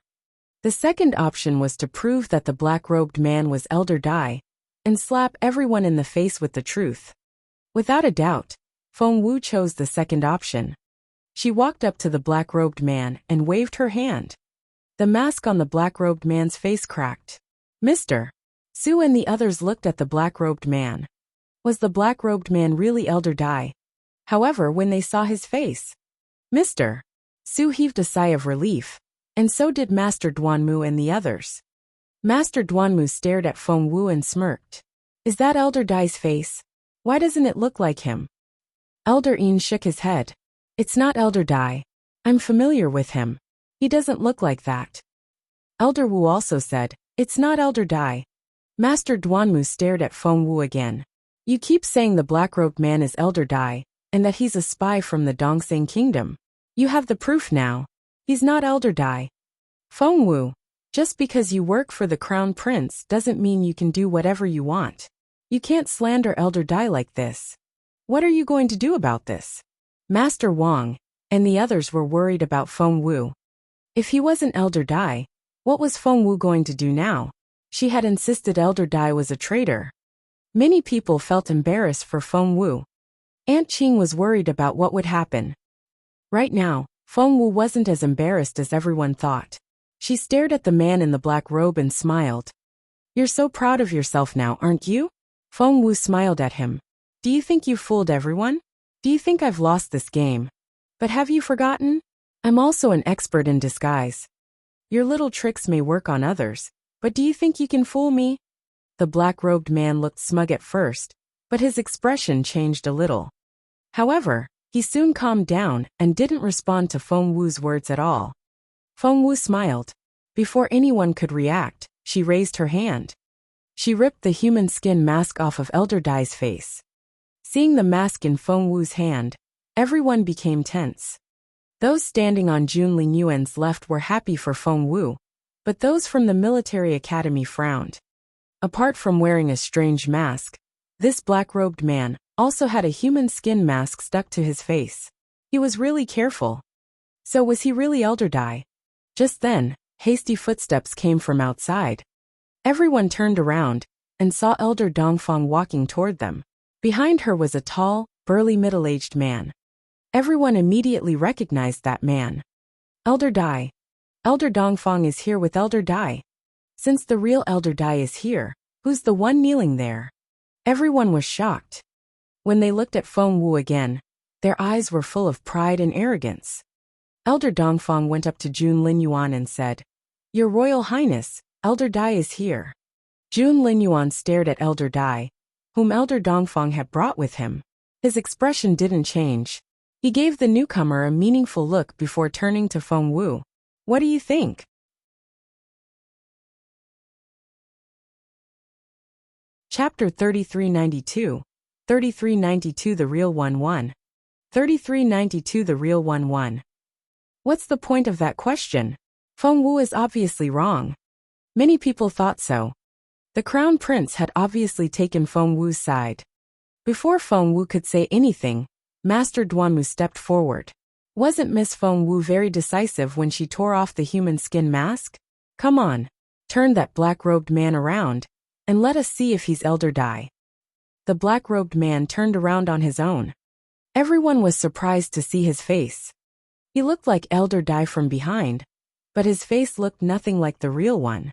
The second option was to prove that the black-robed man was Elder Dai and slap everyone in the face with the truth. Without a doubt, Feng Wu chose the second option. She walked up to the black-robed man and waved her hand. The mask on the black-robed man's face cracked. Mr. Su and the others looked at the black-robed man. Was the black-robed man really Elder Dai? However, when they saw his face, Mr. Su heaved a sigh of relief, and so did Master Duanmu and the others. Master Duanmu stared at Feng Wu and smirked. Is that Elder Dai's face? Why doesn't it look like him? Elder Yin shook his head. It's not Elder Dai. I'm familiar with him. He doesn't look like that. Elder Wu also said, it's not Elder Dai. Master Duanmu stared at Feng Wu again. You keep saying the black-robed man is Elder Dai, and that he's a spy from the Dongseng Kingdom. You have the proof now. He's not Elder Dai. Feng Wu, just because you work for the Crown Prince doesn't mean you can do whatever you want. You can't slander Elder Dai like this. What are you going to do about this? Master Wang and the others were worried about Feng Wu. If he wasn't Elder Dai, what was Feng Wu going to do now? She had insisted Elder Dai was a traitor. Many people felt embarrassed for Feng Wu. Aunt Qing was worried about what would happen. Right now, Feng Wu wasn't as embarrassed as everyone thought. She stared at the man in the black robe and smiled. You're so proud of yourself now, aren't you? Feng Wu smiled at him. Do you think you fooled everyone? Do you think I've lost this game? But have you forgotten? I'm also an expert in disguise. Your little tricks may work on others, but do you think you can fool me? The black-robed man looked smug at first, but his expression changed a little. However, he soon calmed down and didn't respond to Feng Wu's words at all. Feng Wu smiled. Before anyone could react, she raised her hand. She ripped the human skin mask off of Elder Dai's face. Seeing the mask in Feng Wu's hand, everyone became tense. Those standing on Jun Linyuan's left were happy for Feng Wu, but those from the military academy frowned. Apart from wearing a strange mask, this black-robed man also had a human skin mask stuck to his face. He was really careful. So was he really Elder Dai? Just then, hasty footsteps came from outside. Everyone turned around and saw Elder Dongfang walking toward them. Behind her was a tall, burly middle-aged man. Everyone immediately recognized that man. Elder Dai. Elder Dongfang is here with Elder Dai. Since the real Elder Dai is here, who's the one kneeling there? Everyone was shocked. When they looked at Feng Wu again, their eyes were full of pride and arrogance. Elder Dongfang went up to Jun Linyuan and said, "Your Royal Highness, Elder Dai is here." Jun Linyuan stared at Elder Dai, whom Elder Dongfang had brought with him. His expression didn't change. He gave the newcomer a meaningful look before turning to Feng Wu. "What do you think?" Chapter 3392. 3392 The Real 1-1. 3392 The Real 1-1. What's the point of that question? Feng Wu is obviously wrong. Many people thought so. The Crown Prince had obviously taken Feng Wu's side. Before Feng Wu could say anything, Master Duanmu stepped forward. Wasn't Miss Feng Wu very decisive when she tore off the human skin mask? Come on, turn that black-robed man around, and let us see if he's Elder Dai. The black-robed man turned around on his own. Everyone was surprised to see his face. He looked like Elder Dai from behind, but his face looked nothing like the real one.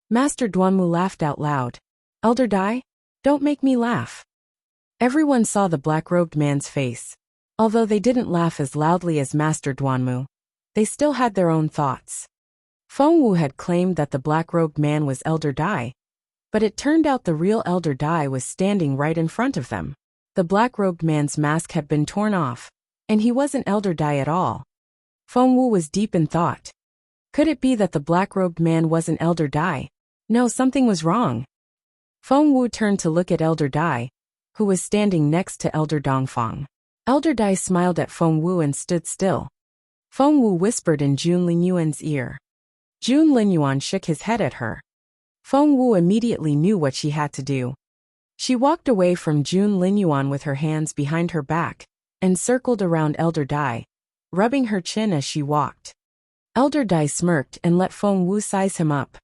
Master Duanmu laughed out loud. "Elder Dai? Don't make me laugh." Everyone saw the black-robed man's face. Although they didn't laugh as loudly as Master Duanmu, they still had their own thoughts. Feng Wu had claimed that the black-robed man was Elder Dai, but it turned out the real Elder Dai was standing right in front of them. The black-robed man's mask had been torn off, and he wasn't Elder Dai at all. Feng Wu was deep in thought. Could it be that the black-robed man wasn't Elder Dai? No, something was wrong. Feng Wu turned to look at Elder Dai, who was standing next to Elder Dongfang. Elder Dai smiled at Feng Wu and stood still. Feng Wu whispered in Jun Linyuan's ear. Jun Linyuan shook his head at her. Feng Wu immediately knew what she had to do. She walked away from Jun Linyuan with her hands behind her back and circled around Elder Dai, rubbing her chin as she walked. Elder Dai smirked and let Feng Wu size him up.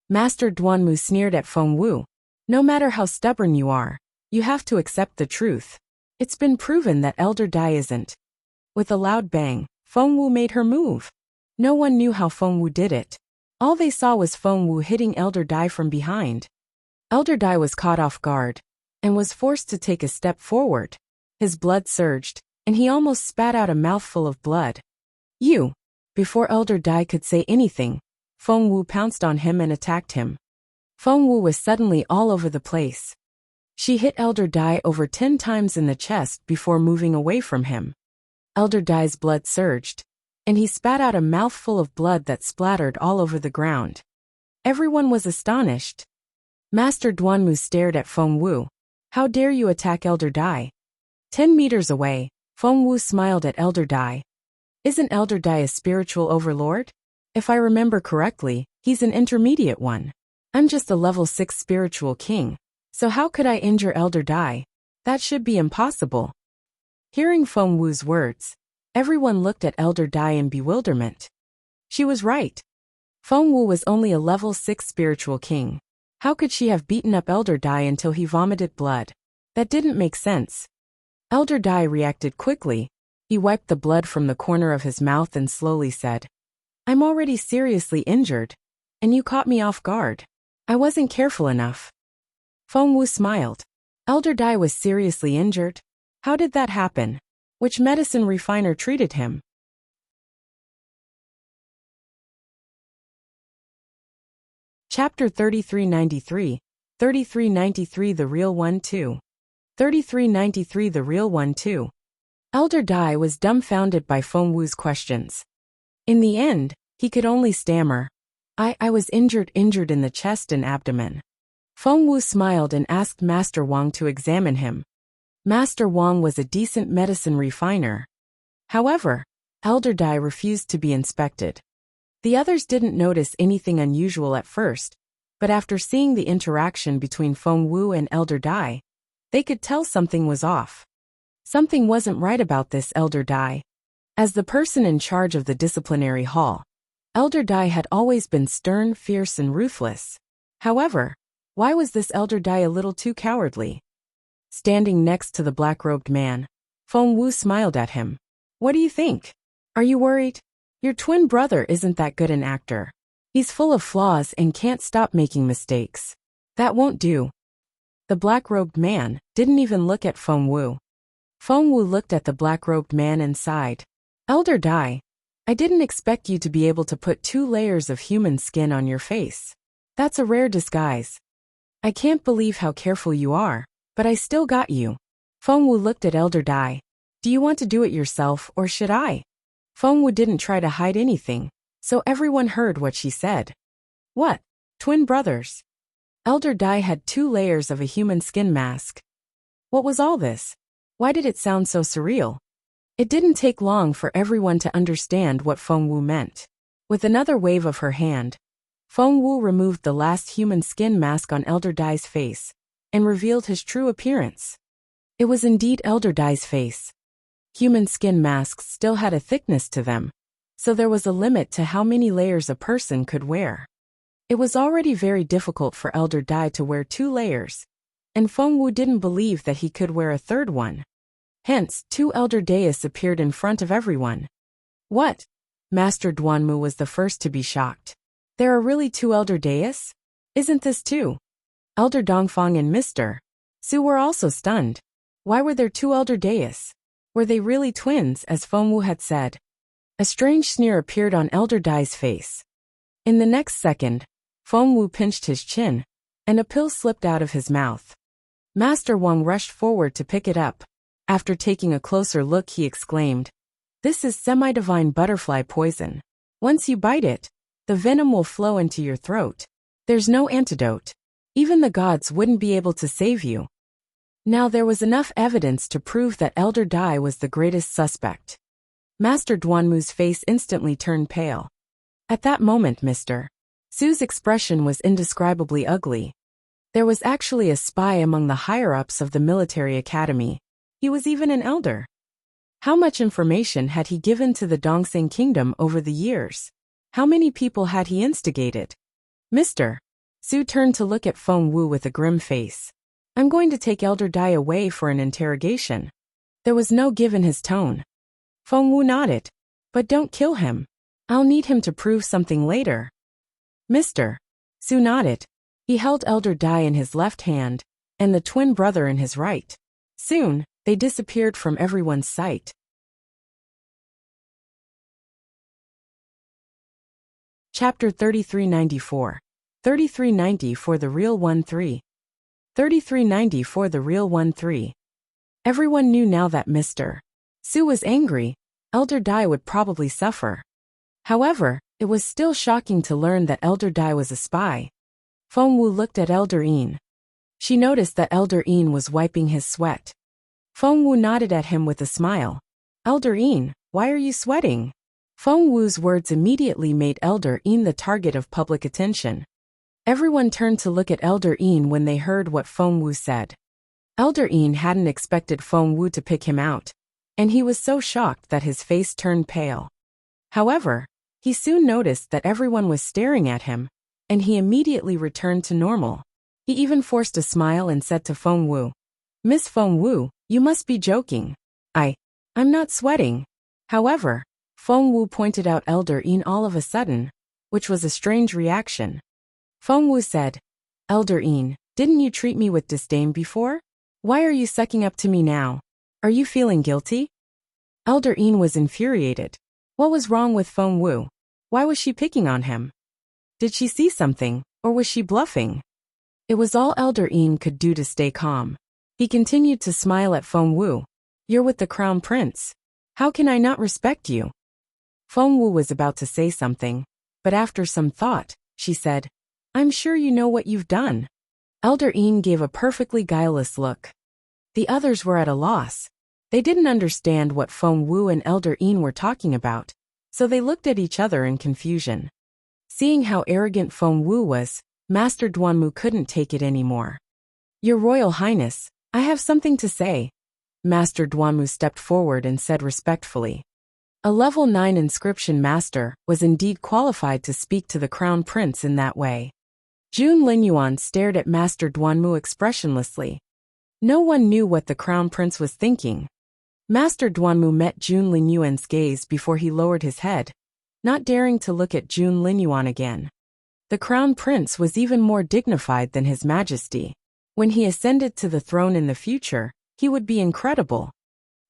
Master Duanmu sneered at Feng Wu. "No matter how stubborn you are, you have to accept the truth. It's been proven that Elder Dai isn't." With a loud bang, Feng Wu made her move. No one knew how Feng Wu did it. All they saw was Feng Wu hitting Elder Dai from behind. Elder Dai was caught off guard and was forced to take a step forward. His blood surged, and he almost spat out a mouthful of blood. "You!" Before Elder Dai could say anything, Feng Wu pounced on him and attacked him. Feng Wu was suddenly all over the place. She hit Elder Dai over 10 times in the chest before moving away from him. Elder Dai's blood surged, and he spat out a mouthful of blood that splattered all over the ground. Everyone was astonished. Master Duanmu stared at Feng Wu. "How dare you attack Elder Dai?" 10 meters away, Feng Wu smiled at Elder Dai. "Isn't Elder Dai a spiritual overlord? If I remember correctly, he's an intermediate one. I'm just a level 6 spiritual king, so how could I injure Elder Dai? That should be impossible." Hearing Feng Wu's words, everyone looked at Elder Dai in bewilderment. She was right. Feng Wu was only a level 6 spiritual king. How could she have beaten up Elder Dai until he vomited blood? That didn't make sense. Elder Dai reacted quickly. He wiped the blood from the corner of his mouth and slowly said, "I'm already seriously injured, and you caught me off guard. I wasn't careful enough." Feng Wu smiled. Elder Dai was seriously injured? How did that happen? Which medicine refiner treated him? Chapter 3393. 3393 The Real 1-2. 3393 The Real 1-2. Elder Dai was dumbfounded by Feng Wu's questions. In the end, he could only stammer, I was injured in the chest and abdomen." Feng Wu smiled and asked Master Wang to examine him. Master Wang was a decent medicine refiner. However, Elder Dai refused to be inspected. The others didn't notice anything unusual at first, But after seeing the interaction between Feng Wu and Elder Dai, they could tell something was off. Something wasn't right about this Elder Dai. As the person in charge of the disciplinary hall, Elder Dai had always been stern, fierce, and ruthless. However, why was this Elder Dai a little too cowardly? Standing next to the black-robed man, Feng Wu smiled at him. What do you think? Are you worried? Your twin brother isn't that good an actor. He's full of flaws and can't stop making mistakes. That won't do. The black-robed man didn't even look at Feng Wu. Feng Wu looked at the black-robed man and sighed. Elder Dai, I didn't expect you to be able to put 2 layers of human skin on your face. That's a rare disguise. I can't believe how careful you are, but I still got you. Feng Wu looked at Elder Dai. Do you want to do it yourself or should I? Feng Wu didn't try to hide anything, so everyone heard what she said. What? Twin brothers? Elder Dai had 2 layers of a human skin mask. What was all this? Why did it sound so surreal? It didn't take long for everyone to understand what Feng Wu meant. With another wave of her hand, Feng Wu removed the last human skin mask on Elder Dai's face and revealed his true appearance. It was indeed Elder Dai's face. Human skin masks still had a thickness to them, so there was a limit to how many layers a person could wear. It was already very difficult for Elder Dai to wear 2 layers, and Feng Wu didn't believe that he could wear a 3rd one. Hence, 2 Elder Dais appeared in front of everyone. What? Master Duanmu was the first to be shocked. There are really 2 Elder Dais? Isn't this 2? Elder Dongfang and Mr. Su were also stunned. Why were there 2 Elder Dais? Were they really twins, as Feng Wu had said? A strange sneer appeared on Elder Dai's face. In the next second, Feng Wu pinched his chin, and a pill slipped out of his mouth. Master Wang rushed forward to pick it up. After taking a closer look, he exclaimed, "This is semi-divine butterfly poison. Once you bite it, the venom will flow into your throat. There's no antidote. Even the gods wouldn't be able to save you." Now there was enough evidence to prove that Elder Dai was the greatest suspect. Master Duanmu's face instantly turned pale. At that moment Mr. Su's expression was indescribably ugly. There was actually a spy among the higher-ups of the military academy. He was even an elder. How much information had he given to the Dongxing kingdom over the years? How many people had he instigated? Mr. Su turned to look at Feng Wu with a grim face. I'm going to take Elder Dai away for an interrogation. There was no give in his tone. Feng Wu nodded. But don't kill him. I'll need him to prove something later. Mr. Su nodded. He held Elder Dai in his left hand, and the twin brother in his right. Soon, they disappeared from everyone's sight. Chapter 3394. 3390 for the real 1-3. 3390 for the real 1-3. Everyone knew now that Mr. Su was angry. Elder Dai would probably suffer. However, it was still shocking to learn that Elder Dai was a spy. Feng Wu looked at Elder Yin. She noticed that Elder Yin was wiping his sweat. Feng Wu nodded at him with a smile. Elder Yin, why are you sweating? Feng Wu's words immediately made Elder Yin the target of public attention. Everyone turned to look at Elder Yin when they heard what Feng Wu said. Elder Yin hadn't expected Feng Wu to pick him out, and he was so shocked that his face turned pale. However, he soon noticed that everyone was staring at him, and he immediately returned to normal. He even forced a smile and said to Feng Wu, Miss Feng Wu, you must be joking. I'm not sweating. However, Feng Wu pointed out Elder Yin all of a sudden, which was a strange reaction. Feng Wu said, Elder Yin, didn't you treat me with disdain before? Why are you sucking up to me now? Are you feeling guilty? Elder Yin was infuriated. What was wrong with Feng Wu? Why was she picking on him? Did she see something, or was she bluffing? It was all Elder Yin could do to stay calm. He continued to smile at Feng Wu. You're with the Crown Prince. How can I not respect you? Feng Wu was about to say something, but after some thought, she said, I'm sure you know what you've done. Elder Yin gave a perfectly guileless look. The others were at a loss. They didn't understand what Feng Wu and Elder Yin were talking about, so they looked at each other in confusion. Seeing how arrogant Feng Wu was, Master Duanmu couldn't take it anymore. Your Royal Highness, I have something to say. Master Duanmu stepped forward and said respectfully. A level 9 inscription master was indeed qualified to speak to the Crown Prince in that way. Jun Linyuan stared at Master Duanmu expressionlessly. No one knew what the Crown Prince was thinking. Master Duanmu met Jun Linyuan's gaze before he lowered his head, not daring to look at Jun Linyuan again. The Crown Prince was even more dignified than His Majesty. When he ascended to the throne in the future, he would be incredible.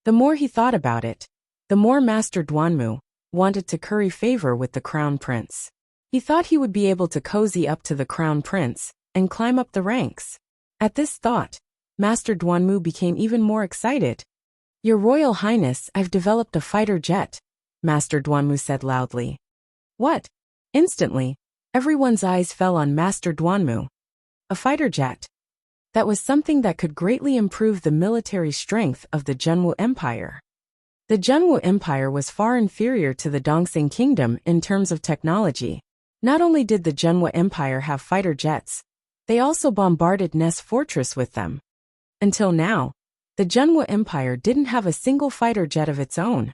The more he thought about it, the more Master Duanmu wanted to curry favor with the Crown Prince. He thought he would be able to cozy up to the Crown Prince and climb up the ranks. At this thought, Master Duanmu became even more excited. Your Royal Highness, I've developed a fighter jet, Master Duanmu said loudly. What? Instantly, everyone's eyes fell on Master Duanmu. A fighter jet. That was something that could greatly improve the military strength of the Zhenwu Empire. The Zhenwu Empire was far inferior to the Dongxing Kingdom in terms of technology. Not only did the Zhenwu Empire have fighter jets, they also bombarded Ness Fortress with them. Until now, the Zhenwu Empire didn't have a single fighter jet of its own.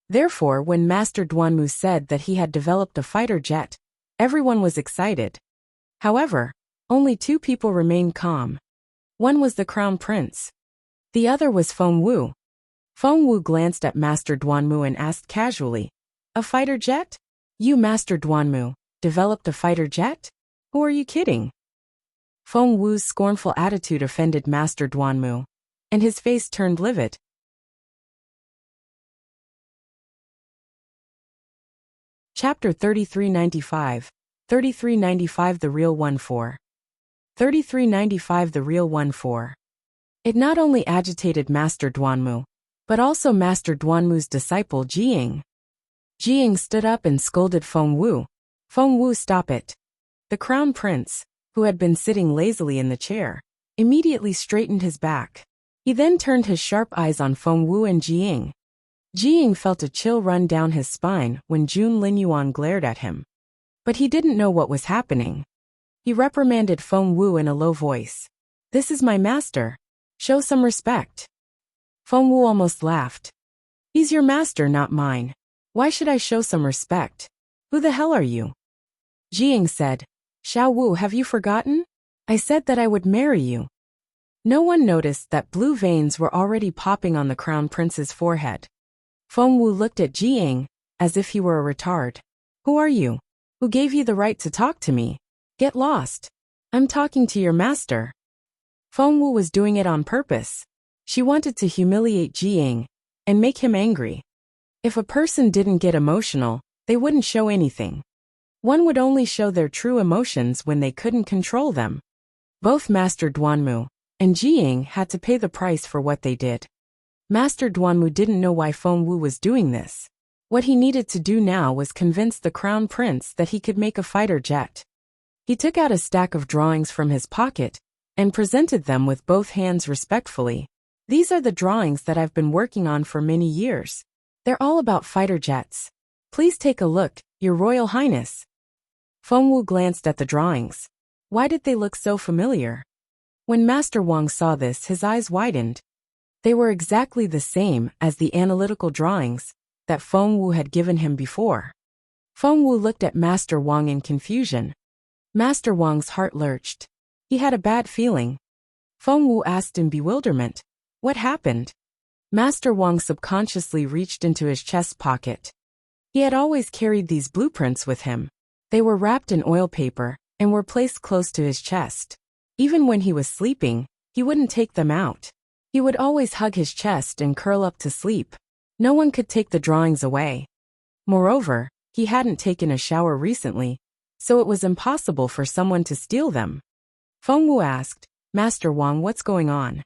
Therefore, when Master Duanmu said that he had developed a fighter jet, everyone was excited. However, only two people remained calm. One was the Crown Prince. The other was Feng Wu. Feng Wu glanced at Master Duanmu and asked casually, "A fighter jet? You, Master Duanmu, developed a fighter jet? Who are you kidding?" Feng Wu's scornful attitude offended Master Duanmu, and his face turned livid. Chapter 3395, 3395 The Real 1-4. 3395 The Real 1-4. It not only agitated Master Duanmu, but also Master Duanmu's disciple Jiying. Jiying stood up and scolded Feng Wu. "Feng Wu, stop it." The Crown Prince, who had been sitting lazily in the chair, immediately straightened his back. He then turned his sharp eyes on Feng Wu and Jiying. Jiying felt a chill run down his spine when Jun Linyuan glared at him. But he didn't know what was happening. He reprimanded Feng Wu in a low voice. "This is my master. Show some respect." Feng Wu almost laughed. "He's your master, not mine. Why should I show some respect? Who the hell are you?" Jiying said, "Xiao Wu, have you forgotten? I said that I would marry you." No one noticed that blue veins were already popping on the Crown Prince's forehead. Feng Wu looked at Jiying as if he were a retard. "Who are you? Who gave you the right to talk to me? Get lost. I'm talking to your master." Feng Wu was doing it on purpose. She wanted to humiliate Jiying and make him angry. If a person didn't get emotional, they wouldn't show anything. One would only show their true emotions when they couldn't control them. Both Master Duanmu and Jiying had to pay the price for what they did. Master Duanmu didn't know why Feng Wu was doing this. What he needed to do now was convince the Crown Prince that he could make a fighter jet. He took out a stack of drawings from his pocket and presented them with both hands respectfully. "These are the drawings that I've been working on for many years. They're all about fighter jets. Please take a look, Your Royal Highness." Feng Wu glanced at the drawings. Why did they look so familiar? When Master Wang saw this, his eyes widened. They were exactly the same as the analytical drawings that Feng Wu had given him before. Feng Wu looked at Master Wang in confusion. Master Wang's heart lurched. He had a bad feeling. Feng Wu asked in bewilderment, "What happened?" Master Wang subconsciously reached into his chest pocket. He had always carried these blueprints with him. They were wrapped in oil paper and were placed close to his chest. Even when he was sleeping, he wouldn't take them out. He would always hug his chest and curl up to sleep. No one could take the drawings away. Moreover, he hadn't taken a shower recently, so it was impossible for someone to steal them. Feng Wu asked, "Master Wang, what's going on?"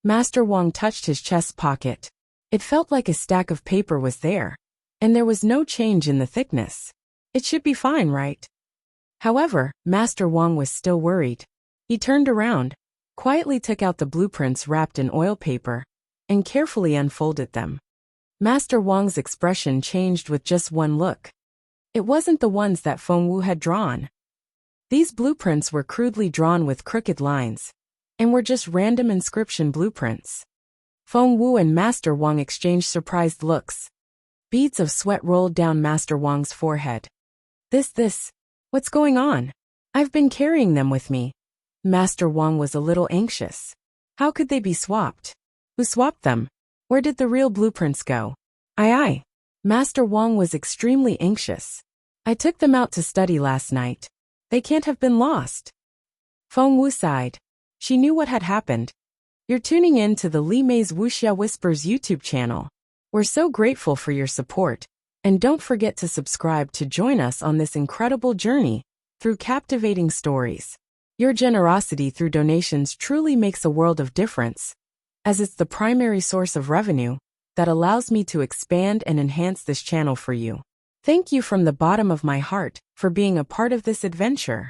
Master Wang touched his chest pocket. It felt like a stack of paper was there, and there was no change in the thickness. It should be fine, right? However, Master Wang was still worried. He turned around, quietly took out the blueprints wrapped in oil paper, and carefully unfolded them. Master Wang's expression changed with just one look. It wasn't the ones that Feng Wu had drawn. These blueprints were crudely drawn with crooked lines, and were just random inscription blueprints. Feng Wu and Master Wang exchanged surprised looks. Beads of sweat rolled down Master Wang's forehead. What's going on? I've been carrying them with me. Master Wang was a little anxious. How could they be swapped? Who swapped them? Where did the real blueprints go? Aye. Master Wang was extremely anxious. I took them out to study last night. They can't have been lost. Feng Wu sighed. She knew what had happened. You're tuning in to the Li Mei's Wuxia Whispers YouTube channel. We're so grateful for your support. And don't forget to subscribe to join us on this incredible journey through captivating stories. Your generosity through donations truly makes a world of difference, as it's the primary source of revenue that allows me to expand and enhance this channel for you. Thank you from the bottom of my heart for being a part of this adventure.